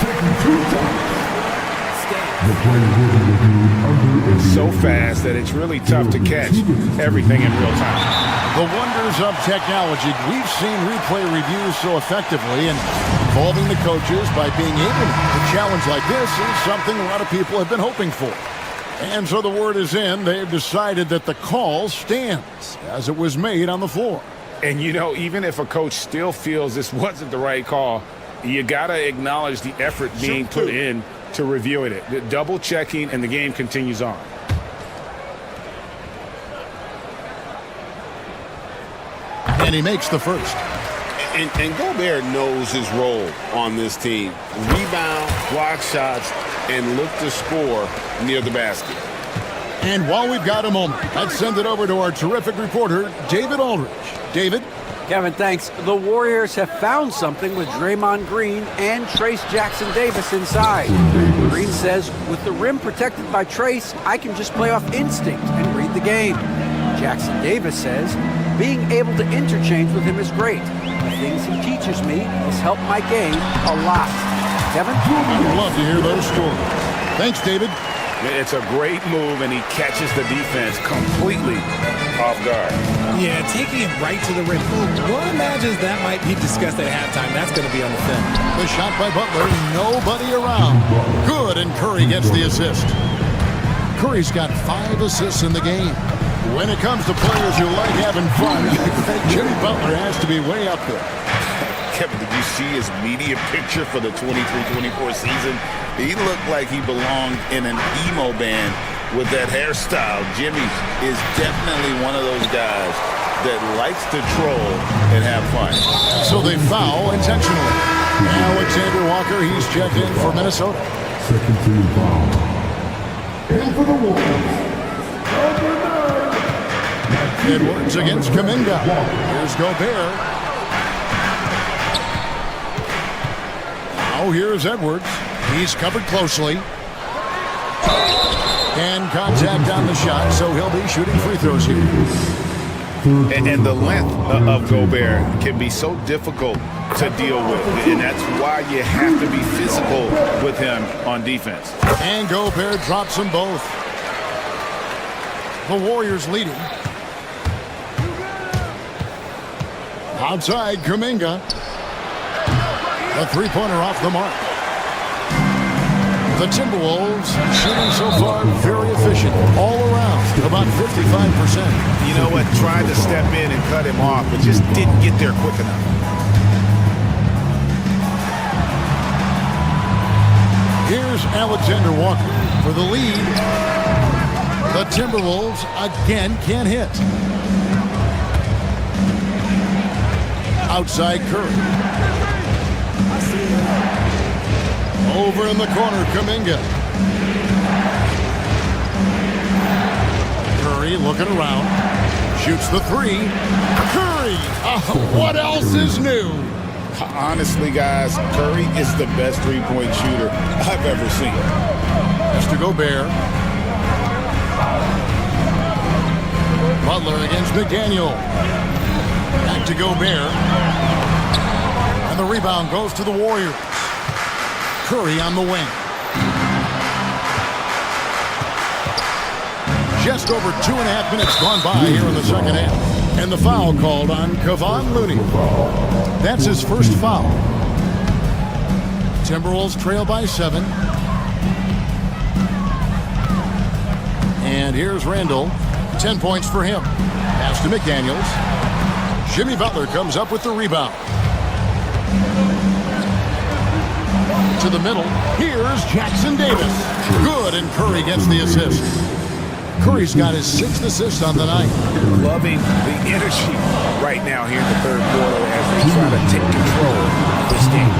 taking 2 times. The play will be reviewed under So fast that it's really tough to catch everything in real time. The wonders of technology. We've seen replay reviews so effectively, and involving the coaches by being able to challenge like this is something a lot of people have been hoping for. And so the word is in. They've decided that the call stands as it was made on the floor. And, you know, even if a coach still feels this wasn't the right call, you got to acknowledge the effort being put in to reviewing it. The double checking, and the game continues on. And he makes the first. And Gobert knows his role on this team. Rebound, block shots, and look to score near the basket. And while we've got a moment, let's send it over to our terrific reporter, David Aldridge. David? Kevin, thanks. The Warriors have found something with Draymond Green and Trace Jackson Davis inside. Green's says, with the rim protected by Trace, I can just play off instinct and read the game. Jackson Davis says, being able to interchange with him is great. The things he teaches me has helped my game a lot. Kevin? I'd love to hear those stories. Thanks, David. It's a great move, and he catches the defense completely off guard. Yeah, taking it right to the rim. One imagines that might be discussed at halftime. That's going to be on the film. The shot by Butler, nobody around. Good, and Curry gets the assist. Curry's got 5 assists in the game. When it comes to players who like having fun, Jimmy Butler has to be way up there. Kevin, did you see his media picture for the 23-24 season? He looked like he belonged in an emo band with that hairstyle. Jimmy is definitely one of those guys that likes to troll and have fun. So they foul intentionally. Alexander Walker, he's checked in for Minnesota. Second team foul. And for the Warriors, number 9. Edwards against Kuminga. Here's Gobert. Now here's Edwards. He's covered closely. And contact on the shot, so he'll be shooting free throws here. And the length of Gobert can be so difficult to deal with, and that's why you have to be physical with him on defense. And Gobert drops them both. The Warriors leading. Outside, Kuminga. A three-pointer off the mark. The Timberwolves shooting so far very efficient all around, about 55%. You know what? Tried to step in and cut him off, but just didn't get there quick enough. Here's Alexander Walker for the lead. The Timberwolves again can't hit. Outside Curry. Over in the corner, Kuminga. Curry looking around. Shoots the three. Curry! What else is new? Honestly, guys, Curry is the best three-point shooter I've ever seen. Mr. Gobert. Butler against McDaniel. Back to Gobert. And the rebound goes to the Warriors. Curry on the wing. Just over 2.5 minutes gone by here in the second half. And the foul called on Kevon Looney. That's his first foul. Timberwolves trail by 7. And here's Randall. 10 points for him. Pass to McDaniels. Jimmy Butler comes up with the rebound. To the middle. Here's Jackson Davis. Good, and Curry gets the assist. Curry's got his 6th assist on the night. Loving the energy right now here in the third quarter as they try to take control of this game.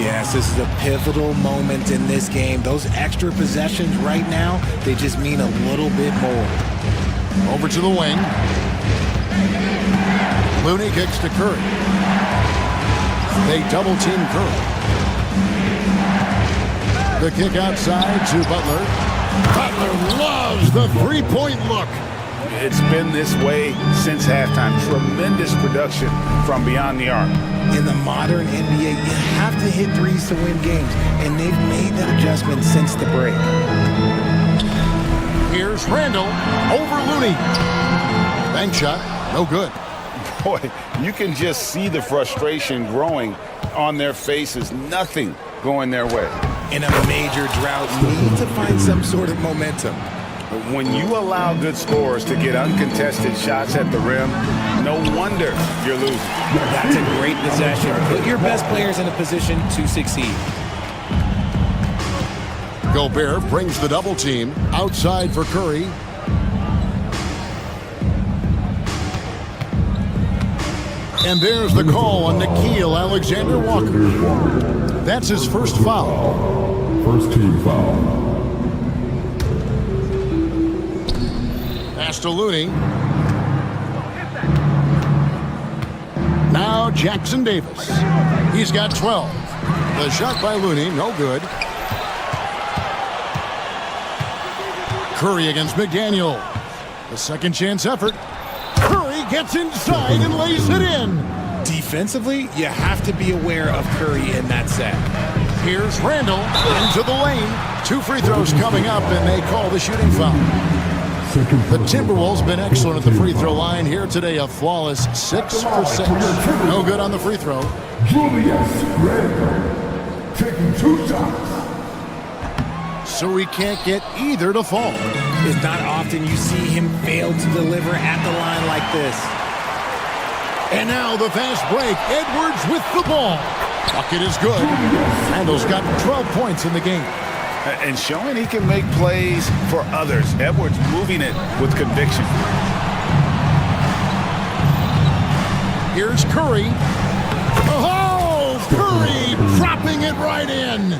Yes, this is a pivotal moment in this game. Those extra possessions right now, they just mean a little bit more. Over to the wing. Looney kicks to Curry. They double team Curry. The kick outside to Butler. Butler loves the three-point look. It's been this way since halftime. Tremendous production from beyond the arc. In the modern NBA, you have to hit threes to win games, and they've made that adjustment since the break. Here's Randall over Looney. Bank shot, no good. Boy, you can just see the frustration growing on their faces. Nothing going their way. In a major drought, you need to find some sort of momentum. When you allow good scorers to get uncontested shots at the rim, no wonder you're losing. That's a great possession. Put your best players in a position to succeed. Gobert brings the double team outside for Curry. And there's the call on Nickeil Alexander-Walker. That's his first foul. First team foul. Pass to Looney. Now Jackson Davis. He's got 12. The shot by Looney, no good. Curry against McDaniel. The second chance effort. Curry gets inside and lays it in. Defensively, you have to be aware of Curry in that set. Here's Randall into the lane. 2 free throws coming up, and they call the shooting foul. The Timberwolves been excellent at the free throw line here today. A flawless 6 for 6. No good on the free throw. Julius Randle taking 2 shots. So he can't get either to fall. It's not often you see him fail to deliver at the line like this. And now the fast break. Edwards with the ball. Bucket is good. Randall's got 12 points in the game. And showing he can make plays for others. Edwards moving it with conviction. Here's Curry. Oh, Curry dropping it right in.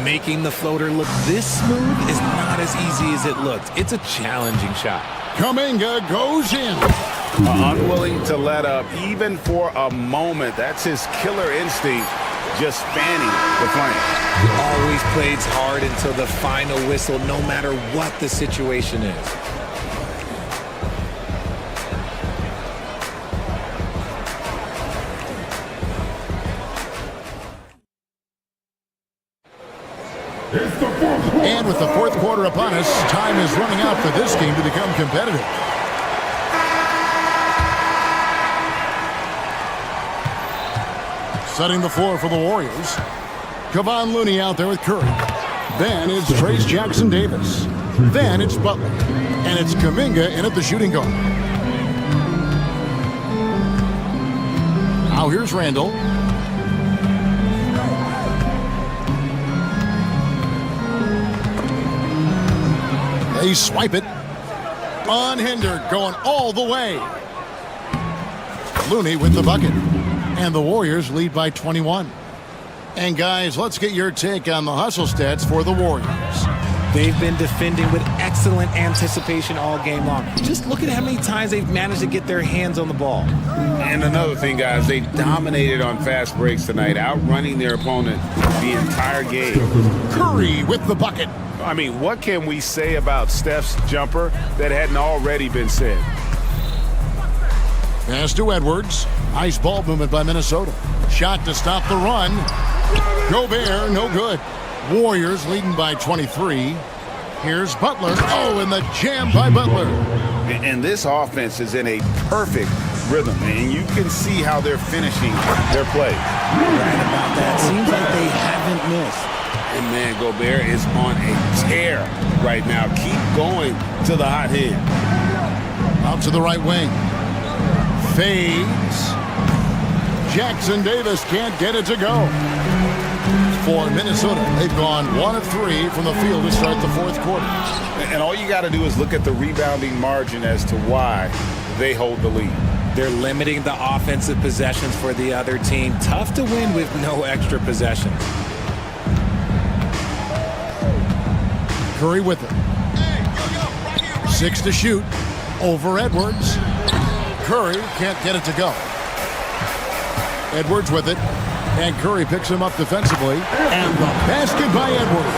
Making the floater look this smooth is not as easy as it looked. It's a challenging shot. Kuminga goes in. Unwilling to let up even for a moment. That's his killer instinct, just fanning the flame. Always plays hard until the final whistle, no matter what the situation is. And with the fourth quarter upon us, time is running out for this game to become competitive. Setting the floor for the Warriors. Kevon Looney out there with Curry. Then it's Trace Jackson Davis. Then it's Butler. And it's Kuminga in at the shooting guard. Now here's Randall. They swipe it. Unhindered, going all the way. Looney with the bucket. And the Warriors lead by 21. And guys, let's get your take on the hustle stats for the Warriors. They've been defending with excellent anticipation all game long. Just look at how many times they've managed to get their hands on the ball. And another thing, guys, they dominated on fast breaks tonight, outrunning their opponent the entire game. Curry with the bucket. I mean, what can we say about Steph's jumper that hadn't already been said? Pass to Edwards. Nice ball movement by Minnesota. Shot to stop the run. Gobert, no good. Warriors leading by 23. Here's Butler. Oh, and the jam by Butler. And this offense is in a perfect rhythm, and you can see how they're finishing their play. Right about that. Seems like they haven't missed. And man, Gobert is on a tear right now. Keep going to the hot hand. Out to the right wing. Fades. Jackson Davis can't get it to go. For Minnesota, they've gone 1 of 3 from the field to start the fourth quarter. And all you got to do is look at the rebounding margin as to why they hold the lead. They're limiting the offensive possessions for the other team. Tough to win with no extra possessions. Curry with it. 6 to shoot. Over Edwards. Curry can't get it to go. Edwards with it. And Curry picks him up defensively. And the basket by Edwards.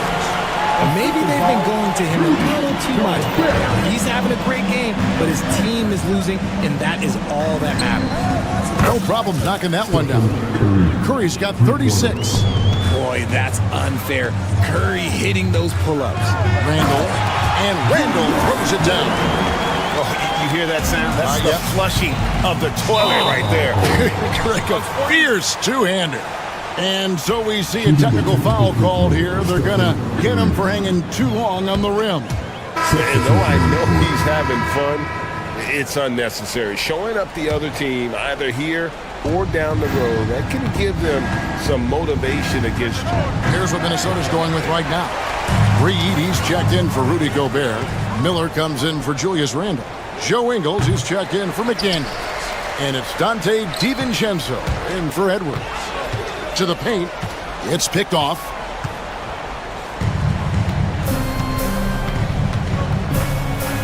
Maybe they've been going to him a little too much. Now, he's having a great game, but his team is losing, and that is all that matters. No problem knocking that one down. Curry's got 36. Boy, that's unfair. Curry hitting those pull-ups. Randall. And Randall throws it down. Oh, you hear that sound? That's the flushing of the toilet right there. Like a fierce two-hander. And so we see a technical foul called here. They're going to get him for hanging too long on the rim. And though I know he's having fun, it's unnecessary. Showing up the other team, either here or down the road, that can give them some motivation against you. Here's what Minnesota's going with right now. Reed, he's checked in for Rudy Gobert. Miller comes in for Julius Randle. Joe Ingles, he's checked in for McDaniel. And it's Dante DiVincenzo in for Edwards. To the paint. It's picked off.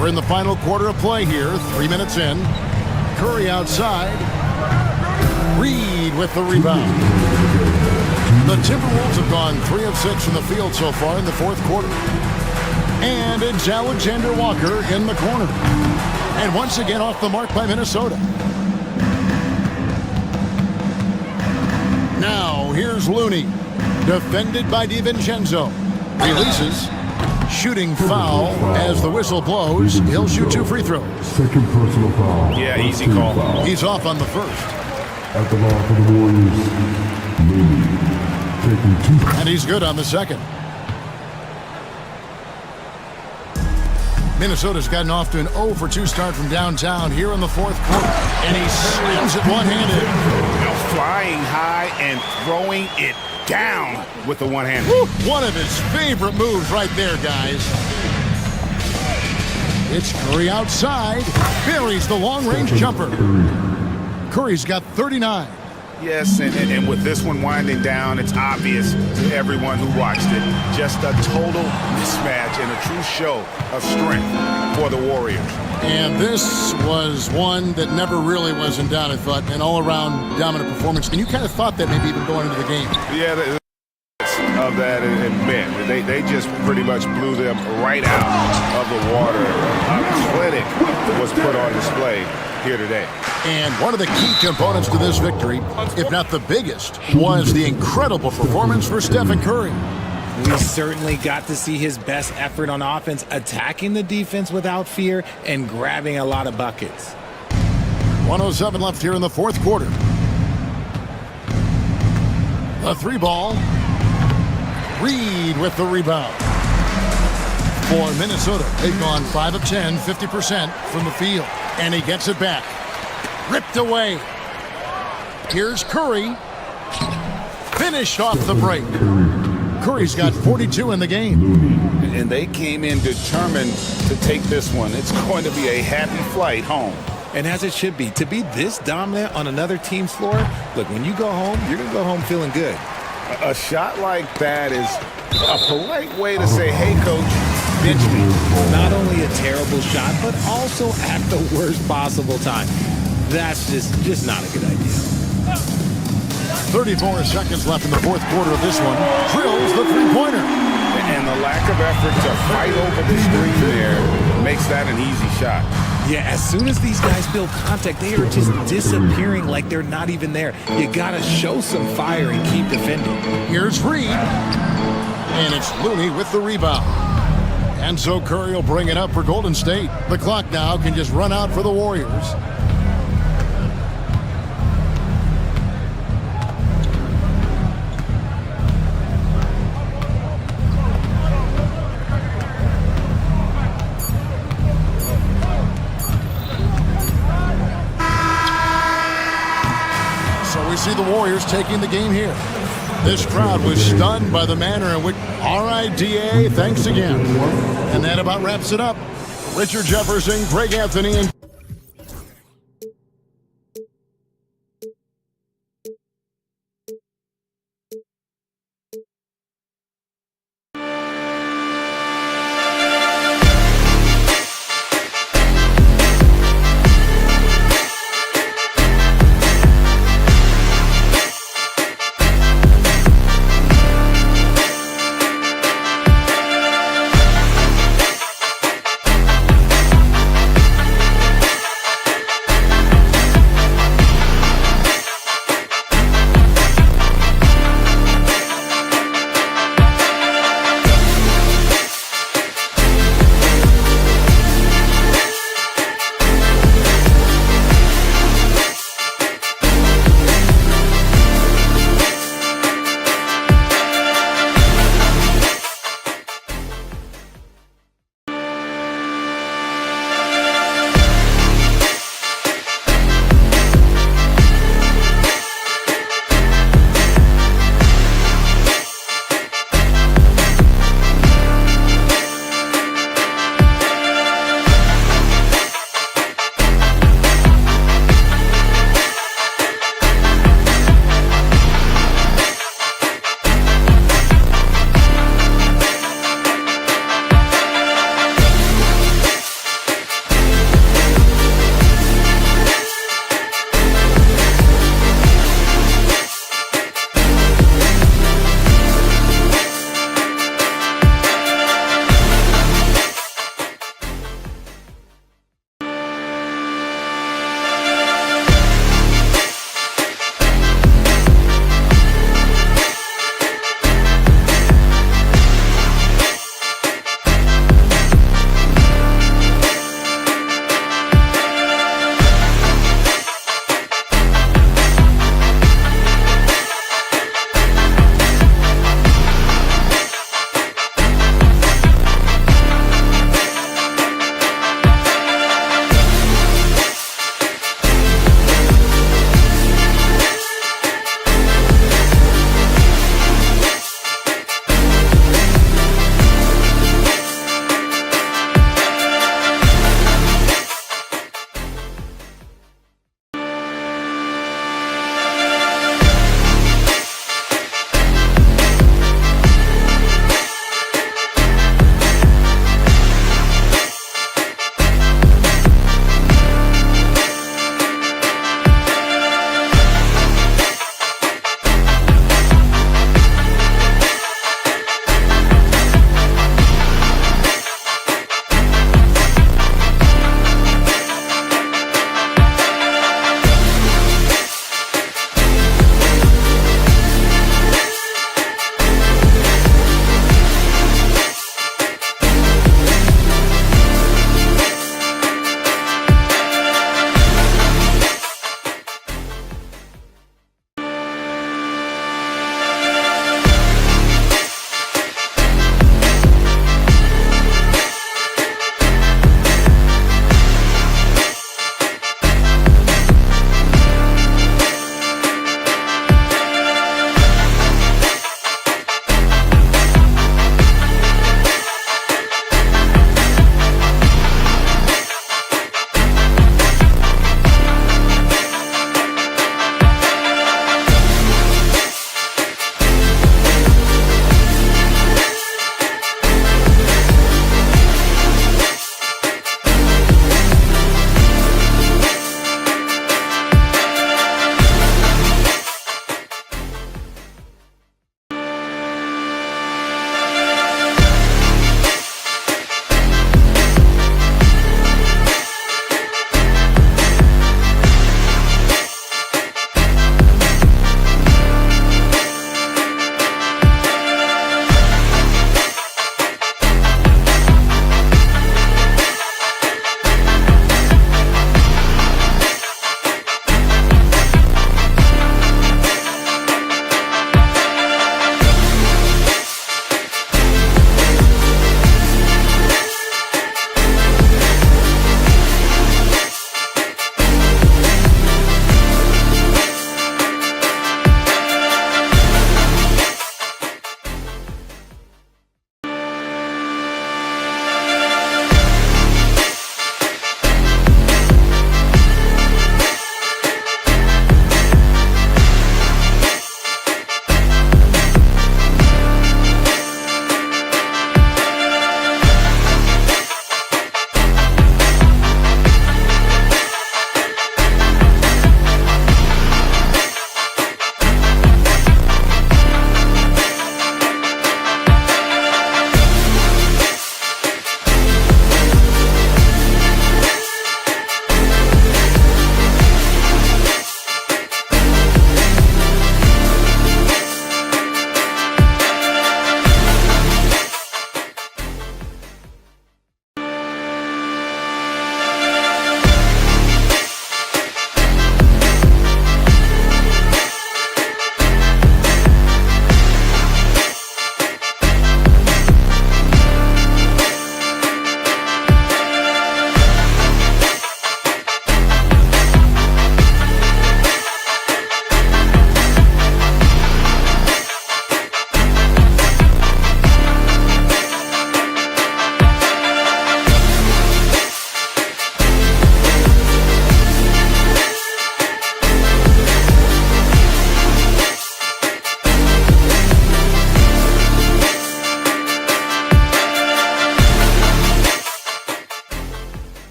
We're in the final quarter of play here. 3 minutes in. Curry outside. Reed with the rebound. The Timberwolves have gone 3 of 6 from the field so far in the fourth quarter. And it's Alexander Walker in the corner. And once again off the mark by Minnesota. Now here's Looney. Defended by DiVincenzo. Releases. Shooting foul as the whistle blows. He'll shoot 2 free throws. Second personal foul. Yeah, easy call. He's off on the first. At the line for the Warriors, Looney taking 2. And he's good on the second. Minnesota's gotten off to an 0 for 2 start from downtown here in the fourth quarter. And he slams it one-handed. Flying high and throwing it down with the one-hand. One of his favorite moves right there, guys. It's Curry outside. Buries the long-range jumper. Curry's got 39. Yes, and with this one winding down, it's obvious to everyone who watched it. Just a total mismatch and a true show of strength for the Warriors. And this was one that never really was in doubt, I thought, an all-around dominant performance. And you kind of thought that maybe even going into the game. Yeah, of that, and man, they just pretty much blew them right out of the water. A clinic was put on display here today. And one of the key components to this victory, if not the biggest, was the incredible performance for Stephen Curry. We certainly got to see his best effort on offense, attacking the defense without fear and grabbing a lot of buckets. 1:07 left here in the fourth quarter. The 3 ball. Reed with the rebound. For Minnesota, they've gone 5 of 10, 50% from the field. And he gets it back. Ripped away. Here's Curry. Finished off the break. Curry's got 42 in the game. And they came in determined to take this one. It's going to be a happy flight home. And as it should be, to be this dominant on another team's floor, look, when you go home, you're going to go home feeling good. A shot like that is a polite way to say, hey, coach, bench me. Not only a terrible shot, but also at the worst possible time. That's just not a good idea. 34 seconds left in the fourth quarter of this one. Drills the three-pointer. And the lack of effort to fight over the screen there makes that an easy shot. Yeah, as soon as these guys build contact, they are just disappearing like they're not even there. You got to show some fire and keep defending. Here's Reed. And it's Looney with the rebound. And so Curry will bring it up for Golden State. The clock now can just run out for the Warriors. See the Warriors taking the game here. This crowd was stunned by the manner in which RIDA, thanks again. And that about wraps it up. Richard Jefferson, Greg Anthony, and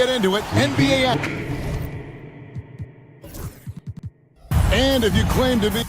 get into it, NBA action. And if you claim to be...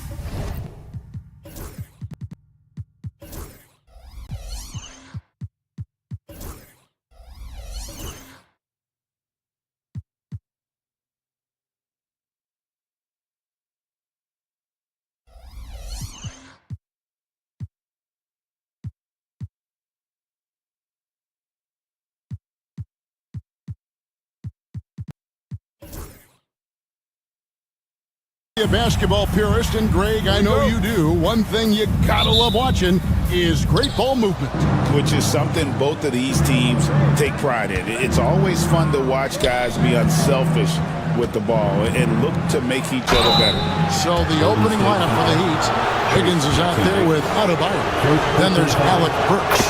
a basketball purist, and Greg, I know you do. One thing you gotta love watching is great ball movement. Which is something both of these teams take pride in. It's always fun to watch guys be unselfish with the ball and look to make each other better. So the opening lineup for the Heat. Higgins is out there with Adebayo. Then there's Alec Burks.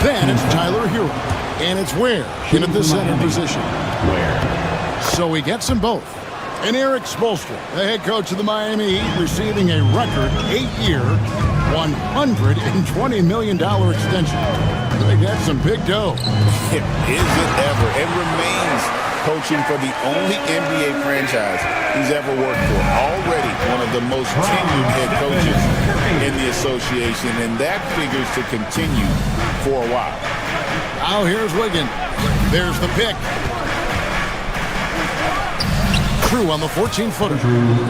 Then it's Tyler Hero. And it's Ware in at the center position. So he gets them both. And Eric Spoelstra, the head coach of the Miami Heat, receiving a record 8-year, $120 million extension. I think that's some big dough. Is it ever? And remains coaching for the only NBA franchise he's ever worked for. Already one of the most tenured head coaches in the association, and that figures to continue for a while. Now here's Wiggins. There's the pick. True on the 14-footer.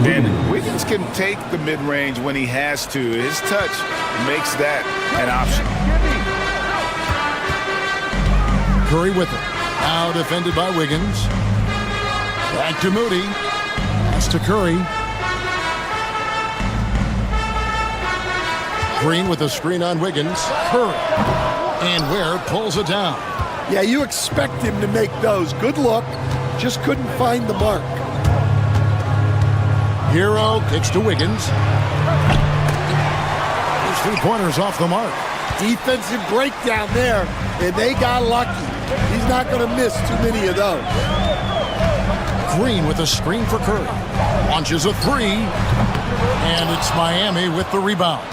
And Wiggins can take the mid-range when he has to. His touch makes that an option. Curry with it. Now defended by Wiggins. Back to Moody. Pass to Curry. Green with a screen on Wiggins. Curry. And Ware pulls it down. Yeah, you expect him to make those. Good look. Just couldn't find the mark. Hero kicks to Wiggins. His 3-pointers off the mark. Defensive breakdown there, and they got lucky. He's not going to miss too many of those. Green with a screen for Curry. Launches a three, and it's Miami with the rebound.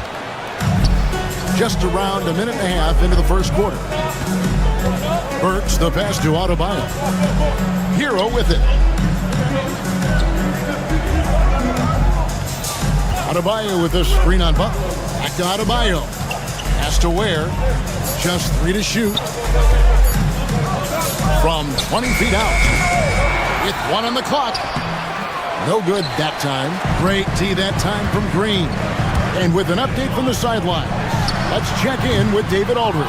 Just around a minute and a half into the first quarter. Burks the pass to Adebayo. Hero with it. Adebayo with a screen on Butler. Back to Adebayo. Pass to Ware. Just 3 to shoot. From 20 feet out. With 1 on the clock. No good that time. Great tee that time from Green. And with an update from the sideline, let's check in with David Aldridge.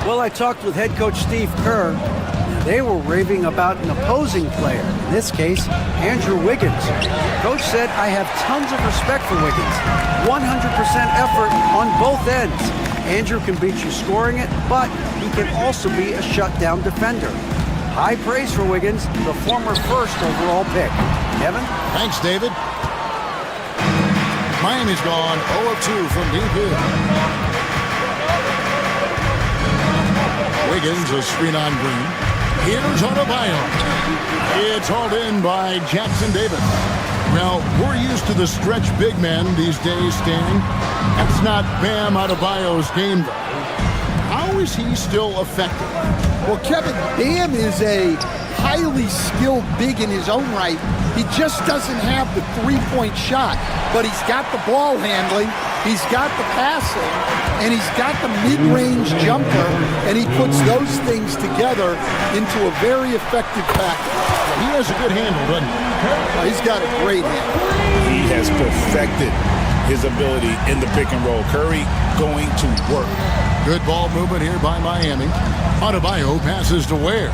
Well, I talked with head coach Steve Kerr. They were raving about an opposing player, in this case, Andrew Wiggins. Coach said, I have tons of respect for Wiggins. 100% effort on both ends. Andrew can beat you scoring it, but he can also be a shutdown defender. High praise for Wiggins, the former first overall pick. Kevin? Thanks, David. Miami's gone 0 of 2 from deep here. Wiggins, a screen on Green. Here's Adebayo. It's hauled in by Jackson Davis. Now, we're used to the stretch big men these days, Stan. That's not Bam Adebayo's game, though. How is he still effective? Well, Kevin, Bam is a highly skilled big in his own right. He just doesn't have the three-point shot, but he's got the ball handling, he's got the passing, and he's got the mid-range jumper, and he puts those things together into a very effective package. He has a good handle, doesn't he? He's got a great handle. He has perfected his ability in the pick and roll. Curry going to work. Good ball movement here by Miami. Adebayo passes to Ware.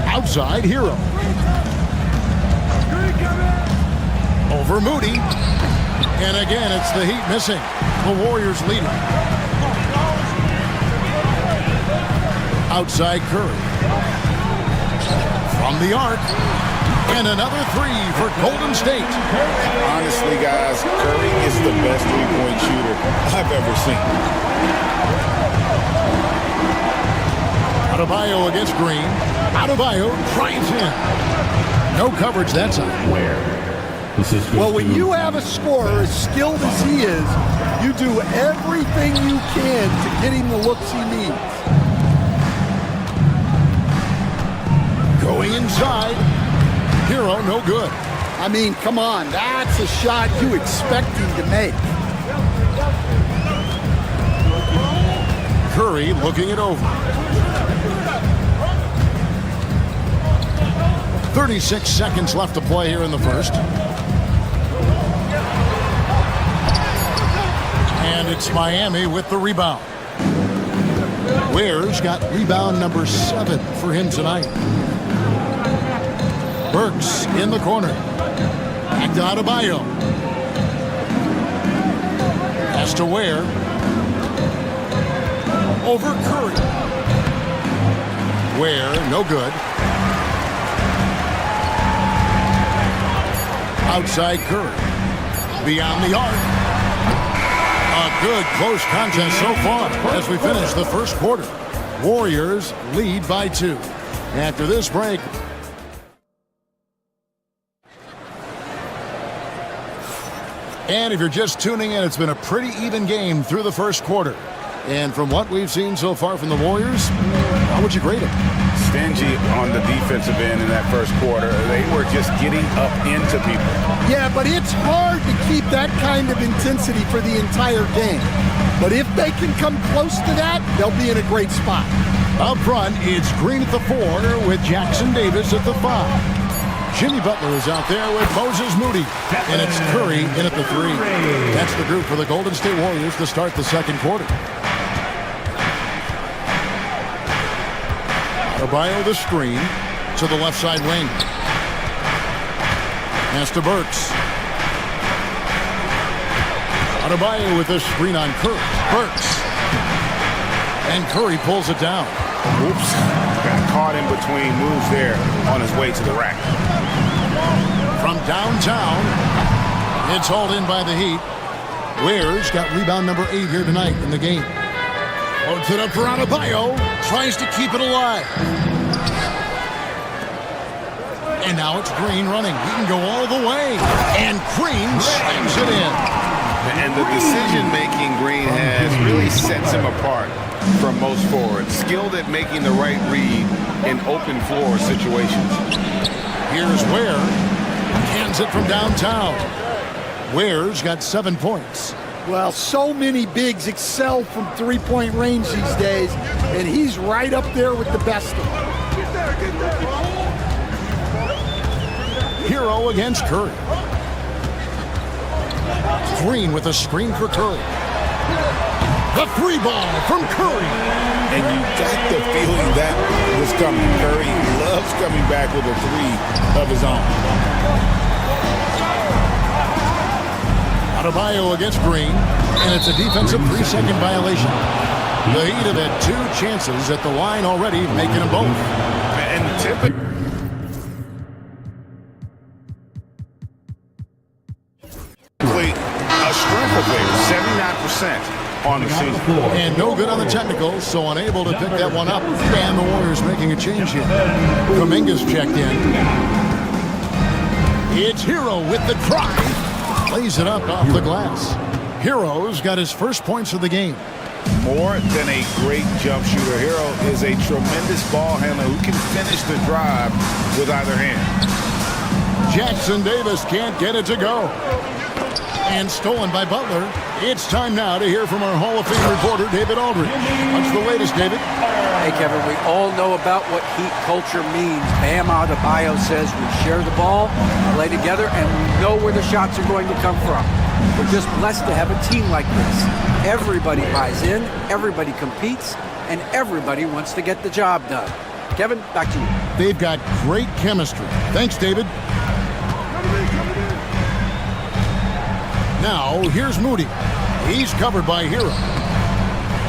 Outside, Hero. Over Moody. And again, it's the Heat missing. The Warriors leading. Outside Curry. From the arc. And another three for Golden State. Honestly, guys, Curry is the best three-point shooter I've ever seen. Adebayo against Green. Adebayo drives in. No coverage that time. Well, when you have a scorer as skilled as he is, you do everything you can to get him the looks he needs. inside. Hero, no good. I mean, come on. That's a shot you expect him to make. Curry looking it over. 36 seconds left to play here in the first. And it's Miami with the rebound. Ware's got rebound number 7 for him tonight. Burks in the corner. Back to Adebayo. Pass to Ware. Over Curry. Ware, no good. Outside Curry. Beyond the arc. A good close contest so far as we finish the first quarter. Warriors lead by 2. After this break. And if you're just tuning in, it's been a pretty even game through the first quarter. And from what we've seen so far from the Warriors, how would you grade them? Stingy on the defensive end in that first quarter. They were just getting up into people. Yeah, but it's hard to keep that kind of intensity for the entire game. But if they can come close to that, they'll be in a great spot. Up front, it's Green at the 4 with Jackson Davis at the 5. Jimmy Butler is out there with Moses Moody. And it's Curry in at the 3. That's the group for the Golden State Warriors to start the second quarter. Adebayo the screen to the left side wing. Pass to Burks. Adebayo with the screen on Curry. Burks. And Curry pulls it down. Oops. Got caught in between moves there on his way to the rack. From downtown, it's hauled in by the Heat. Ware's got rebound number 8 here tonight in the game. Holds it up for Adebayo. Tries to keep it alive. And now it's Green running. He can go all the way. And Green slams it in. And the decision-making Green has really sets him apart from most forwards. Skilled at making the right read in open floor situations. Here's Ware. Hands it from downtown. Ware's got 7 points. Well, so many bigs excel from three-point range these days, and he's right up there with the best of them. Hero against Curry. Green with a screen for Curry. The 3 ball from Curry. And you got the feeling that was coming. Curry loves coming back with a 3 of his own. Adebayo against Green, and it's a defensive 3-second violation. The Heat have had 2 chances at the line already, making them both. And typically, a strength of theirs, 79% on the season. And no good on the technicals, so unable to pick that one up. And the Warriors making a change here. Kuminga's checked in. It's Hero with the drive. Plays it up off the glass. Hero's got his first points of the game. More than a great jump shooter, Hero is a tremendous ball handler who can finish the drive with either hand. Jackson Davis can't get it to go. And stolen by Butler. It's time now to hear from our Hall of Fame reporter, David Aldridge. What's the latest, David? Hey, Kevin, we all know about what Heat culture means. Bam Adebayo says we share the ball, play together, and we know where the shots are going to come from. We're just blessed to have a team like this. Everybody buys in, everybody competes, and everybody wants to get the job done. Kevin, back to you. They've got great chemistry. Thanks, David. Now, here's Moody. He's covered by Hero.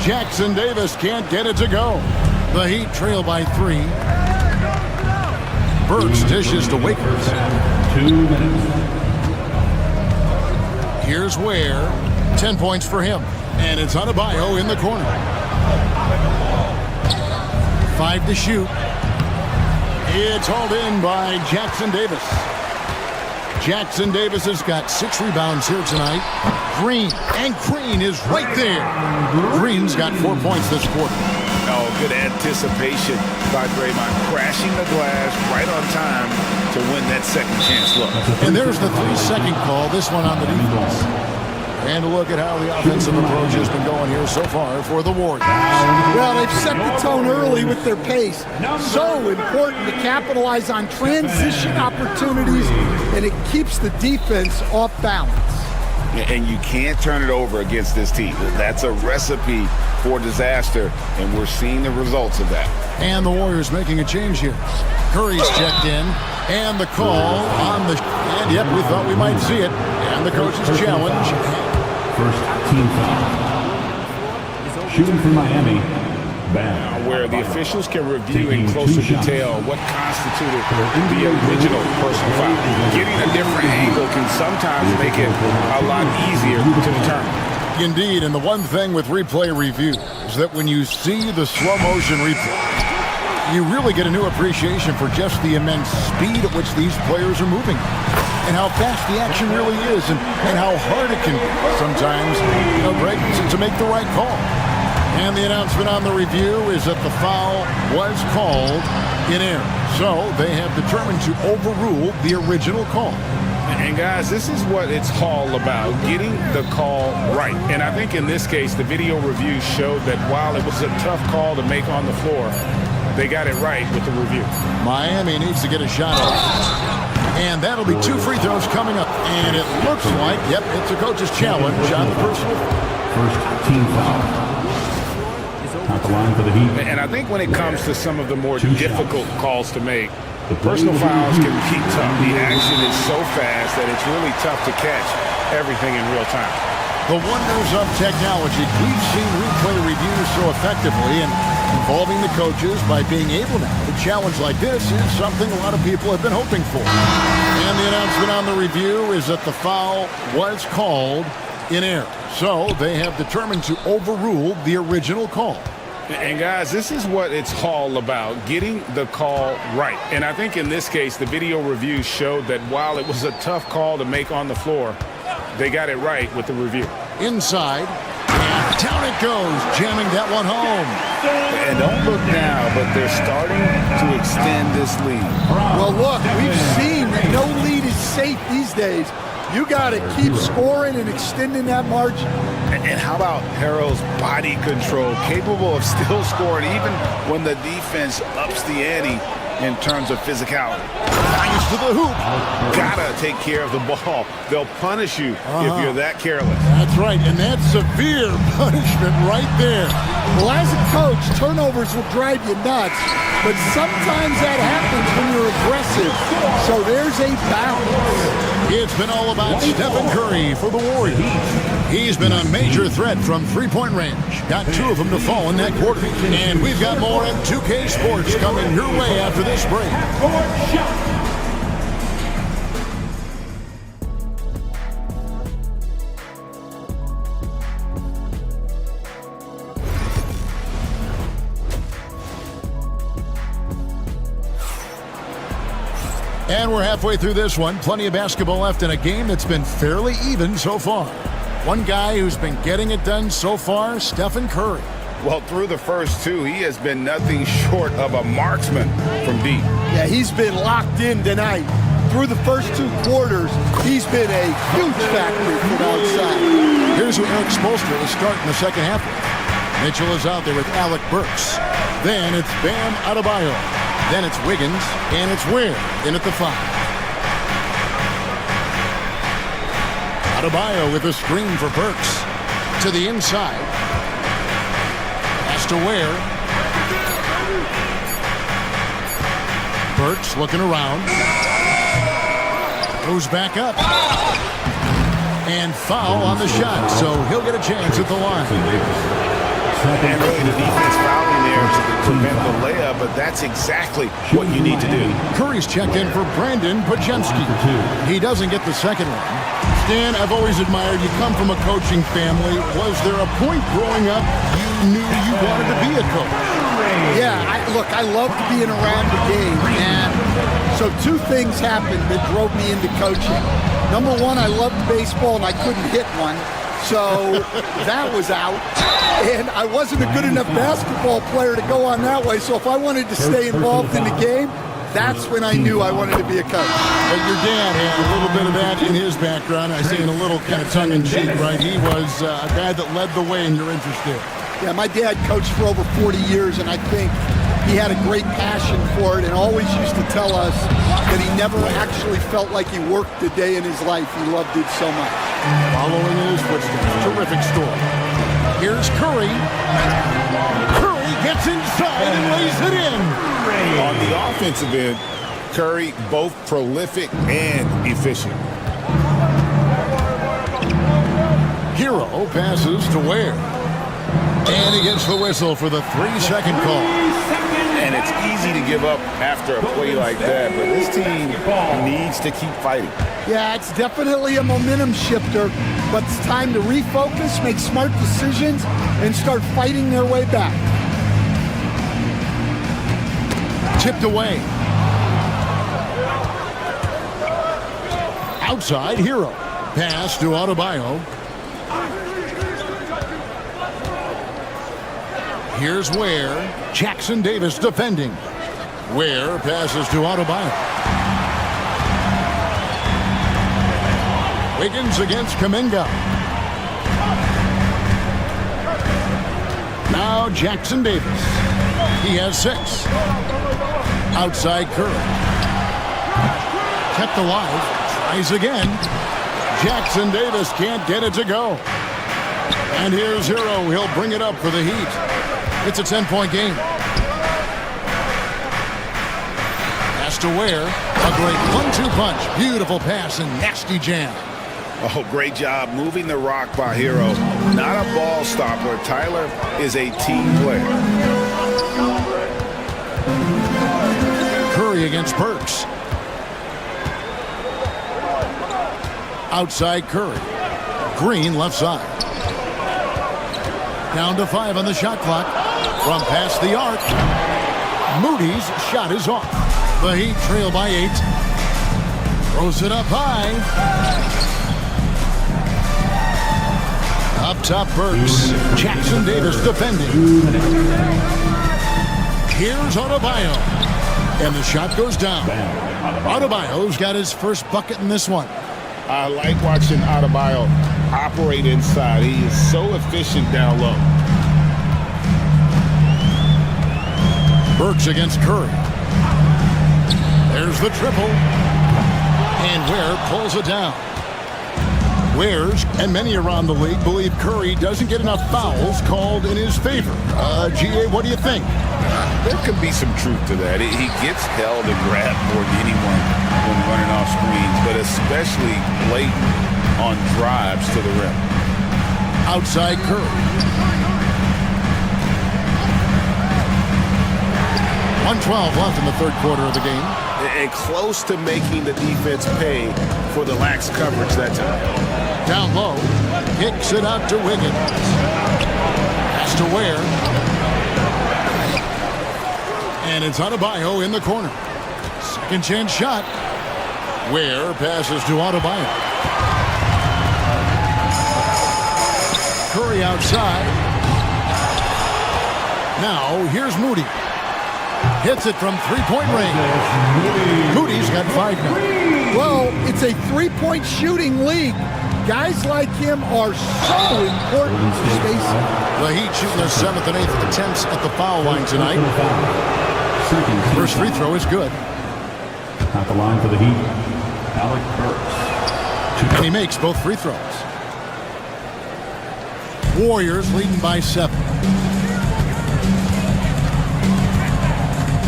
Jackson Davis can't get it to go. The Heat trail by 3. Burks dishes to Wakers. 2 minutes. Here's Ware. 10 points for him. And it's Adebayo in the corner. 5 to shoot. It's hauled in by Jackson Davis. Jackson Davis has got 6 rebounds here tonight. Green, and Green is right there. Green's got 4 points this quarter. Oh, good anticipation by Draymond, crashing the glass right on time to win that second chance look. And there's the 3-second call, this one on the defense. And a look at how the offensive approach has been going here so far for the Warriors. Well, they've set the tone early with their pace. So important to capitalize on transition opportunities, and it keeps the defense off balance. And you can't turn it over against this team. That's a recipe for disaster, and we're seeing the results of that. And the Warriors making a change here. Curry's checked in, and the call on the... And yep, we thought we might see it. And the coach's challenge. First team foul. Shooting for Miami. Bad. Where the officials can review in closer detail what constituted the original personal foul. Getting a different angle can sometimes make it a lot easier to determine. Indeed, and the one thing with replay review is that when you see the slow motion replay, you really get a new appreciation for just the immense speed at which these players are moving and how fast the action really is and how hard it can be sometimes to make the right call. And the announcement on the review is that the foul was called in error. So they have determined to overrule the original call. And guys, this is what it's all about, getting the call right. And I think in this case, the video review showed that while it was a tough call to make on the floor, they got it right with the review. Miami needs to get a shot off. And that'll be 2 free throws coming up. And it looks like, yep, it's a coach's challenge on the personal. First team foul. At the line for the Heat. And I think when it comes to some of the more difficult calls to make, the personal fouls can be tough. The action is so fast that it's really tough to catch everything in real time. The wonders of technology. We've seen replay reviews so effectively and involving the coaches by being able now to challenge like this is something a lot of people have been hoping for. And the announcement on the review is that the foul was called in error. So they have determined to overrule the original call. And guys, this is what it's all about, getting the call right. And I think in this case, the video review showed that while it was a tough call to make on the floor, they got it right with the review. Inside, and down it goes, jamming that one home. And don't look now, but they're starting to extend this lead. Well, look, we've seen that no lead is safe these days. You got to keep scoring and extending that margin. And how about Harrell's body control, capable of still scoring even when the defense ups the ante in terms of physicality. Nice to the hoop. Gotta take care of the ball. They'll punish you if you're that careless. That's right, and that's severe punishment right there. Well, as a coach, turnovers will drive you nuts, but sometimes that happens when you're aggressive. So there's a balance. It's been all about Stephen Curry for the Warriors. He's been a major threat from three-point range. Got 2 of them to fall in that quarter. And we've got more in 2K Sports coming your way after this break. And we're halfway through this one. Plenty of basketball left in a game that's been fairly even so far. One guy who's been getting it done so far, Stephen Curry. Well, through the first 2, he has been nothing short of a marksman from deep. Yeah, he's been locked in tonight. Through the first 2 quarters, he's been a huge factor from outside. Here's who Eric Spoelstra will start in the second half. Mitchell is out there with Alec Burks. Then it's Bam Adebayo. Then it's Wiggins, and it's Ware in at the 5. Adebayo with a screen for Burks. To the inside. Pass to Ware. Burks looking around. Goes back up. And foul on the shot, so he'll get a chance at the line. And really the defense fouling there to prevent the layup, but that's exactly what you need to do. Curry's checked in for Brandon Pajemski. He doesn't get the second one. Stan, I've always admired you come from a coaching family. Was there a point growing up you knew you wanted to be a coach? Yeah, I loved being around the game, and so 2 things happened that drove me into coaching. Number 1, I loved baseball and I couldn't hit one. So that was out. And I wasn't a good enough basketball player to go on that way. So if I wanted to stay involved in the game, that's when I knew I wanted to be a coach. But your dad had a little bit of that in his background. I say in a little kind of tongue-in-cheek, right? He was a guy that led the way in your interest there. Yeah, my dad coached for over 40 years, and I think he had a great passion for it and always used to tell us that he never actually felt like he worked a day in his life. He loved it so much. Following in his footsteps. Terrific story. Here's Curry. Curry gets inside and lays it in. On the offensive end, Curry both prolific and efficient. Hero passes to Ware. And he gets the whistle for the 3-second call. And it's easy to give up after a play like that, but this team needs to keep fighting. Yeah, it's definitely a momentum shifter, but it's time to refocus, make smart decisions, and start fighting their way back. Tipped away. Outside, Hero. Pass to Adebayo. Here's Ware. Jackson Davis defending. Ware passes to Adebayo. Wiggins against Kuminga. Now Jackson Davis. He has 6. Outside Curry. Kept alive. Tries again. Jackson Davis can't get it to go. And here's Hero. He'll bring it up for the Heat. It's a 10-point game. Pass to Ware. A great 1-2 punch. Beautiful pass and nasty jam. Oh, great job moving the rock by Hero. Not a ball stopper. Tyler is a team player. Curry against Burks. Outside Curry. Green left side. Down to 5 on the shot clock. From past the arc. Moody's shot is off. The Heat trail by 8. Throws it up high. Up top Burks. Jackson Davis defending. Here's Adebayo. And the shot goes down. Adebayo's got his first bucket in this one. I like watching Adebayo operate inside. He is so efficient down low. Burks against Curry. There's the triple. And Ware pulls it down. Wares and many around the league believe Curry doesn't get enough fouls called in his favor. G.A., what do you think? There could be some truth to that. He gets held and grabbed more than anyone when running off screens, but especially late on drives to the rim. Outside Curry. 1:12 left in the third quarter of the game. And close to making the defense pay for the lax coverage that time. Down low. Kicks it out to Wiggins. Pass to Ware. And it's Adebayo in the corner. Second chance shot. Ware passes to Adebayo. Curry outside. Now here's Moody. Hits it from three-point range. Moody's got 5 now. Well, it's a three-point shooting league. Guys like him are so important for spacing. The Heat shooting their 7th and 8th attempts at the foul line tonight. First free throw is good. At the line for the Heat, Alec Burks. And he makes both free throws. Warriors leading by 7.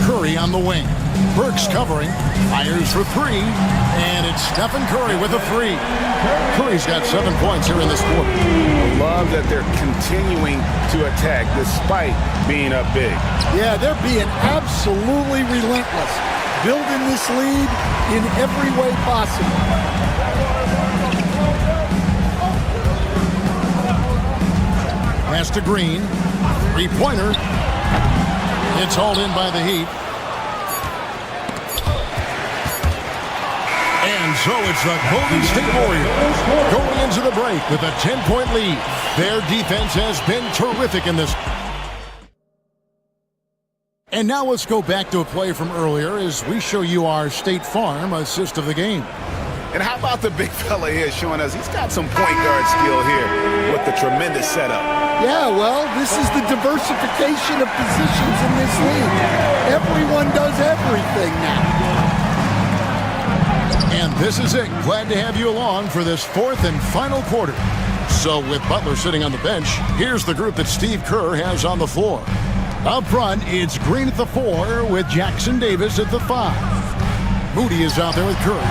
Curry on the wing. Burks covering. Fires for 3. And it's Stephen Curry with a 3. Curry's got 7 points here in this quarter. I love that they're continuing to attack despite being up big. Yeah, they're being absolutely relentless. Building this lead in every way possible. Pass to Green. 3-pointer. It's hauled in by the Heat. And so it's the Golden State Warriors going into the break with a 10-point lead. Their defense has been terrific in this. And now let's go back to a play from earlier as we show you our State Farm assist of the game. And how about the big fella here showing us he's got some point guard skill here with the tremendous setup. Yeah, well, this is the diversification of positions in this league. Everyone does everything now. And this is it. Glad to have you along for this fourth and final quarter. So with Butler sitting on the bench, here's the group that Steve Kerr has on the floor. Up front, it's Green at the 4 with Jackson Davis at the 5. Moody is out there with Curry.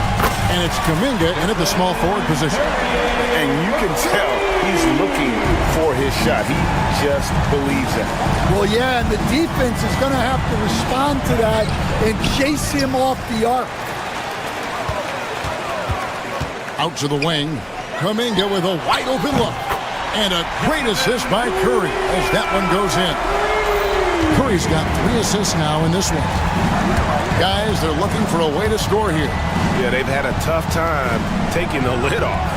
And it's Kuminga in at the small forward position. And you can tell he's looking for his shot. He just believes it. Well, yeah, and the defense is going to have to respond to that and chase him off the arc. Out to the wing. Kuminga with a wide open look. And a great assist by Curry as that one goes in. Curry's got 3 assists now in this one. Guys, they're looking for a way to score here. Yeah, they've had a tough time taking the lid off.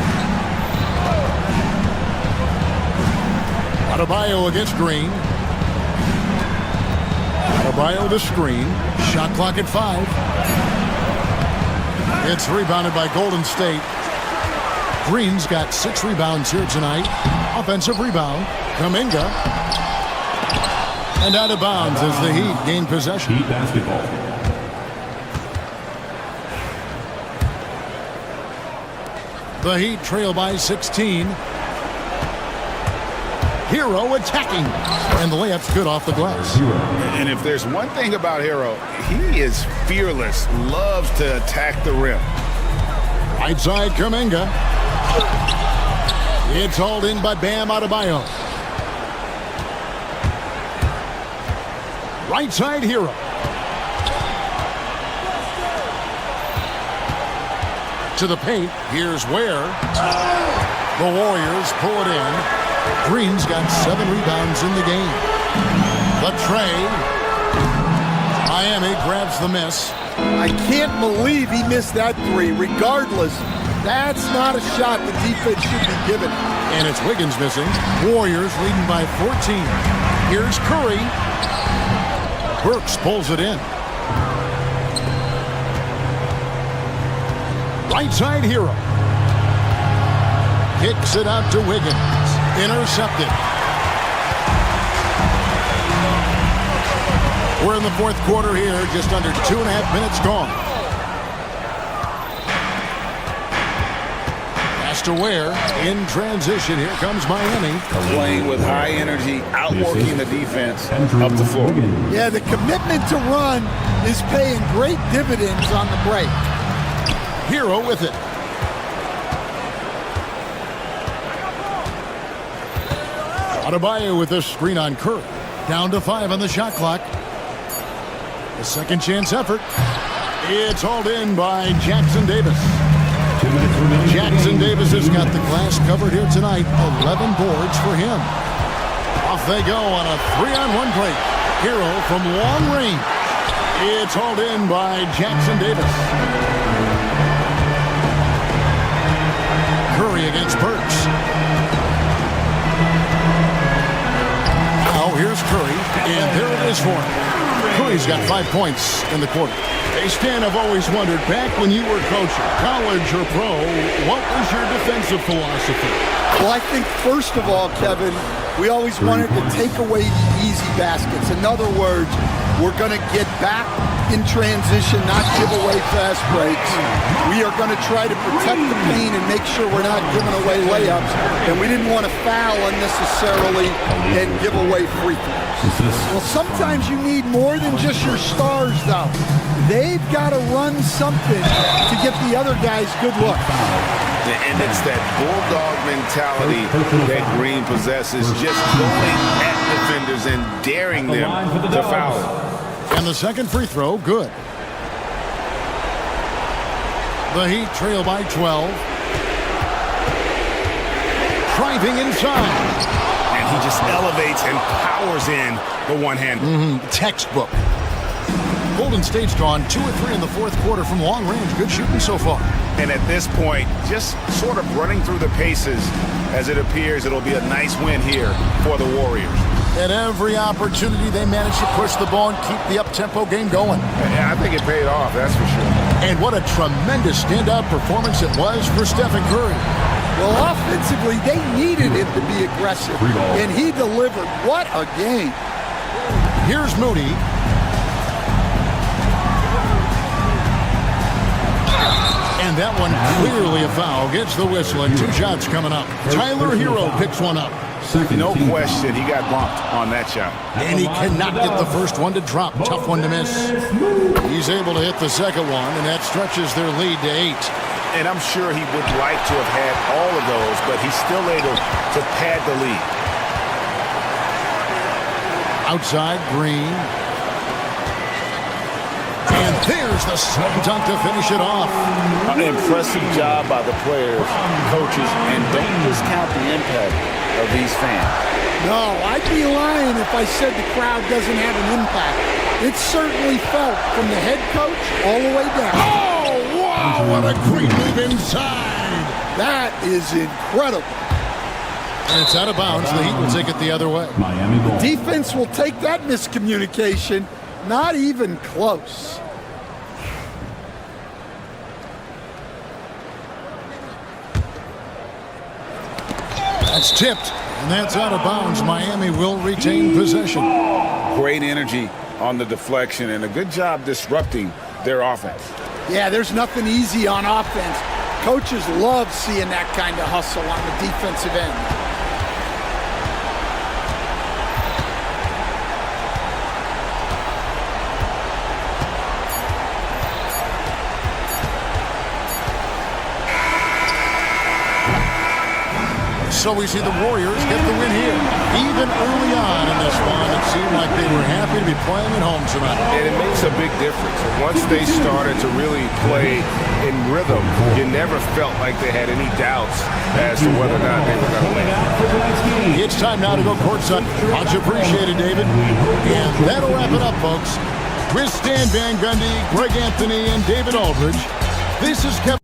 Adebayo against Green. Adebayo the screen. Shot clock at 5. It's rebounded by Golden State. Green's got 6 rebounds here tonight. Offensive rebound. Kuminga. And out of bounds as the Heat gain possession. Heat basketball. The Heat trail by 16. Hero attacking. And the layup's good off the glass. And if there's one thing about Hero, he is fearless. Loves to attack the rim. Right side, Kuminga. It's hauled in by Bam Adebayo. Right side, Hero. To the paint. Here's Ware. The Warriors pull it in. Green's got 7 rebounds in the game. The tray. Miami grabs the miss. I can't believe he missed that 3. Regardless, that's not a shot the defense should be given. And it's Wiggins missing. Warriors leading by 14. Here's Curry. Burks pulls it in. Right side, Hero. Kicks it out to Wiggins. Intercepted. We're in the fourth quarter here, just under 2.5 minutes gone. Pass to Ware. In transition, here comes Miami. Playing with high energy, outworking the defense up the floor. Yeah, the commitment to run is paying great dividends on the break. Hero with it. Adebayo with this screen on Curry. Down to 5 on the shot clock. A second chance effort. It's hauled in by Jackson Davis. Jackson Davis has got the glass covered here tonight. 11 boards for him. Off they go on a 3-on-1 play. Hero from long range. It's hauled in by Jackson Davis. Curry against Burks. Now here's Curry, and there it is for him. Curry's got 5 points in the quarter. Hey, Stan, I've always wondered, back when you were coaching, college or pro, what was your defensive philosophy? Well, I think first of all, Kevin, we always wanted to take away the easy baskets. In other words, we're going to get back in transition, not give away fast breaks. We are going to try to protect the paint and make sure we're not giving away layups. And we didn't want to foul unnecessarily and give away free throws. Well, sometimes you need more than just your stars, though. They've got to run something to get the other guys good looks. And it's that bulldog mentality that Green possesses, just going at defenders and daring them to foul. And the second free throw, good. The Heat trail by 12. Driving inside. And he just elevates and powers in the one-hander. Textbook. Golden State's gone 2 or 3 in the fourth quarter from long range. Good shooting so far. And at this point, just sort of running through the paces as it appears it'll be a nice win here for the Warriors. At every opportunity, they managed to push the ball and keep the up-tempo game going. Yeah, I think it paid off, that's for sure. And what a tremendous standout performance it was for Stephen Curry. Well, offensively, they needed him to be aggressive, and he delivered. What a game. Here's Moody. And that one clearly a foul. Gets the whistle, and 2 shots coming up. Tyler Hero picks one up. No question, he got bumped on that shot. And he cannot get the first one to drop. Tough one to miss. He's able to hit the second one, and that stretches their lead to 8. And I'm sure he would like to have had all of those, but he's still able to pad the lead. Outside, Green. And there's the slam dunk to finish it off. An impressive job by the players, coaches, and don't discount the impact of these fans. No, I'd be lying if I said the crowd doesn't have an impact. It certainly felt from the head coach all the way down. Oh, wow, what a great move inside. That is incredible. And it's out of bounds. The Heat will take it the other way. Miami ball. Defense will take that miscommunication. Not even close. That's tipped, and that's out of bounds. Miami will retain possession. Great energy on the deflection and a good job disrupting their offense. Yeah, there's nothing easy on offense. Coaches love seeing that kind of hustle on the defensive end. So we see the Warriors get the win here. Even early on in this one, it seemed like they were happy to be playing at home tonight. And it makes a big difference. Once they started to really play in rhythm, you never felt like they had any doubts as to whether or not they were going to win. It's time now to go courtside. Much appreciated, David. And that'll wrap it up, folks. With Stan Van Gundy, Greg Anthony, and David Aldridge, this is Kevin.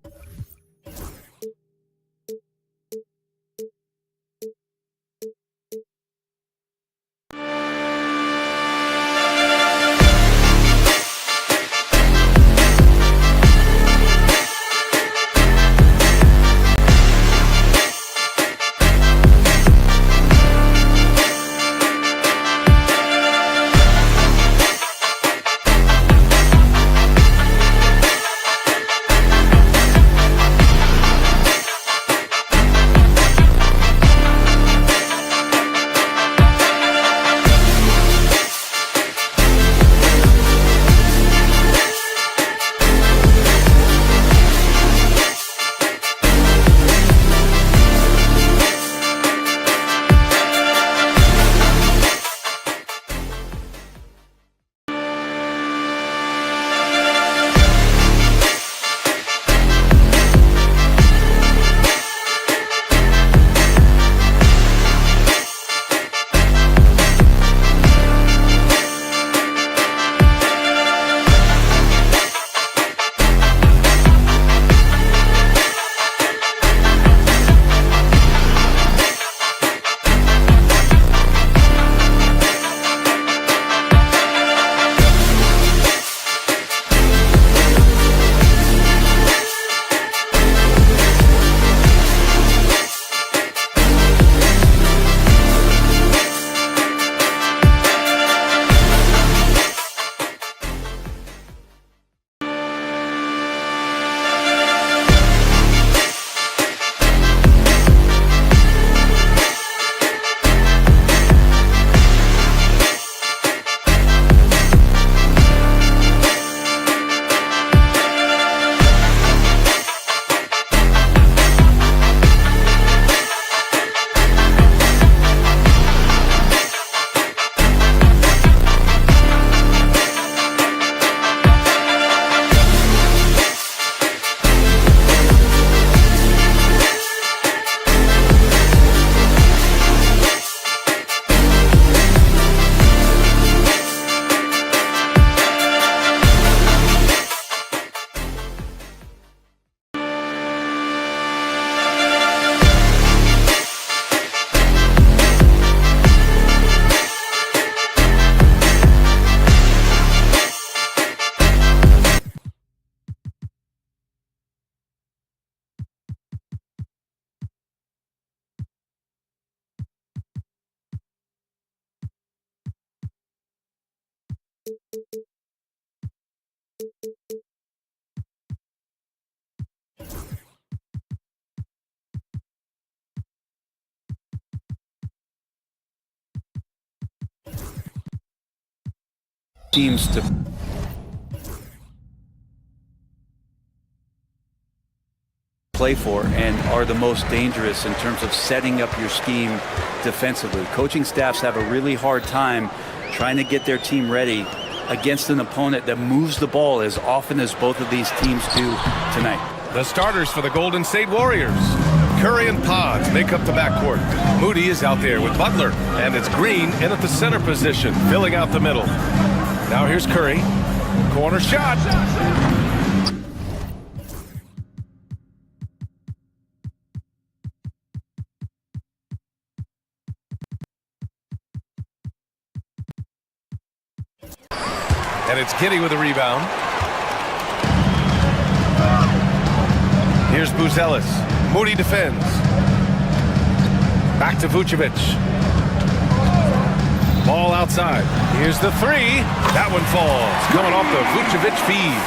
Seems to play for and are the most dangerous in terms of setting up your scheme defensively. Coaching staffs have a really hard time trying to get their team ready against an opponent that moves the ball as often as both of these teams do tonight. The starters for the Golden State Warriors. Curry and Pods make up the backcourt. Moody is out there with Butler, and it's Green in at the center position, filling out the middle. Now here's Curry. Corner shot. And it's Giddey with a rebound. Here's Buzelis. Moody defends. Back to Vucevic. Ball outside. Here's the three. That one falls. Coming off the Vucevic feed.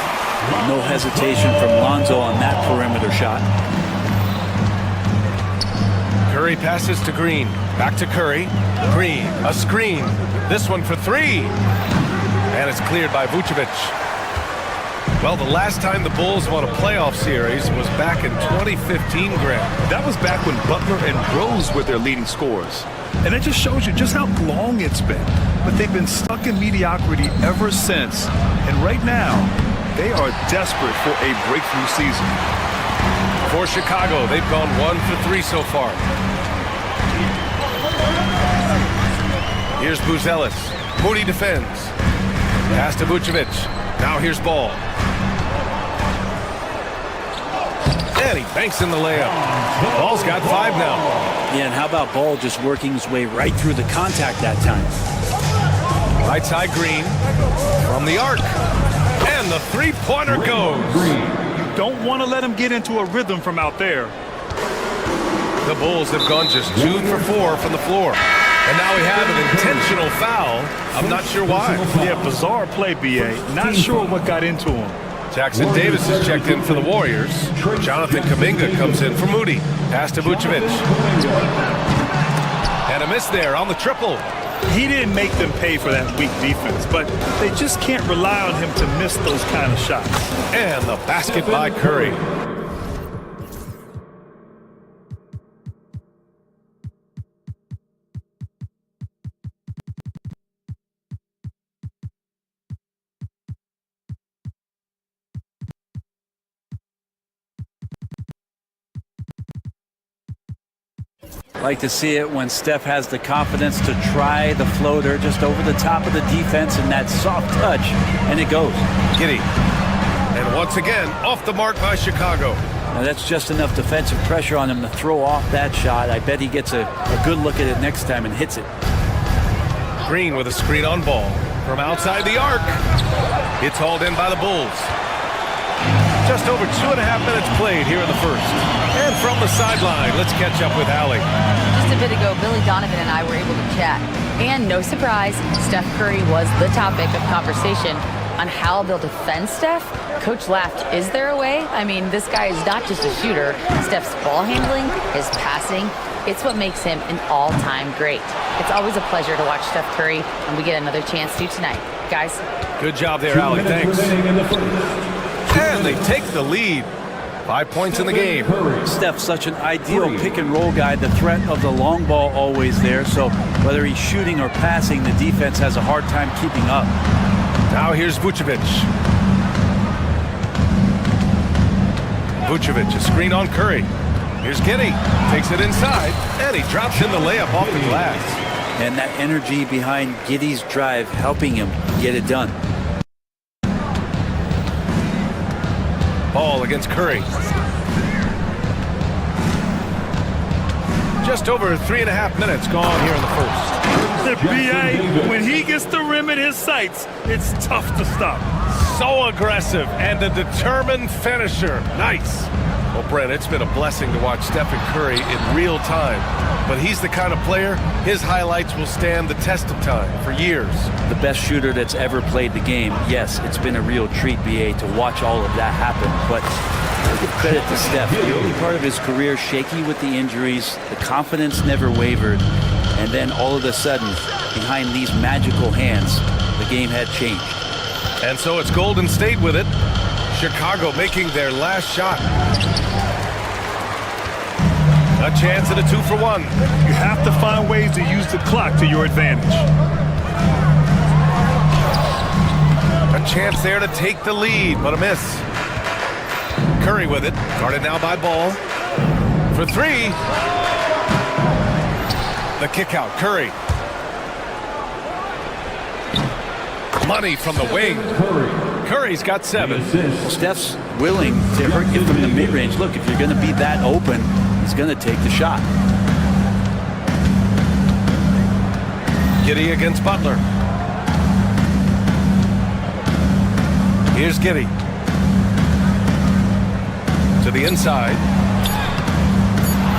No hesitation from Lonzo on that perimeter shot. Curry passes to Green. Back to Curry. Green. A screen. This one for three. And it's cleared by Vucevic. Well, the last time the Bulls won a playoff series was back in 2015, Grant. That was back when Butler and Rose were their leading scorers. And it just shows you just how long it's been. But they've been stuck in mediocrity ever since. And right now, they are desperate for a breakthrough season. For Chicago, they've gone 1 for 3 so far. Here's Buzelis. Moody defends. Pass to Vucevic. Now here's Ball. And he banks in the layup. Ball's got 5 now. Yeah, and how about Ball just working his way right through the contact that time? Right side Green from the arc. And the three-pointer goes. You don't want to let him get into a rhythm from out there. The Bulls have gone just 2 for 4 from the floor. And now we have an intentional foul. I'm not sure why. Yeah, bizarre play, B.A. Not sure what got into him. Jackson Davis is checked in for the Warriors. Jonathan Kuminga comes in for Moody. Pass to Vucevic. And a miss there on the triple. He didn't make them pay for that weak defense, but they just can't rely on him to miss those kind of shots. And the basket by Curry. Like to see it when Steph has the confidence to try the floater just over the top of the defense and that soft touch, and it goes. Giddey. And once again, off the mark by Chicago. Now that's just enough defensive pressure on him to throw off that shot. I bet he gets a good look at it next time and hits it. Green with a screen on Ball. From outside the arc. It's hauled in by the Bulls. Just over 2.5 minutes played here in the first. And from the sideline, let's catch up with Allie. Just a bit ago, Billy Donovan and I were able to chat. And no surprise, Steph Curry was the topic of conversation on how they'll defend Steph. Coach laughed, is there a way? I mean, this guy is not just a shooter. Steph's ball handling, his passing, it's what makes him an all-time great. It's always a pleasure to watch Steph Curry, and we get another chance to tonight. Guys. Good job there, Allie. Thanks. And they take the lead. 5 points in the game. Steph's such an ideal pick-and-roll guy. The threat of the long ball always there. So whether he's shooting or passing, the defense has a hard time keeping up. Now here's Vucevic. Vucevic, a screen on Curry. Here's Giddey. Takes it inside, and he drops in the layup off the glass. And that energy behind Giddey's drive helping him get it done. Ball against Curry. Just over 3.5 minutes gone here in the first. B.A., when he gets the rim in his sights, it's tough to stop. So aggressive and a determined finisher. Nice. Well, Brent, it's been a blessing to watch Stephen Curry in real time. But he's the kind of player, his highlights will stand the test of time for years. The best shooter that's ever played the game. Yes, it's been a real treat, BA, to watch all of that happen. But give credit to Steph. The early part of his career, shaky with the injuries. The confidence never wavered. And then all of a sudden, behind these magical hands, the game had changed. And so it's Golden State with it. Chicago making their last shot. A chance at a 2-for-1. You have to find ways to use the clock to your advantage. A chance there to take the lead, but a miss. Curry with it, guarded now by Ball. For three. The kick out, Curry. Money from the wing. Curry's got 7. Well, Steph's willing to hurt you from the mid-range. Look, if you're going to be that open, he's going to take the shot. Giddey against Butler. Here's Giddey. To the inside.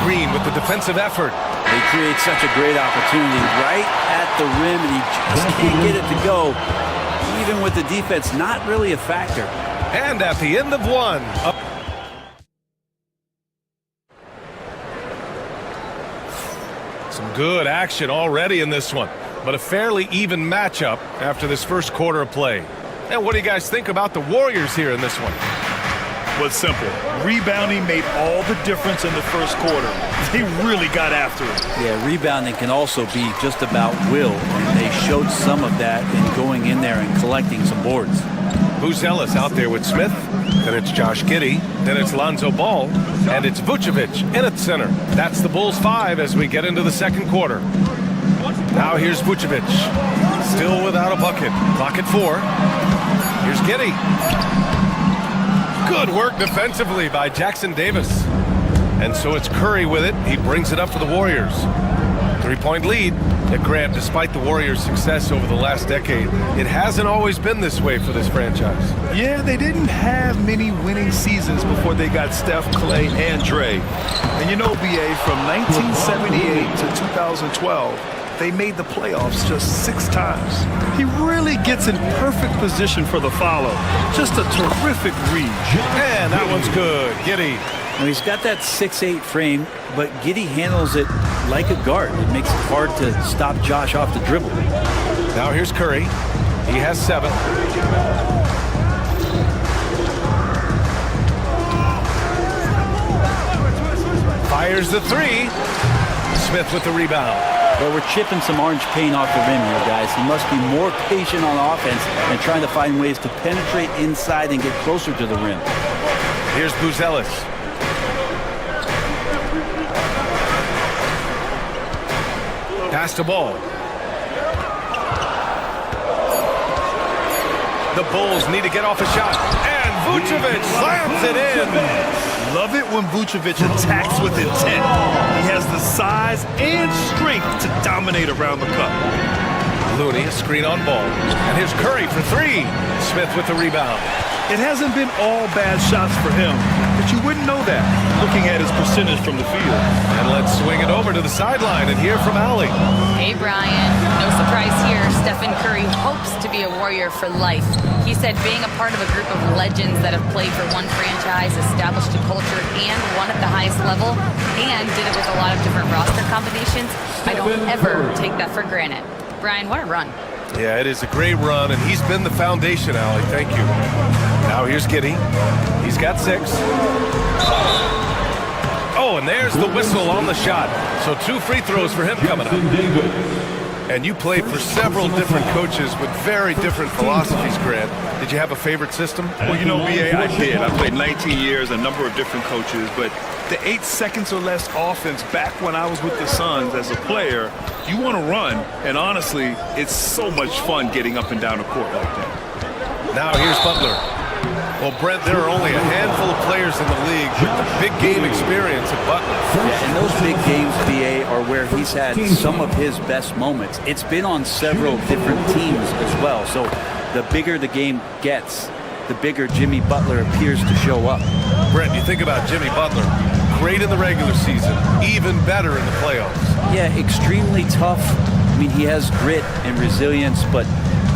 Green with the defensive effort. They create such a great opportunity right at the rim, and he just can't get it to go. Even with the defense, not really a factor. And at the end of one. Some good action already in this one, but a fairly even matchup after this first quarter of play. And what do you guys think about the Warriors here in this one? Was simple. Rebounding made all the difference in the first quarter. They really got after it. Yeah, rebounding can also be just about will, and they showed some of that in going in there and collecting some boards. Buzelis out there with Smith, then it's Josh Giddey, then it's Lonzo Ball, and it's Vucevic in at center. That's the Bulls 5 as we get into the second quarter. Now here's Vucevic, still without a bucket. Clock at 4. Here's Giddey. Good work defensively by Jackson Davis. And so it's Curry with it. He brings it up for the Warriors. 3-point lead. At Grant, despite the Warriors' success over the last decade, it hasn't always been this way for this franchise. Yeah, they didn't have many winning seasons before they got Steph, Clay, and Dre. And you know, BA, from 1978 to 2012, they made the playoffs just 6 times. He really gets in perfect position for the follow. Just a terrific read. And that one's good. Giddey. Now he's got that 6'8" frame, but Giddey handles it like a guard. It makes it hard to stop Josh off the dribble. Now here's Curry. He has 7. Fires the 3. Smith with the rebound. Well, we're chipping some orange paint off the rim here, guys. He must be more patient on offense and trying to find ways to penetrate inside and get closer to the rim. Here's Buzelis. Pass the ball. The Bulls need to get off a shot. And Vucevic slams it in. Love it when Vucevic attacks with intent. He has the size and strength to dominate around the cup. Looney, a screen on Ball. And here's Curry for 3. Smith with the rebound. It hasn't been all bad shots for him, but you wouldn't know that looking at his percentage from the field. And let's swing it over to the sideline and hear from Allie. Hey, Brian. No surprise here. Stephen Curry hopes to be a Warrior for life. He said being a part of a group of legends that have played for one franchise, established a culture, and won at the highest level, and did it with a lot of different roster combinations, I don't ever take that for granted. Brian, what a run. Yeah, it is a great run, and he's been the foundation, Allie. Thank you. Now here's Giddey. He's got 6. Oh, and there's the whistle on the shot. So 2 free throws for him coming up. And you played for several different coaches with very different philosophies, Grant. Did you have a favorite system? Well, you know, BA, I did. I played 19 years, a number of different coaches, but the 8 seconds or less offense back when I was with the Suns as a player, you want to run, and honestly, it's so much fun getting up and down the court like that. Now here's Butler. Well, Brent, there are only a handful of players in the league with the big game experience at Butler. Yeah, and those big games, BA, are where he's had some of his best moments. It's been on several different teams as well, so the bigger the game gets, the bigger Jimmy Butler appears to show up. Brent, you think about Jimmy Butler. Great in the regular season, even better in the playoffs. Yeah, extremely tough. I mean, he has grit and resilience, but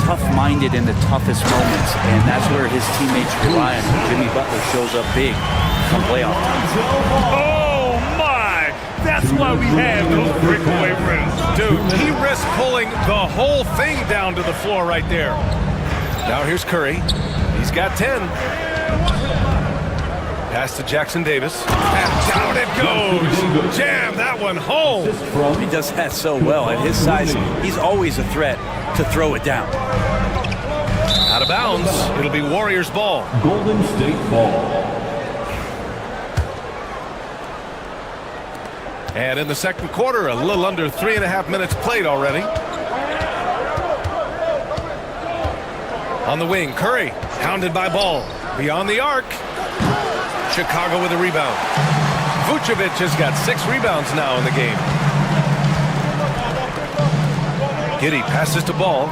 tough-minded in the toughest moments, and that's where his teammates rely on him. Jimmy Butler shows up big come playoff time. Oh, my! That's why we have those breakaway rims. Dude, he risked pulling the whole thing down to the floor right there. Now here's Curry. He's got 10. Pass to Jackson Davis. And down it goes. Jam that one home. He does that so well. At his size, he's always a threat to throw it down. Out of bounds. It'll be Warriors ball. Golden State ball. And in the second quarter, a little under 3.5 minutes played already. On the wing, Curry, hounded by Ball. Beyond the arc. Chicago with a rebound. Vucevic has got 6 rebounds now in the game. Giddey passes to Ball.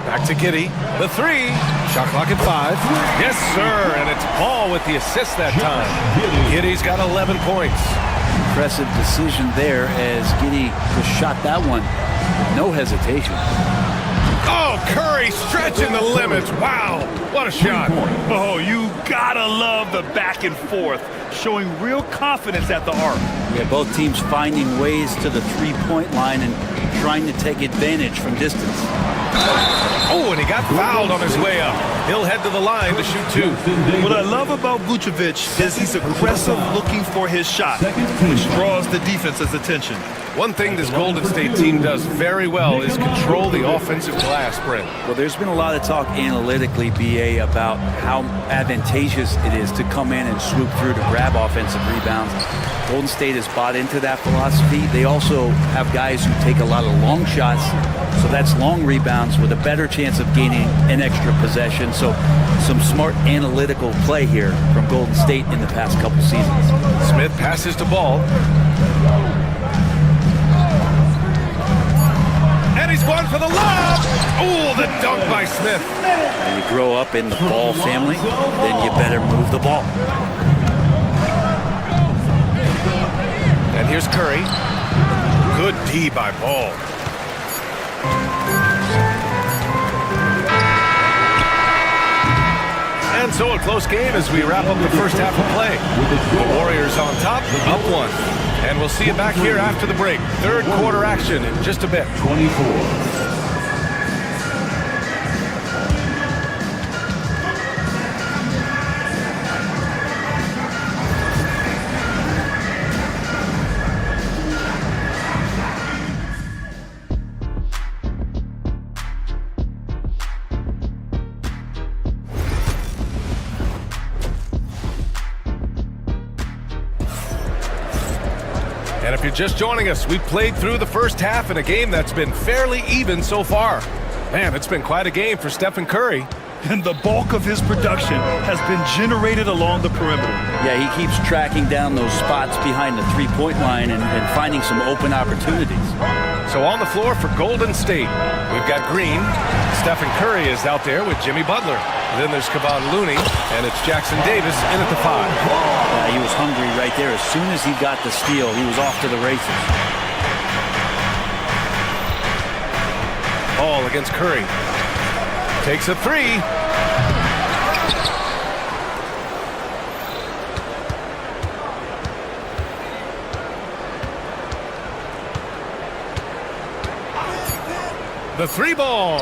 Back to Giddey. The 3. Shot clock at 5. Yes, sir. And it's Ball with the assist that time. Giddey's got 11 points. Impressive decision there as Giddey just shot that one with no hesitation. Oh, Curry stretching the limits. Wow, what a shot. Oh, you gotta love the back and forth, showing real confidence at the arc. Yeah, both teams finding ways to the three-point line and trying to take advantage from distance. Oh, and he got fouled on his way up. He'll head to the line to shoot 2. What I love about Vucevic is he's aggressive looking for his shot, which draws the defense's attention. One thing this Golden State team does very well is control the offensive glass, Brent. Well, there's been a lot of talk analytically, BA, about how advantageous it is to come in and swoop through to grab offensive rebounds. Golden State has bought into that philosophy. They also have guys who take a lot of long shots, so that's long rebounds with a better chance of gaining an extra possession. So some smart analytical play here from Golden State in the past couple seasons. Smith passes to Ball. And he's going for the lob. Oh, the dunk by Smith. When you grow up in the Ball family, then you better move the ball. And here's Curry. Good D by Ball. And so a close game as we wrap up the first half of play. The Warriors on top, up 1. And we'll see you back here after the break. Third quarter action in just a bit. 24. And if you're just joining us, we've played through the first half in a game that's been fairly even so far. Man, it's been quite a game for Stephen Curry. And the bulk of his production has been generated along the perimeter. Yeah, he keeps tracking down those spots behind the three-point line and finding some open opportunities. So on the floor for Golden State, we've got Green. Stephen Curry is out there with Jimmy Butler. Then there's Kevon Looney, and it's Jackson Davis in at the 5. He was hungry right there. As soon as he got the steal, he was off to the races. Ball against Curry. Takes a 3. The 3 ball.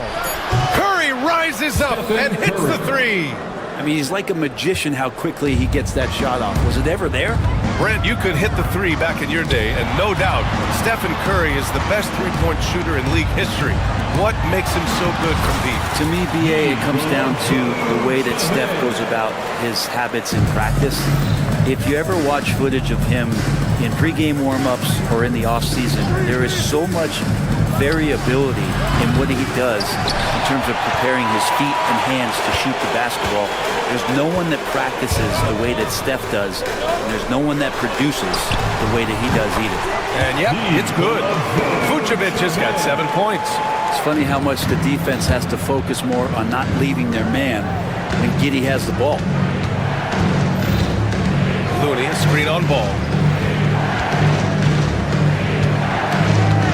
Curry rises up and hits the 3. I mean, he's like a magician how quickly he gets that shot off. Was it ever there? Brent, you could hit the 3 back in your day, and no doubt, Stephen Curry is the best three-point shooter in league history. What makes him so good from deep? To me, BA, it comes down to the way that Steph goes about his habits in practice. If you ever watch footage of him in pregame warm-ups or in the offseason, there is so much variability in what he does in terms of preparing his feet and hands to shoot the basketball. There's no one that practices the way that Steph does, and there's no one that produces the way that he does either. And yep, it's good. Vucevic has got 7 points. It's funny how much the defense has to focus more on not leaving their man when Giddey has the ball. Looney, a screen on ball.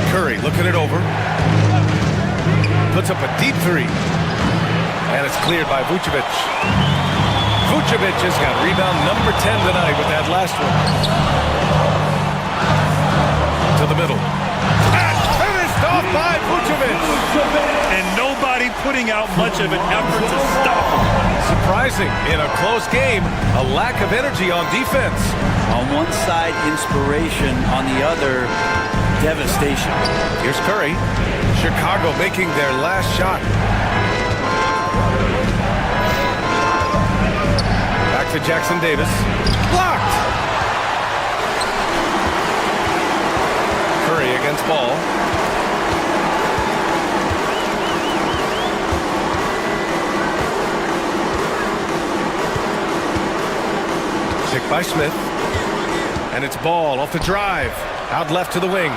Curry looking it over. Puts up a deep three. And it's cleared by Vucevic. Vucevic has got rebound number 10 tonight with that last one. To the middle. And finished off by Vucevic. And nobody putting out much of an effort to stop him. Surprising in a close game, a lack of energy on defense. On one side, inspiration. On the other, devastation. Here's Curry. Chicago making their last shot. Back to Jackson Davis. Blocked! Curry against ball. Picked by Smith. And it's Ball off the drive. Out left to the wing.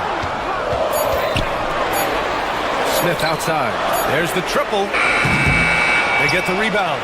Smith outside. There's the triple. They get the rebound.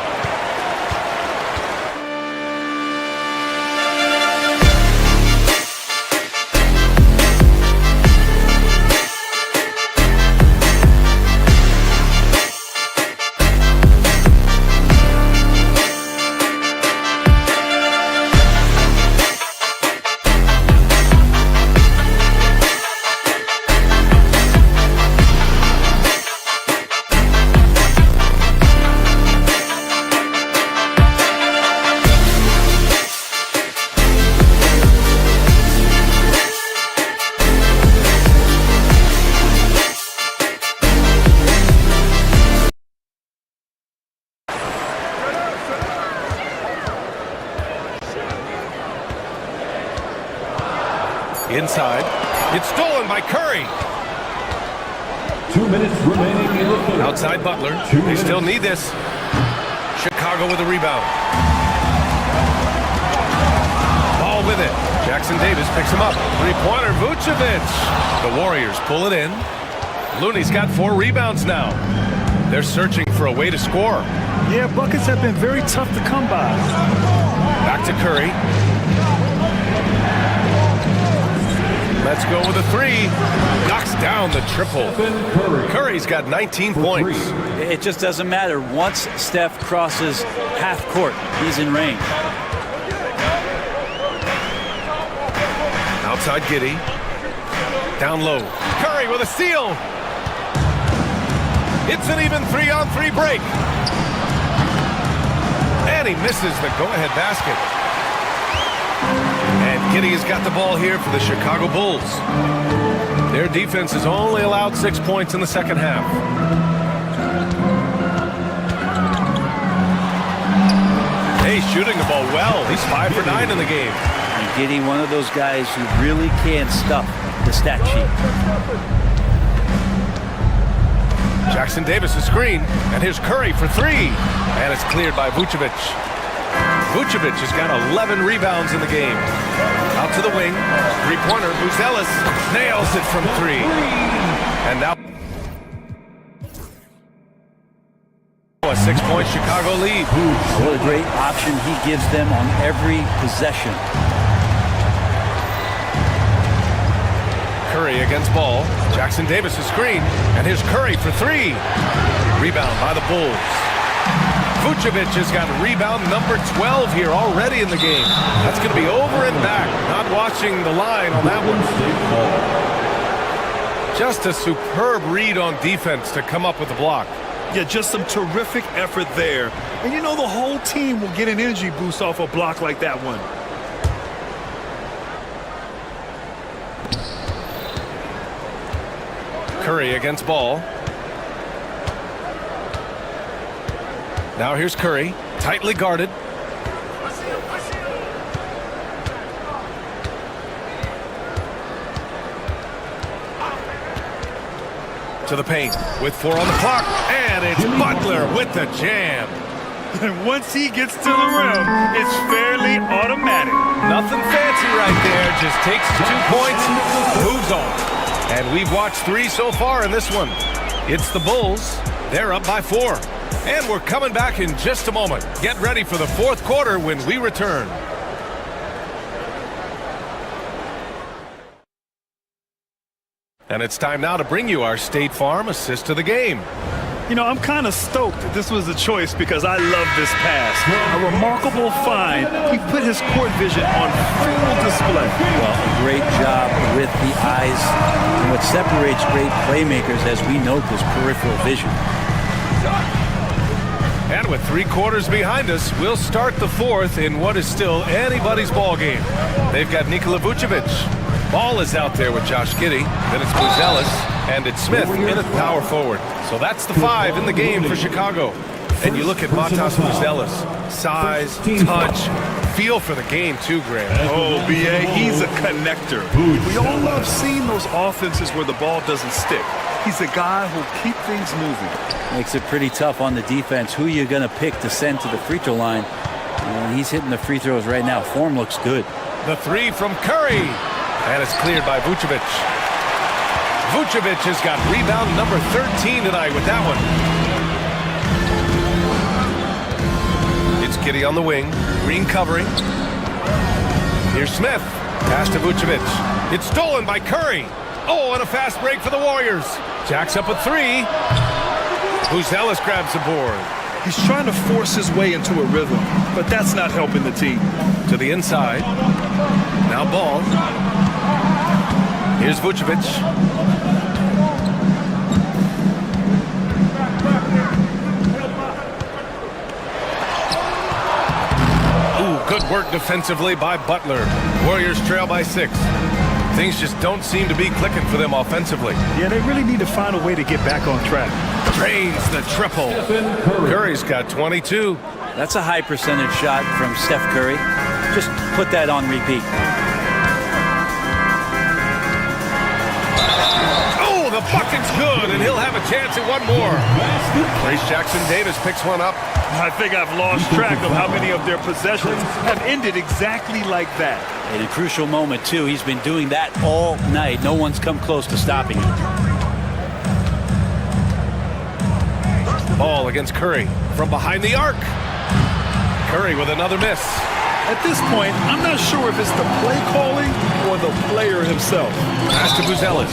Inside. It's stolen by Curry. 2 minutes remaining in the third. Outside Butler. They still need this. Chicago with a rebound. Ball with it. Jackson Davis picks him up. Three-pointer, Vucevic. The Warriors pull it in. Looney's got 4 rebounds now. They're searching for a way to score. Yeah, buckets have been very tough to come by. Back to Curry. Let's go with a 3. Knocks down the triple. Curry's got 19 points. It just doesn't matter. Once Steph crosses half court, he's in range. Outside Giddey. Down low. Curry with a steal. It's an even 3-on-3 break. And he misses the go-ahead basket. And Giddey has got the ball here for the Chicago Bulls. Their defense has only allowed 6 points in the second half. Hey, shooting the ball well. He's 5 for 9 in the game. And Giddey, one of those guys who really can stuff the stat sheet. Jackson Davis a screen. And here's Curry for 3. And it's cleared by Vucevic. Vucevic has got 11 rebounds in the game. Out to the wing. Three-pointer. Buzelis nails it from 3. And now a 6-point Chicago lead. What a great option he gives them on every possession. Curry against ball. Jackson Davis a screen. And here's Curry for 3. Rebound by the Bulls. Vucevic has got rebound number 12 here already in the game. That's going to be over and back. Not watching the line on that one. Just a superb read on defense to come up with the block. Yeah, just some terrific effort there. And you know the whole team will get an energy boost off a block like that one. Curry against ball. Now here's Curry, tightly guarded. To the paint with 4 on the clock, and it's Butler with the jam. And once he gets to the rim, it's fairly automatic. Nothing fancy right there, just takes 2 points, moves on. And we've watched 3 so far in this one. It's the Bulls, they're up by 4. And we're coming back in just a moment. Get ready for the 4th quarter when we return. And it's time now to bring you our State Farm assist of the game. You know, I'm kind of stoked that this was a choice because I love this pass. A remarkable find. He put his court vision on full display. Well, a great job with the eyes. And what separates great playmakers, as we note, is peripheral vision. And with 3 quarters behind us, we'll start the 4th in what is still anybody's ball game. They've got Nikola Vucevic. Ball is out there with Josh Giddey. Then it's Buzelis, and it's Smith in at power forward. So that's the 5 in the game for Chicago. And you look at Matas Buzelis. Size, touch, feel for the game too, Grant. Oh, B.A., he's a connector. We all love seeing those offenses where the ball doesn't stick. He's a guy who'll keep things moving. Makes it pretty tough on the defense. Who you're going to pick to send to the free throw line. He's hitting the free throws right now. Form looks good. The 3 from Curry. And it's cleared by Vucevic. Vucevic has got rebound number 13 tonight with that one. It's Giddey on the wing. Green covering. Here's Smith. Pass to Vucevic. It's stolen by Curry. Oh, and a fast break for the Warriors. Jack's up a 3. Buzelis grabs the board. He's trying to force his way into a rhythm, but that's not helping the team. To the inside. Now Ball. Here's Vucevic. Ooh, good work defensively by Butler. Warriors trail by 6. Things just don't seem to be clicking for them offensively. Yeah, they really need to find a way to get back on track. Drains the triple. Curry's got 22. That's a high percentage shot from Steph Curry. Just put that on repeat. The bucket's good, and he'll have a chance at one more. Grace Jackson-Davis picks one up. I think I've lost track of how many of their possessions have ended exactly like that. In a crucial moment, too. He's been doing that all night. No one's come close to stopping him. Ball against Curry from behind the arc. Curry with another miss. At this point, I'm not sure if it's the play calling or the player himself. Pass to Buzelis,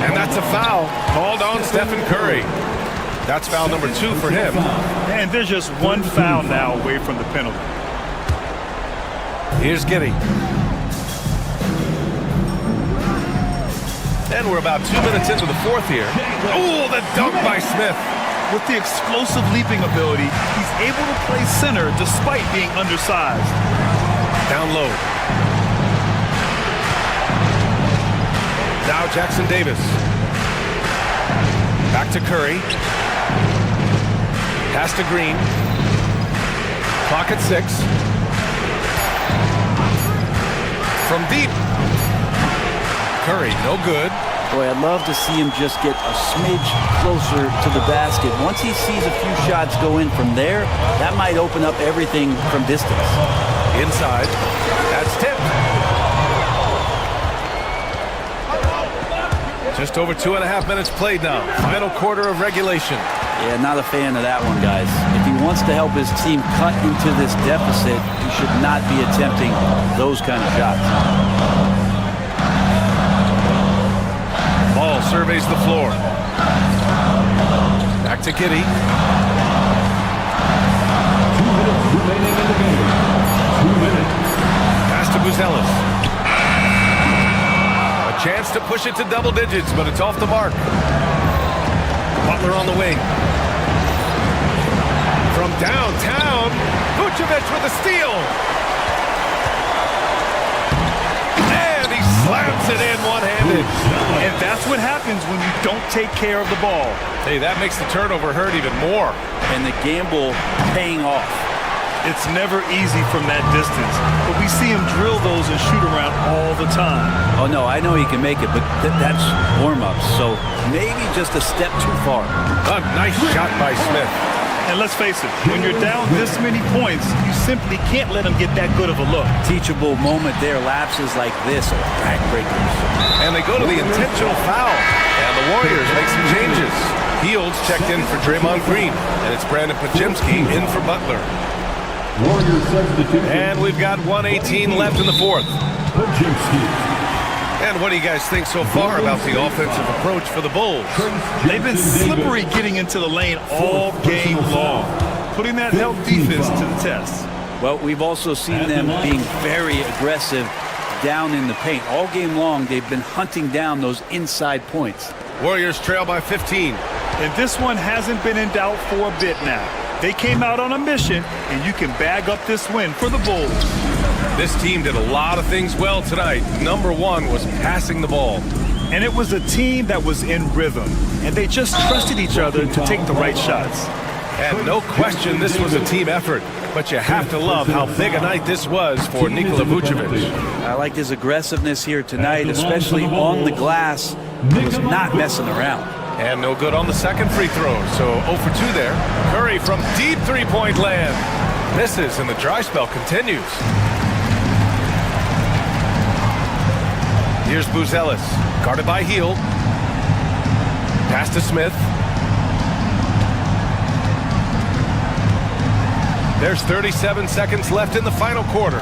and that's a foul called on Stephen Curry. That's foul number 2 for him. And there's just one foul now away from the penalty. Here's Giddey. And we're about 2 minutes into the 4th here. Oh, the dunk by Smith. With the explosive leaping ability, he's able to play center despite being undersized. Down low. Now Jackson-Davis. Back to Curry. Pass to Green. Clock at 6. From deep. Curry, no good. Boy, I'd love to see him just get a smidge closer to the basket. Once he sees a few shots go in from there, that might open up everything from distance. Inside. That's tipped. Just over 2.5 minutes played now. Final quarter of regulation. Yeah, not a fan of that one, guys. If he wants to help his team cut into this deficit, he should not be attempting those kind of shots. Ball surveys the floor. Back to Giddey. 2 minutes remaining in the game. 2 minutes. Pass to Buzelis. A chance to push it to double digits, but it's off the mark. Butler on the wing. From downtown, Vucevic with a steal. And he slams it in one-handed. And that's what happens when you don't take care of the ball. Hey, that makes the turnover hurt even more. And the gamble paying off. It's never easy from that distance, but we see him drill those and shoot around all the time. Oh, no, I know he can make it, but that's warm-ups, so maybe just a step too far. A nice shot by Smith. And let's face it, when you're down this many points, you simply can't let him get that good of a look. Teachable moment there. Lapses like this are backbreakers. And they go to the intentional foul. And the Warriors make some changes. Fields checked in for Draymond Green. And it's Brandon Pajemski in for Butler. Warriors substitute. And we've got 1:18 left in the fourth. And what do you guys think so far about the offensive approach for the Bulls? They've been slippery getting into the lane all game long, putting that help defense to the test. Well, we've also seen them being very aggressive down in the paint. All game long, they've been hunting down those inside points. Warriors trail by 15. And this one hasn't been in doubt for a bit now. They came out on a mission, and you can bag up this win for the Bulls. This team did a lot of things well tonight. Number one was passing the ball. And it was a team that was in rhythm, and they just trusted each other to take the right shots. And no question this was a team effort, but you have to love how big a night this was for Nikola Vucevic. I liked his aggressiveness here tonight, especially on the glass. He was not messing around. And no good on the second free throw, so 0 for 2 there. Curry from deep three-point land. Misses, and the dry spell continues. Here's Buzelis, guarded by Hield. Pass to Smith. There's 37 seconds left in the final quarter.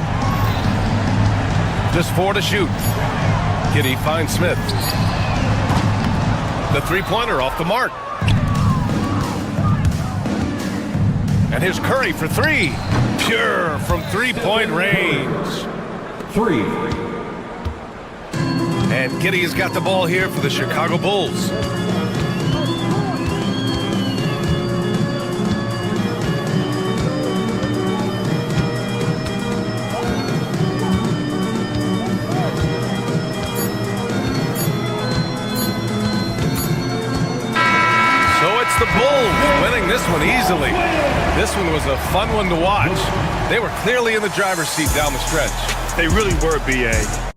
Just 4 to shoot. Giddey finds Smith. The three-pointer off the mark. And here's Curry for 3. Pure from three-point range. 3. And Giddey has got the ball here for the Chicago Bulls. The Bulls winning this one easily. This one was a fun one to watch. They were clearly in the driver's seat down the stretch. They really were, B.A.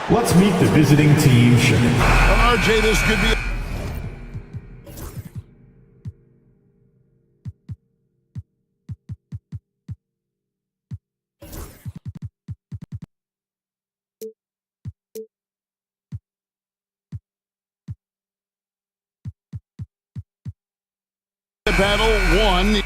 Let's meet the visiting team. RJ, this could be battle one.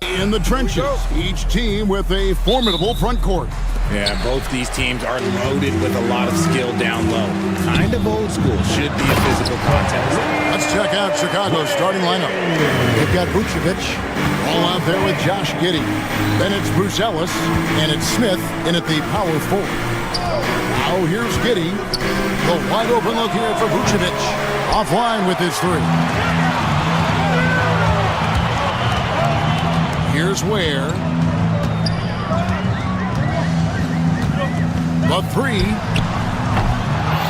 In the trenches, each team with a formidable front court. Yeah, both these teams are loaded with a lot of skill down low. Kind of old school. Should be a physical contest. Let's check out Chicago's starting lineup. They've got Vucevic all out there with Josh Giddey. Then it's Bruce Ellis, and it's Smith in at the power forward. Now here's Giddey. The wide open look here for Vucevic. Offline with his three. Here's Ware. The three.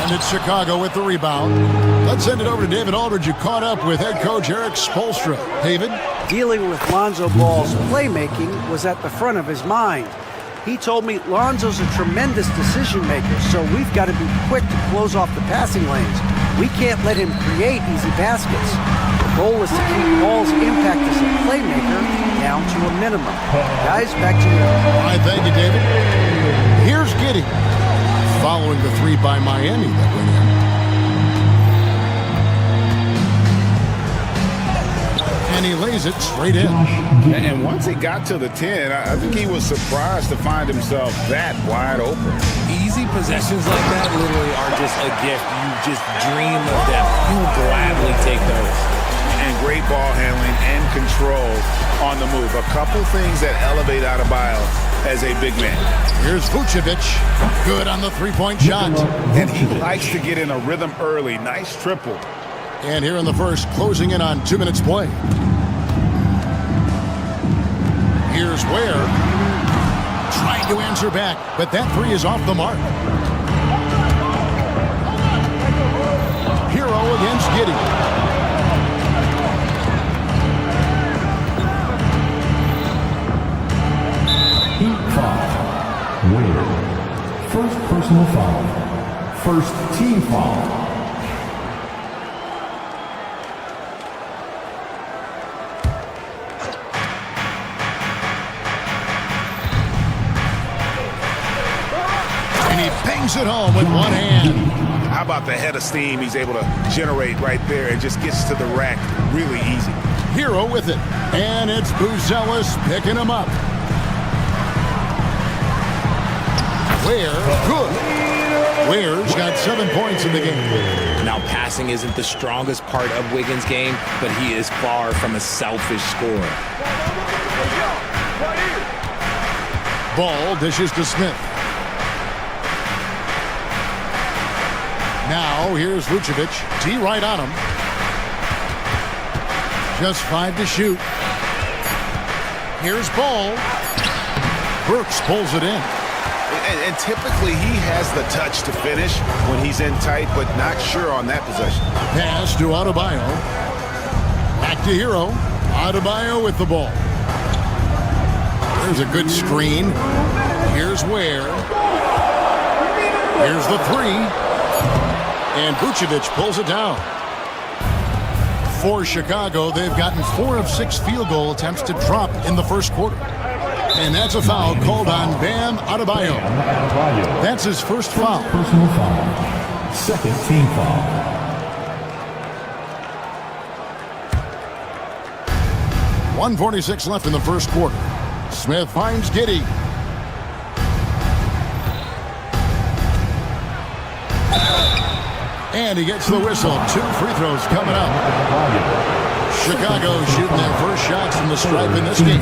And it's Chicago with the rebound. Let's send it over to David Aldridge, who caught up with head coach Eric Spoelstra. David? Dealing with Lonzo Ball's playmaking was at the front of his mind. He told me Lonzo's a tremendous decision maker, so we've got to be quick to close off the passing lanes. We can't let him create easy baskets. The goal is to keep Ball's impact as a playmaker down to a minimum. Guys, back to you. All right, thank you, David. Here's Giddey, following the three by Miami that went in. And he lays it straight in. And once he got to the 10, I think he was surprised to find himself that wide open. Easy possessions like that literally are just a gift. You just dream of them. You will gladly take those. And great ball handling and control on the move. A couple things that elevate Adebayo as a big man. Here's Vucevic. Good on the three-point shot. And he likes to get in a rhythm early. Nice triple. And here in the first, closing in on 2 minutes play. Here's Ware. Trying to answer back, but that three is off the mark. Hero against Giddey. Heat foul. Ware. First personal foul. First team foul. Bangs it home with one hand. How about the head of steam he's able to generate right there and just gets to the rack really easy. Hero with it. And it's Buzelis picking him up. Ware, good. Ware's got 7 points in the game. Now, passing isn't the strongest part of Wiggins' game, but he is far from a selfish scorer. Ball dishes to Smith. Now, here's Vucevic. T right on him. Just 5 to shoot. Here's Ball. Burks pulls it in. And typically he has the touch to finish when he's in tight, but not sure on that possession. Pass to Adebayo. Back to Hero. Adebayo with the ball. There's a good screen. Here's Ware. Here's the three. And Vucevic pulls it down. For Chicago, they've gotten 4 of 6 field goal attempts to drop in the first quarter. And that's a foul called on Bam Adebayo. That's his first foul. Personal foul. Second team foul. .146 left in the first quarter. Smith finds Giddey. And he gets the whistle. 2 free throws coming up. Chicago shooting their first shots from the stripe in this game.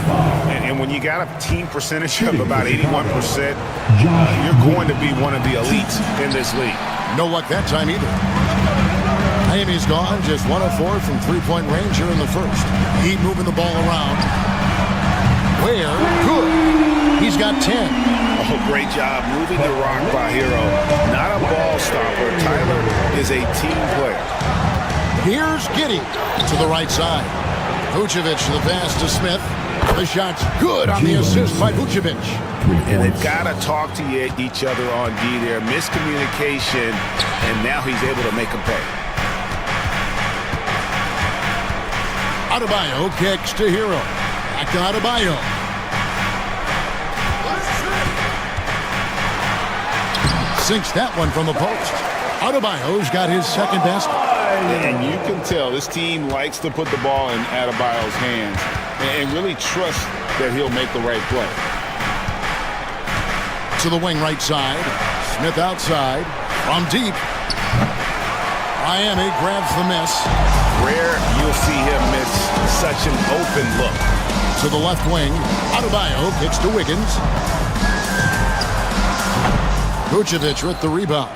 And when you got a team percentage of about 81%, you're going to be one of the elites in this league. No luck that time either. Miami's gone, just 1 of 4 from three-point range here in the first. Heat moving the ball around. Ware, good. He's got 10. Oh, great job moving the rock by Hero. Not a ball stopper. Tyler is a team player. Here's Giddey to the right side. Vucevic, the pass to Smith. The shot's good on the assist by Vucevic. And they've got to talk to each other on D there. Miscommunication, and now he's able to make them pay. Adebayo kicks to Hero. Back to Adebayo. Sinks that one from the post. Adebayo's got his second basket. And you can tell this team likes to put the ball in Adebayo's hands and really trust that he'll make the right play. To the wing right side. Smith outside. From deep. Miami grabs the miss. Rare you'll see him miss such an open look. To the left wing. Adebayo kicks to Wiggins. Vucevic with the rebound.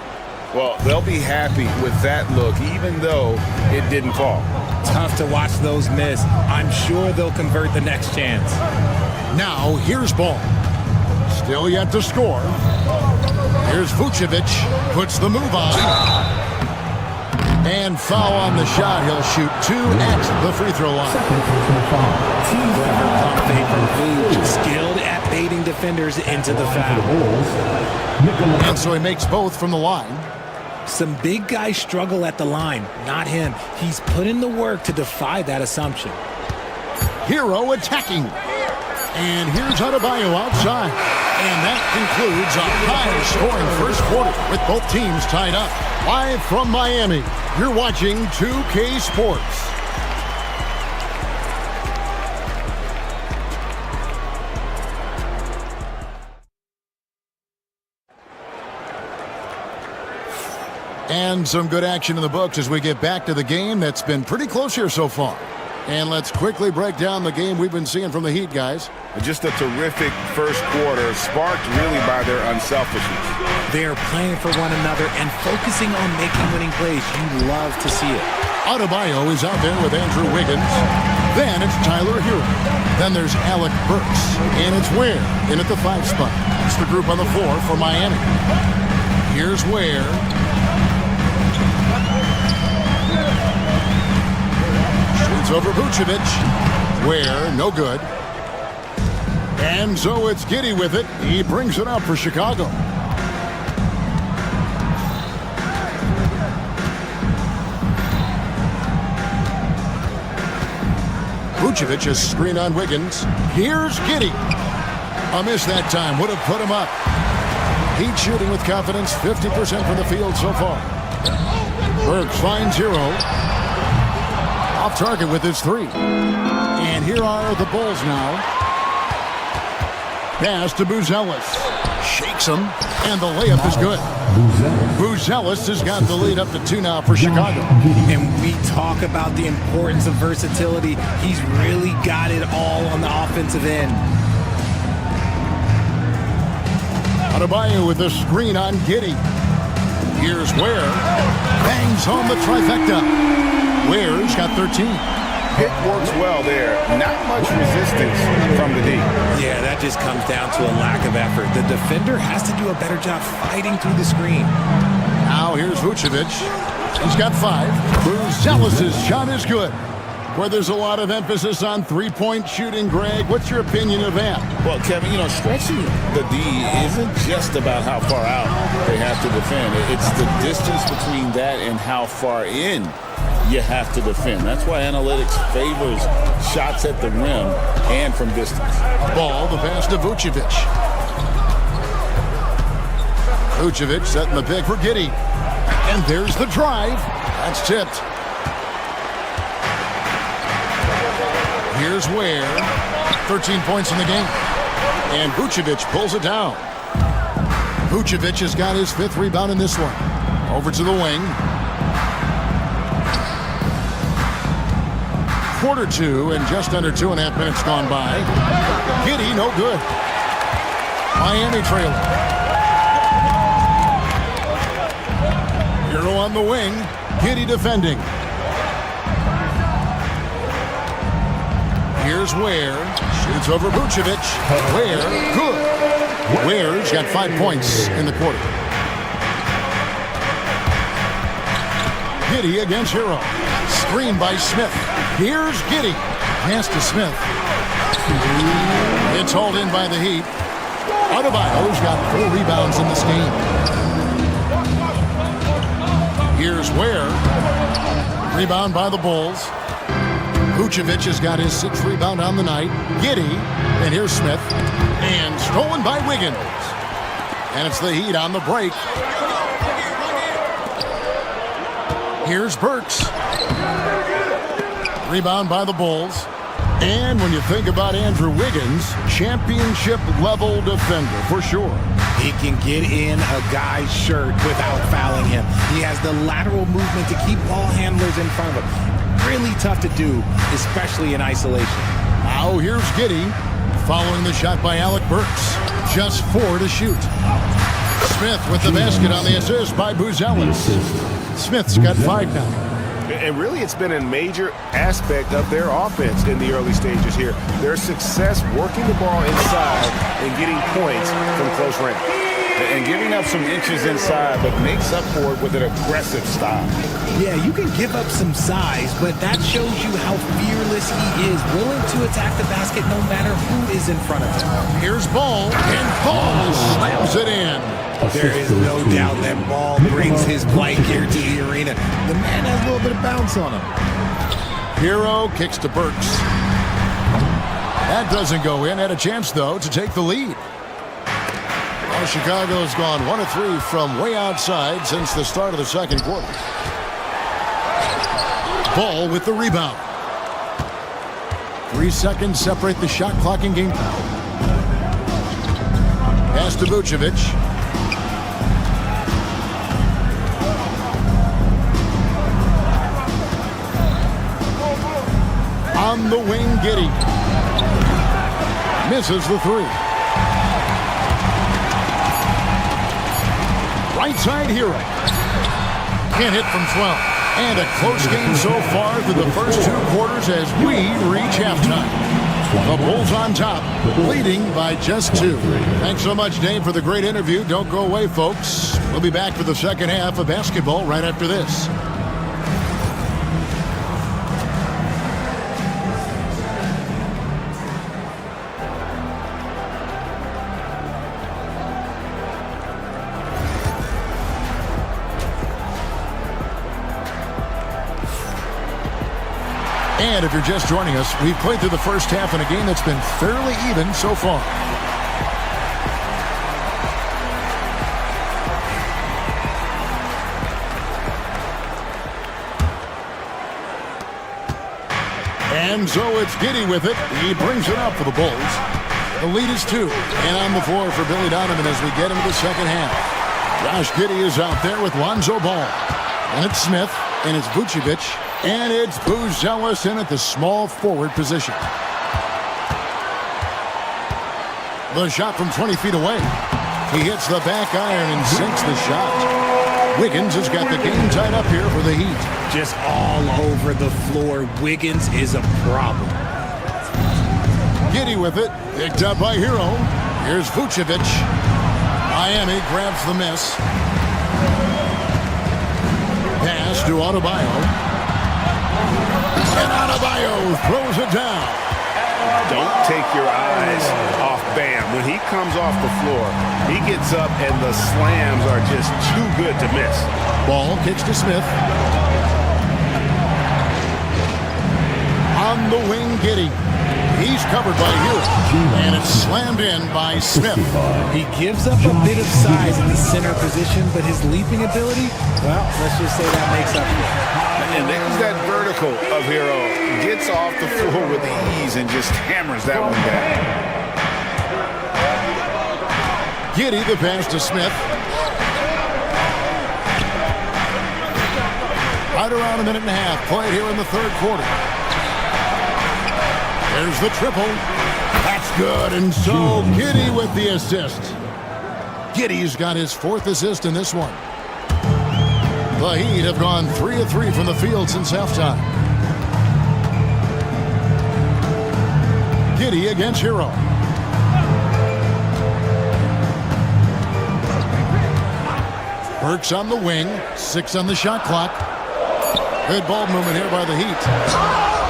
Well, they'll be happy with that look, even though it didn't fall. Tough to watch those miss. I'm sure they'll convert the next chance. Now, here's Ball. Still yet to score. Here's Vucevic. Puts the move on. And foul on the shot. He'll shoot 2 at the free throw line. Clever pump fake from Vooch. Skilled at baiting defenders into the foul. And so he makes both from the line. Some big guys struggle at the line, not him. He's put in the work to defy that assumption. Hero attacking. And here's Adebayo outside. And that concludes a high-scoring first quarter with both teams tied up. Live from Miami, you're watching 2K Sports. And some good action in the books as we get back to the game that's been pretty close here so far. And let's quickly break down the game we've been seeing from the Heat, guys. Just a terrific first quarter, sparked really by their unselfishness. They're playing for one another and focusing on making winning plays. You love to see it. Adebayo is out there with Andrew Wiggins. Then it's Tyler Hero. Then there's Alec Burks. And it's Ware in at the 5 spot. It's the group on the floor for Miami. Here's Ware. Shoots over Vucevic. Ware, no good. And so it's Giddey with it. He brings it up for Chicago. Vucevic is screen on Wiggins. Here's Giddey. A miss that time. Would have put him up. Heat shooting with confidence. 50% from the field so far. Burks finds Hero. Off target with his 3. And here are the Bulls now. Pass to Buzelis. Shakes him. And the layup is good. Buzelis has got the lead up to 2 now for Chicago. And we talk about the importance of versatility. He's really got it all on the offensive end. Adebayo with a screen on Giddey. Here's Ware. Bangs home the trifecta. Ware's got 13. Pick works well there. Not much resistance from the D. Yeah, that just comes down to a lack of effort. The defender has to do a better job fighting through the screen. Now here's Vucevic. He's got 5. Buzelis' shot is good. Where there's a lot of emphasis on three-point shooting, Greg. What's your opinion of that? Well, Kevin, stretching the D isn't just about how far out they have to defend. It's the distance between that and how far in you have to defend. That's why analytics favors shots at the rim and from distance. Ball, the pass to Vucevic. Vucevic setting the pick for Giddey. And there's the drive. That's tipped. Here's Ware. 13 points in the game. And Vucevic pulls it down. Vucevic has got his 5th rebound in this one. Over to the wing. Quarter 2 and just under 2.5 minutes gone by. Giddey, no good. Miami trailing. Hero on the wing. Giddey defending. Here's Ware. Shoots over Vucevic. Ware, good. Ware's got 5 points in the quarter. Giddey against Hero. Screen by Smith. Here's Giddey. Pass to Smith. It's hauled in by the Heat. Adebayo's got 4 rebounds in this game. Here's Ware. Rebound by the Bulls. Vucevic has got his 6th rebound on the night. Giddey. And here's Smith. And stolen by Wiggins. And it's the Heat on the break. Here's Burks. Rebound by the Bulls. And when you think about Andrew Wiggins, championship-level defender for sure. He can get in a guy's shirt without fouling him. He has the lateral movement to keep ball handlers in front of him. Really tough to do, especially in isolation. Now here's Giddey, following the shot by Alec Burks. Just 4 to shoot. Smith with the basket on the assist by Buzelis. Smith's got 5 now. And really, it's been a major aspect of their offense in the early stages here. Their success working the ball inside and getting points from close range. And giving up some inches inside, but makes up for it with an aggressive style. Yeah, you can give up some size, but that shows you how fearless he is, willing to attack the basket no matter who is in front of him. Here's Ball, and Ball slams it in. There is no doubt that Ball brings his blank here to the arena. The man has a little bit of bounce on him. Hero kicks to Burks. That doesn't go in. Had a chance, though, to take the lead. Well, Chicago's gone 1 of 3 from way outside since the start of the second quarter. Ball with the rebound. 3 seconds separate the shot clock and game time. Pass to Vucevic. On the wing, Giddey. Misses the 3. Right side, Hero. Can't hit from 12. And a close game so far through the first 2 quarters as we reach halftime. The Bulls on top, leading by just 2. Thanks so much, Dave, for the great interview. Don't go away, folks. We'll be back for the second half of basketball right after this. And if you're just joining us, we've played through the first half in a game that's been fairly even so far. And so it's Giddey with it. He brings it up for the Bulls. The lead is 2. And on the floor for Billy Donovan as we get into the second half. Josh Giddey is out there with Lonzo Ball. And it's Smith. And it's Vucevic. And it's Buzelis in at the small forward position. The shot from 20 feet away. He hits the back iron and sinks the shot. Wiggins has got the game tied up here for the Heat. Just all over the floor. Wiggins is a problem. Giddey with it. Picked up by Hero. Here's Vucevic. Miami grabs the miss. Pass to Adebayo. And Adebayo throws it down. Don't take your eyes off Bam. When he comes off the floor, he gets up and the slams are just too good to miss. Ball kicks to Smith. On the wing, Giddey. He's covered by Hero. And it's slammed in by Smith. He gives up a bit of size in the center position, but his leaping ability, well, let's just say that makes up for it. And there's that vertical of Hero. Gets off the floor with ease and just hammers that one down. Giddey the pass to Smith. Right around a minute and a half played here in the third quarter. There's the triple. That's good. And so Giddey with the assist. Giddey's got his 4th assist in this one. The Heat have gone 3 of 3 from the field since halftime. Giddey against Hero. Burks on the wing. 6 on the shot clock. Good ball movement here by the Heat.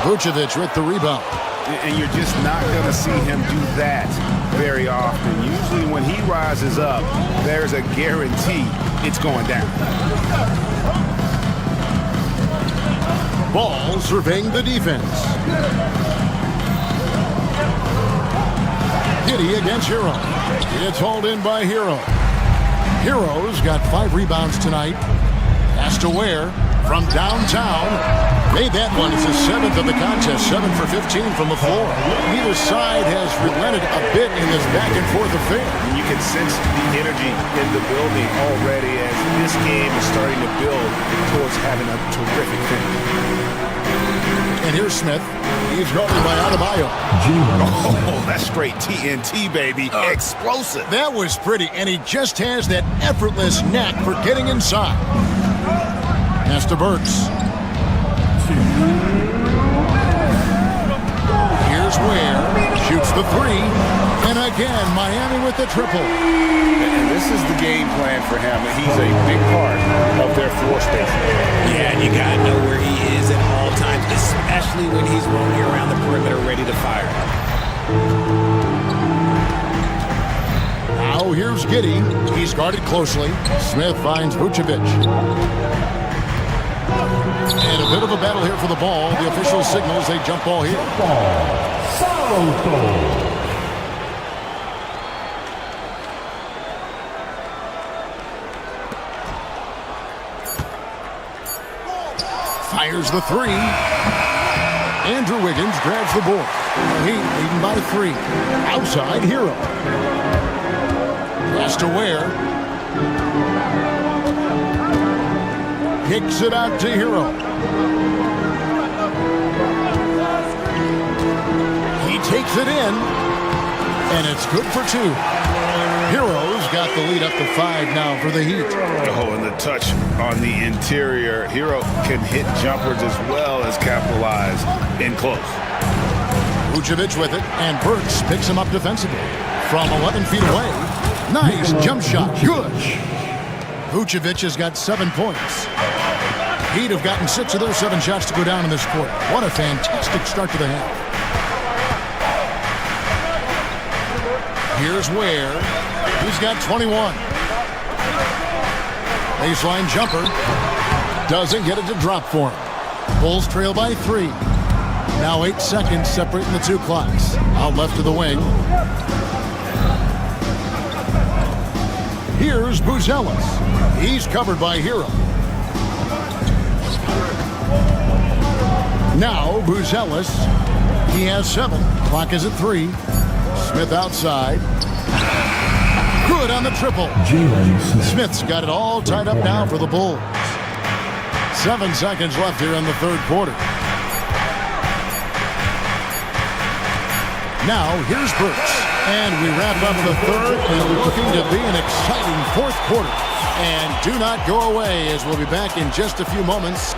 Vucevic with the rebound. And you're just not going to see him do that very often. Usually when he rises up, there's a guarantee it's going down. Ball surveying the defense. Giddy against Hero. It's hauled in by Hero. Hero's got 5 rebounds tonight. Pass to Ware from downtown. Made that one. It's his 7th of the contest. 7 for 15 from the floor. Neither side has relented a bit in this back and forth affair. You can sense the energy in the building already as this game is starting to build towards having a terrific finish. And here's Smith. He's guarded by Adebayo. Oh, that's straight TNT, baby. Explosive. That was pretty, and he just has that effortless knack for getting inside. Pass to Burks. Here's Ware. Shoots the 3. And again, Miami with the triple. And this is the game plan for him. He's a big part of their floor spacing. Yeah, and you got to know where he is at all times, especially when he's roaming around the perimeter ready to fire. Now here's Giddy. He's guarded closely. Smith finds Vucevic. And a bit of a battle here for the ball. The official signals a jump ball here. Fires the 3. Andrew Wiggins grabs the board. Heat leading by 3. Outside, Hero. Pass to Ware. Kicks it out to Hero. He takes it in, and it's good for 2. Hero's got the lead up to 5 now for the Heat. Oh, and the touch on the interior. Hero can hit jumpers as well as capitalize in close. Vucevic with it, and Burks picks him up defensively. From 11 feet away. Nice jump shot. Good. Vucevic has got 7 points. Heat have gotten 6 of their 7 shots to go down in this quarter. What a fantastic start to the half. Here's Ware. He's got 21. Baseline jumper. Doesn't get it to drop for him. Bulls trail by 3. Now 8 seconds separating the 2 clocks. Out left to the wing. Here's Buzelis. He's covered by Hero. Now Buzelis. He has 7. Clock is at 3. Smith outside. Good on the triple. Smith's got it all tied up now for the Bulls. 7 seconds left here in the 3rd quarter. Now here's Burks. And we wrap up the 3rd and looking to be an exciting 4th quarter. And do not go away as we'll be back in just a few moments.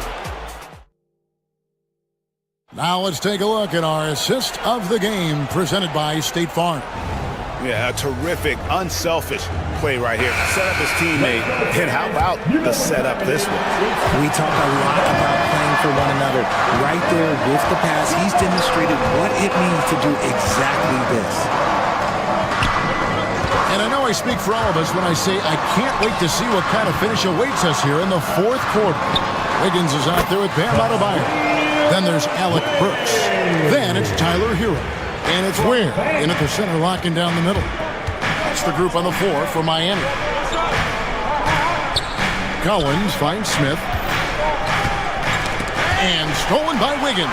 Now let's take a look at our assist of the game presented by State Farm. Yeah, a terrific, unselfish play right here. Set up his teammate, and how about the setup this one? We talk a lot about playing for one another. Right there with the pass, he's demonstrated what it means to do exactly this. And I know I speak for all of us when I say I can't wait to see what kind of finish awaits us here in the 4th quarter. Wiggins is out there with Bam Adebayo. Then there's Alec Burks. Then it's Tyler Hero. And it's Ware in at the center, locking down the middle. That's the group on the floor for Miami. Collins finds Smith. And stolen by Wiggins.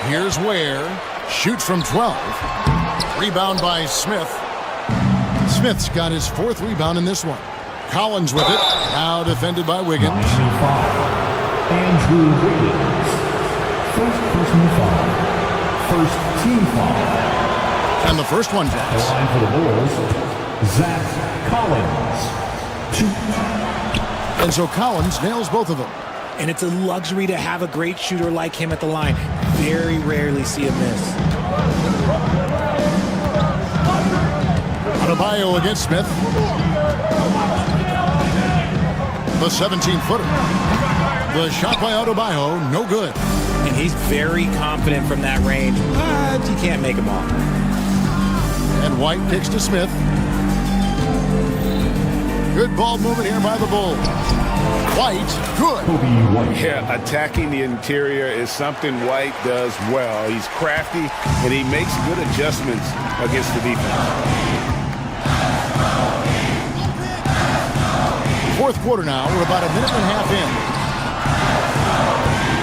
Here's Ware. Shoots from 12. Rebound by Smith. Smith's got his 4th rebound in this one. Collins with it. Now defended by Wiggins. Andrew Wiggins. First personal foul. First team foul. And the first one, The Jacks. line for the Bulls, Zach Collins. 2. And so Collins nails both of them. And it's a luxury to have a great shooter like him at the line. Very rarely see a miss. Adebayo against Smith. The 17-footer. The shot by Adebayo, no good. And he's very confident from that range, but you can't make him all. And White kicks to Smith. Good ball movement here by the Bulls. White, good. Yeah, attacking the interior is something White does well. He's crafty, and he makes good adjustments against the defense. Fourth quarter now. We're about a minute and a half in.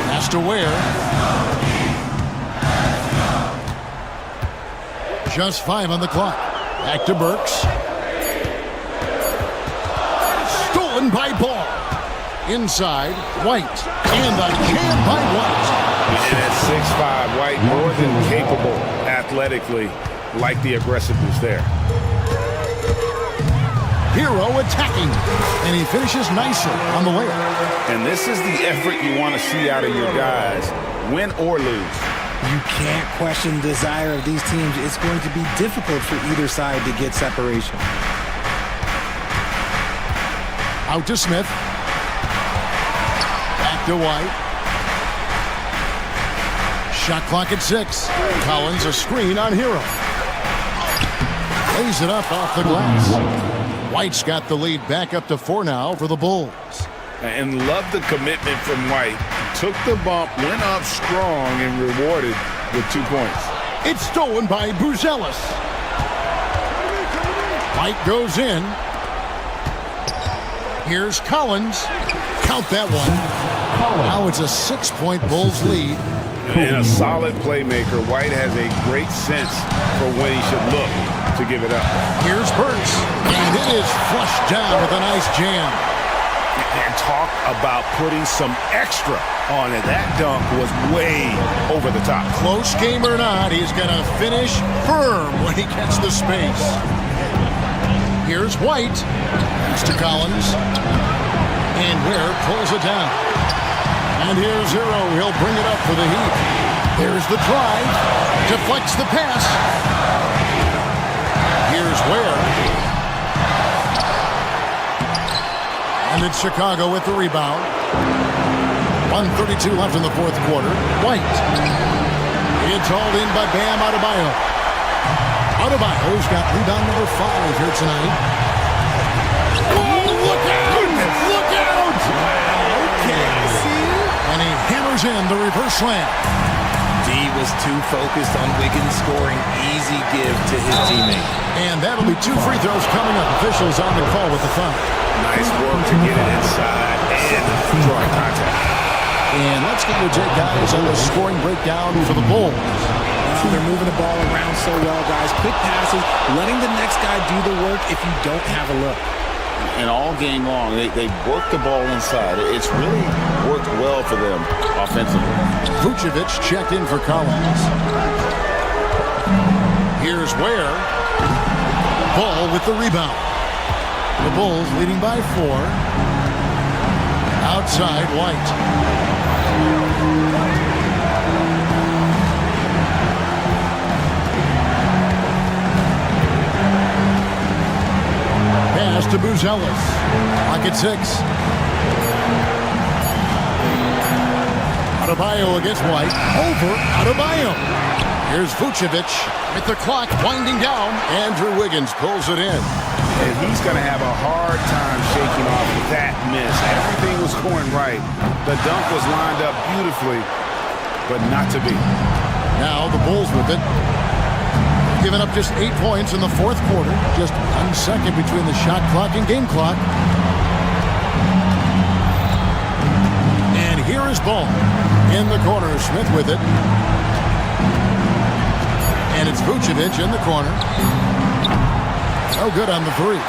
Pass to Ware. Just 5 on the clock. Back to Burks. Stolen by Ball. Inside, White. And the jam by White. And at 6'5", White more than capable athletically, like the aggressiveness there. Hero attacking, and he finishes nicely on the layup. And this is the effort you want to see out of your guys, win or lose. You can't question the desire of these teams. It's going to be difficult for either side to get separation. Out to Smith. Back to White. Shot clock at 6. Collins a screen on Hero. Lays it up off the glass. White's got the lead back up to 4 now for the Bulls. And love the commitment from White. Took the bump, went up strong, and rewarded with 2 points. It's stolen by Buzelis. White goes in. Here's Collins. Count that one. Now it's a 6-point Bulls lead. And a solid playmaker, White has a great sense for when he should look to give it up. Here's Burks. And it is flushed down with a nice jam. And talk about putting some extra on it. That dunk was way over the top. Close game or not, he's going to finish firm when he gets the space. Here's White. Pass to Collins. And Ware pulls it down. And here's Hero. He'll bring it up for the Heat. There's the drive. Deflects the pass. Here's Ware. And it's Chicago with the rebound. 1:32 left in the fourth quarter. White. It's hauled in by Bam Adebayo. Adebayo's got rebound number 5 here tonight. Whoa, look out! Look out! Okay, see? And he hammers in the reverse slam. D was too focused on Wiggins scoring. Easy give to his teammate. And that'll be 2 free throws coming up. Officials on the call with the foul. Nice work to get it inside and drawing contact. And let's get your take, guys, on the scoring breakdown for the Bulls. They're moving the ball around so well, guys. Quick passes, letting the next guy do the work if you don't have a look. And all game long, they work the ball inside. It's really worked well for them offensively. Vucevic checked in for Collins. Here's Ware. Ball with the rebound. The Bulls leading by 4. Outside, White. Pass to Buzelis. Clock at 6. Adebayo against White. Over Adebayo. Here's Vucevic with the clock winding down. Andrew Wiggins pulls it in. And he's going to have a hard time shaking off that miss. Everything was going right. The dunk was lined up beautifully, but not to be. Now the Bulls with it. Giving up just 8 points in the fourth quarter. Just 1 second between the shot clock and game clock. And here is Ball. In the corner, Smith with it. And it's Vucevic in the corner. No good on the 3.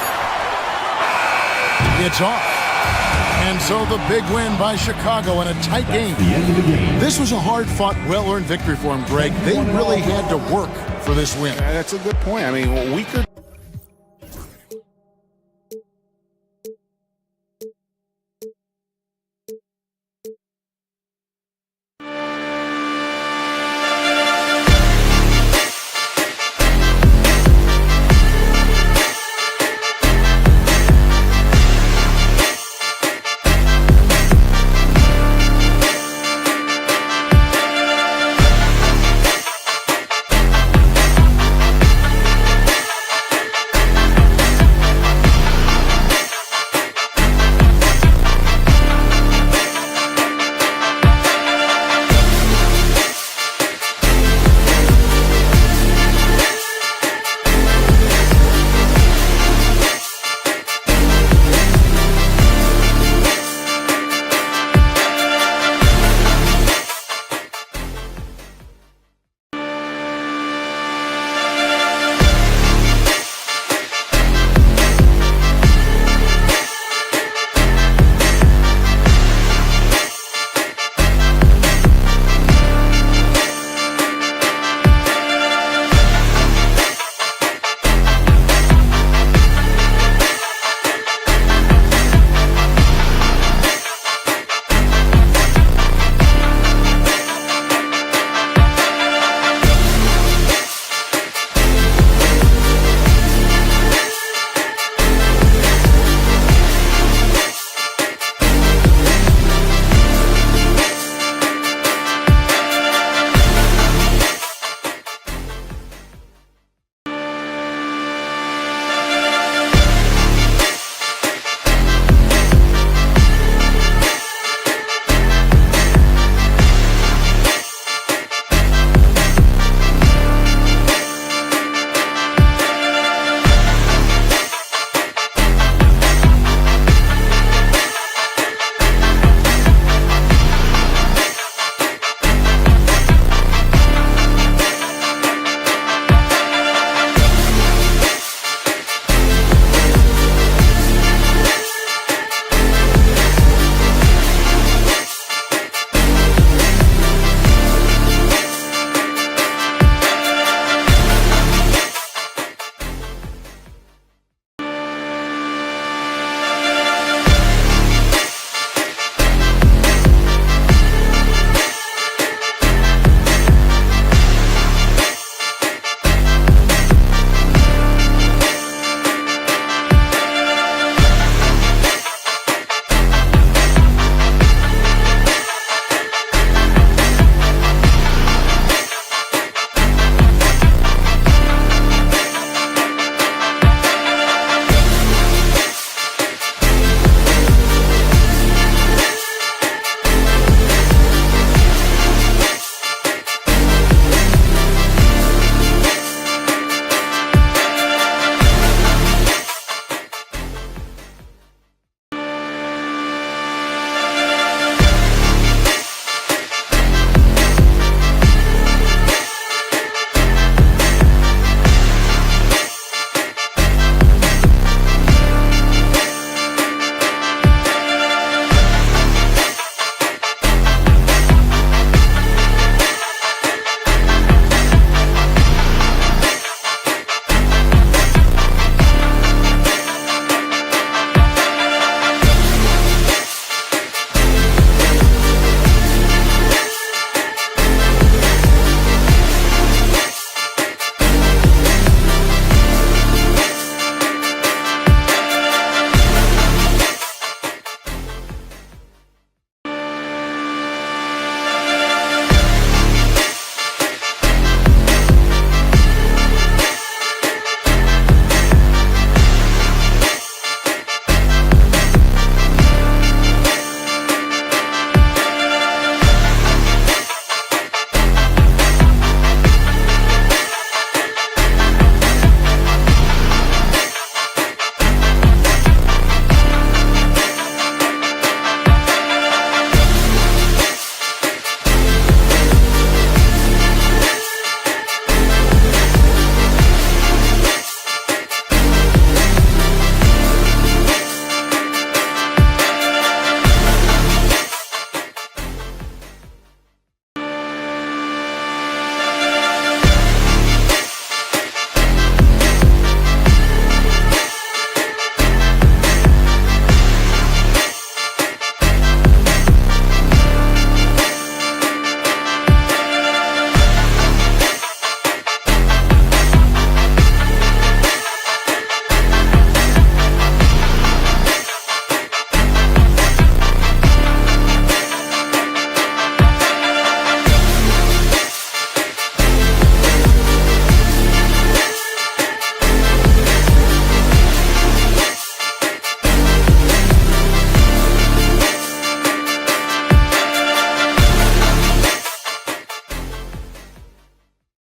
It's off. And so the big win by Chicago in a tight game. The end of the game. This was a hard-fought, well-earned victory for them, Greg. They really had to work for this win. That's a good point. I mean, we could